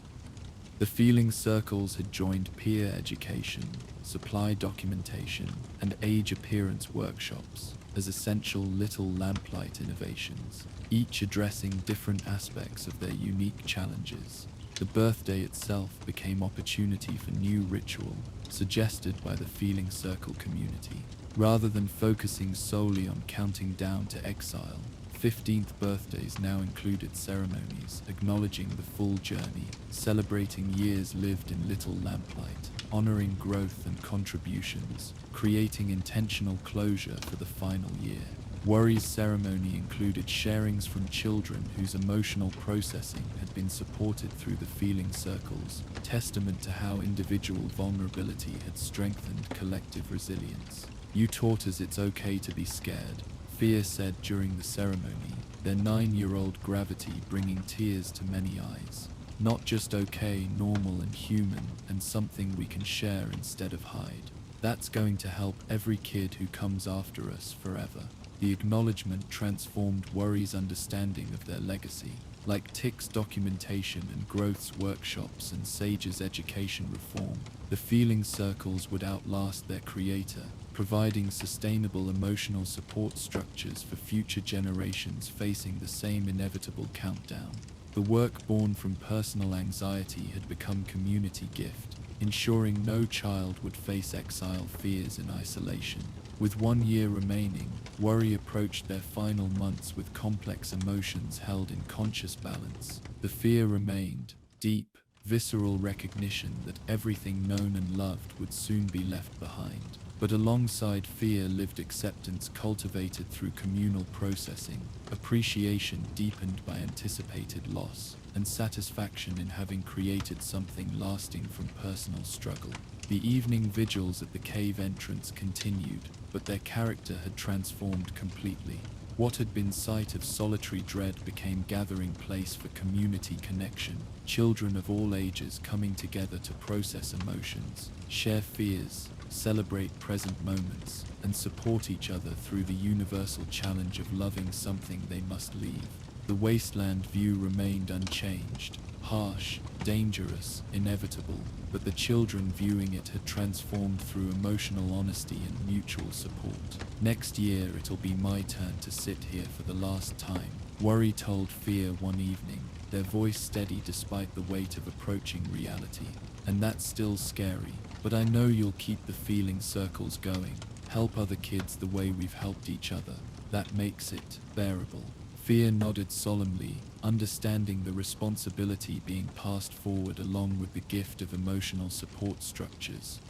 The feeling circles had joined peer education, supply documentation, and age appearance workshops as essential Little Lamplight innovations, each addressing different aspects of their unique challenges. The birthday itself became opportunity for new ritual, suggested by the Feeling Circle community. Rather than focusing solely on counting down to exile, 15th birthdays now included ceremonies acknowledging the full journey, celebrating years lived in Little Lamplight, honoring growth and contributions, creating intentional closure for the final year. Worry's ceremony included sharings from children whose emotional processing had been supported through the Feeling Circles, testament to how individual vulnerability had strengthened collective resilience. "You taught us it's okay to be scared," Fear said during the ceremony, their 9-year-old gravity bringing tears to many eyes. "Not just okay, normal and human, and something we can share instead of hide. That's going to help every kid who comes after us forever." The acknowledgement transformed Worry's understanding of their legacy. Like Tick's documentation and Growth's workshops and Sage's education reform, the Feeling Circles would outlast their creator, providing sustainable emotional support structures for future generations facing the same inevitable countdown. The work born from personal anxiety had become community gift, ensuring no child would face exile fears in isolation. With 1 year remaining, worry approached their final months with complex emotions held in conscious balance. The fear remained, deep, visceral recognition that everything known and loved would soon be left behind. But alongside fear lived acceptance cultivated through communal processing, appreciation deepened by anticipated loss, and satisfaction in having created something lasting from personal struggle. The evening vigils at the cave entrance continued, but their character had transformed completely. What had been site of solitary dread became gathering place for community connection, children of all ages coming together to process emotions, share fears, celebrate present moments, and support each other through the universal challenge of loving something they must leave. The wasteland view remained unchanged, harsh, dangerous, inevitable, but the children viewing it had transformed through emotional honesty and mutual support. Next year it'll be my turn to sit here for the last time, worry told fear one evening, their voice steady despite the weight of approaching reality. And that's still scary, but I know you'll keep the feeling circles going, help other kids the way we've helped each other. That makes it bearable. Fear nodded solemnly, understanding the responsibility being passed forward along with the gift of emotional support structures.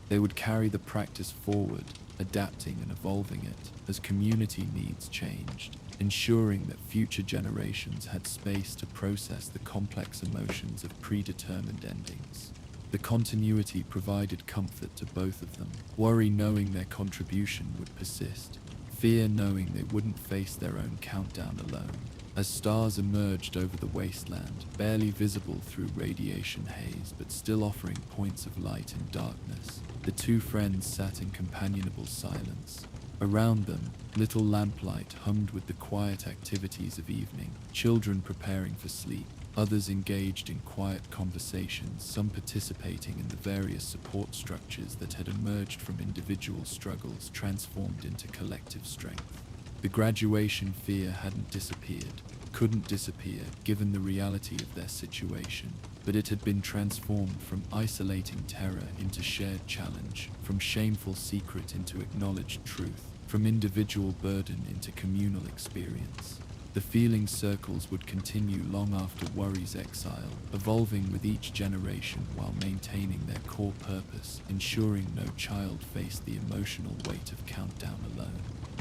They would carry the practice forward, adapting and evolving it as community needs changed, ensuring that future generations had space to process the complex emotions of predetermined endings. The continuity provided comfort to both of them, worry knowing their contribution would persist, fear knowing they wouldn't face their own countdown alone. As stars emerged over the wasteland, barely visible through radiation haze but still offering points of light in darkness, the two friends sat in companionable silence. Around them, little Lamplight hummed with the quiet activities of evening, children preparing for sleep, others engaged in quiet conversations, some participating in the various support structures that had emerged from individual struggles transformed into collective strength. The graduation fear hadn't disappeared, couldn't disappear given the reality of their situation, but it had been transformed from isolating terror into shared challenge, from shameful secret into acknowledged truth, from individual burden into communal experience. The feeling circles would continue long after worry's exile, evolving with each generation while maintaining their core purpose, ensuring no child faced the emotional weight of countdown alone.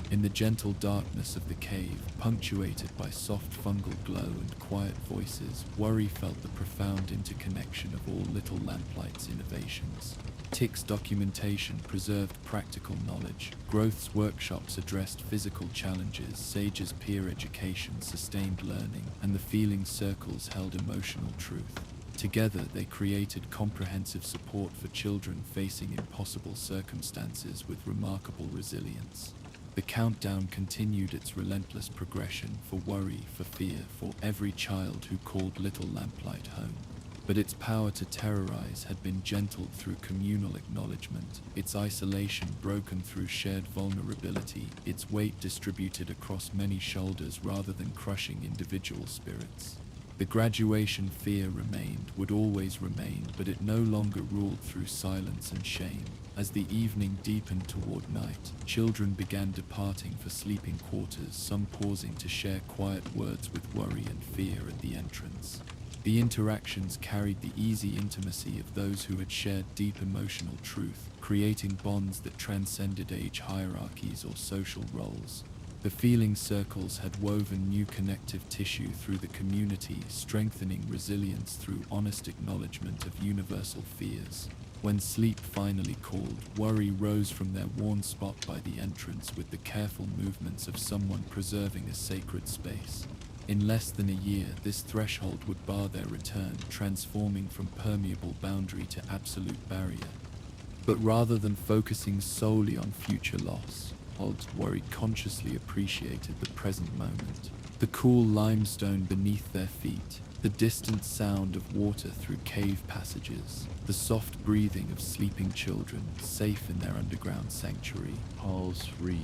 In the gentle darkness of the cave, punctuated by soft fungal glow and quiet voices, worry felt the profound interconnection of all little Lamplight's innovations. Tick's documentation preserved practical knowledge, Growth's workshops addressed physical challenges, Sage's peer education sustained learning, and the feeling circles held emotional truth. Together they created comprehensive support for children facing impossible circumstances with remarkable resilience. The countdown continued its relentless progression, for worry, for fear, for every child who called little Lamplight home. But its power to terrorize had been gentled through communal acknowledgement, its isolation broken through shared vulnerability, its weight distributed across many shoulders rather than crushing individual spirits. The graduation fear remained, would always remain, but it no longer ruled through silence and shame. As the evening deepened toward night, children began departing for sleeping quarters, some pausing to share quiet words with worry and fear at the entrance. The interactions carried the easy intimacy of those who had shared deep emotional truth, creating bonds that transcended age hierarchies or social roles. The feeling circles had woven new connective tissue through the community, strengthening resilience through honest acknowledgement of universal fears. When sleep finally called, worry rose from their worn spot by the entrance with the careful movements of someone preserving a sacred space. In less than a year, this threshold would bar their return, transforming from permeable boundary to absolute barrier. But rather than focusing solely on future loss, worry consciously appreciated the present moment. The cool limestone beneath their feet, the distant sound of water through cave passages, the soft breathing of sleeping children, safe in their underground sanctuary. Halls re,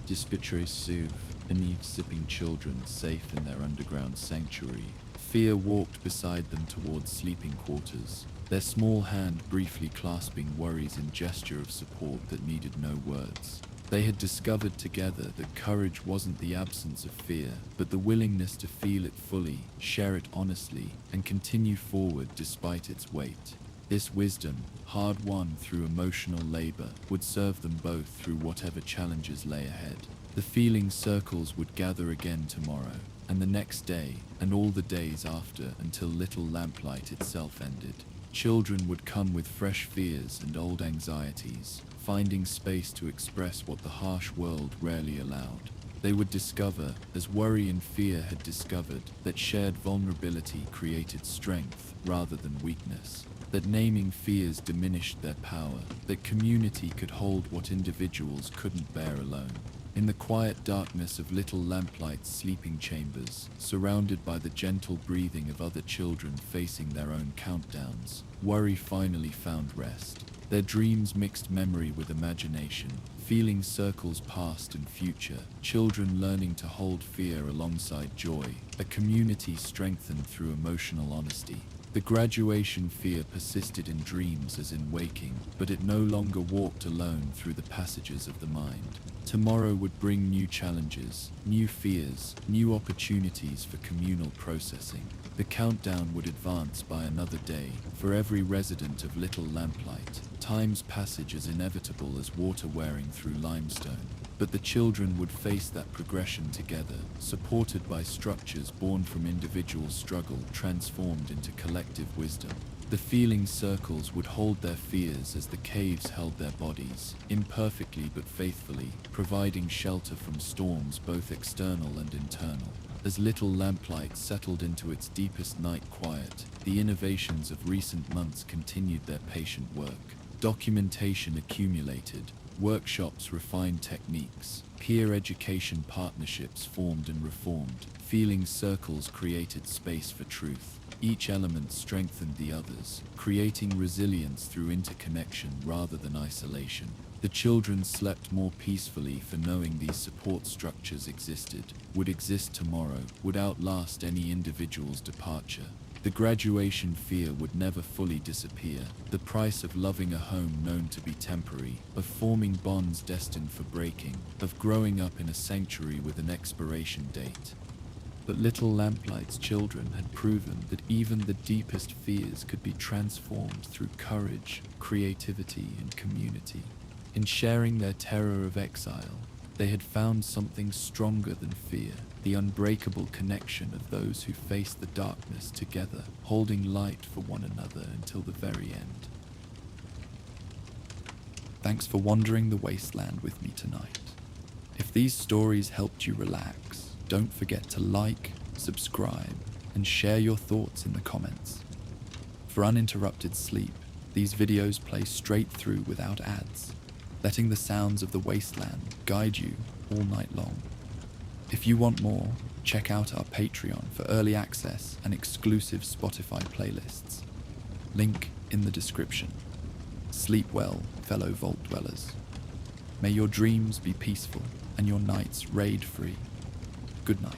discutre souve, beneath sipping children, safe in their underground sanctuary. Fear walked beside them towards sleeping quarters, their small hand briefly clasping worries in gesture of support that needed no words. They had discovered together that courage wasn't the absence of fear, but the willingness to feel it fully, share it honestly, and continue forward despite its weight. This wisdom, hard-won through emotional labor, would serve them both through whatever challenges lay ahead. The feeling circles would gather again tomorrow, and the next day, and all the days after until Little Lamplight itself ended. Children would come with fresh fears and old anxieties, finding space to express what the harsh world rarely allowed. They would discover, as worry and fear had discovered, that shared vulnerability created strength rather than weakness, that naming fears diminished their power, that community could hold what individuals couldn't bear alone. In the quiet darkness of Little Lamplight's sleeping chambers, surrounded by the gentle breathing of other children facing their own countdowns, worry finally found rest. Their dreams mixed memory with imagination, feeling circles past and future, children learning to hold fear alongside joy, a community strengthened through emotional honesty. The graduation fear persisted in dreams as in waking, but it no longer walked alone through the passages of the mind. Tomorrow would bring new challenges, new fears, new opportunities for communal processing. The countdown would advance by another day. For every resident of Little Lamplight, time's passage is inevitable as water wearing through limestone. But the children would face that progression together, supported by structures born from individual struggle transformed into collective wisdom. The feeling circles would hold their fears as the caves held their bodies, imperfectly but faithfully, providing shelter from storms both external and internal. As Little Lamplight settled into its deepest night quiet, the innovations of recent months continued their patient work. Documentation accumulated, workshops refined techniques, peer education partnerships formed and reformed, feeling circles created space for truth. Each element strengthened the others, creating resilience through interconnection rather than isolation. The children slept more peacefully for knowing these support structures existed, would exist tomorrow, would outlast any individual's departure. The graduation fear would never fully disappear, the price of loving a home known to be temporary, of forming bonds destined for breaking, of growing up in a sanctuary with an expiration date. But Little Lamplight's children had proven that even the deepest fears could be transformed through courage, creativity, and community. In sharing their terror of exile, they had found something stronger than fear, the unbreakable connection of those who face the darkness together, holding light for one another until the very end. Thanks for wandering the wasteland with me tonight. If these stories helped you relax, don't forget to like, subscribe, and share your thoughts in the comments. For uninterrupted sleep, these videos play straight through without ads, letting the sounds of the wasteland guide you all night long. If you want more, check out our Patreon for early access and exclusive Spotify playlists. Link in the description. Sleep well, fellow Vault Dwellers. May your dreams be peaceful and your nights raid-free. Good night.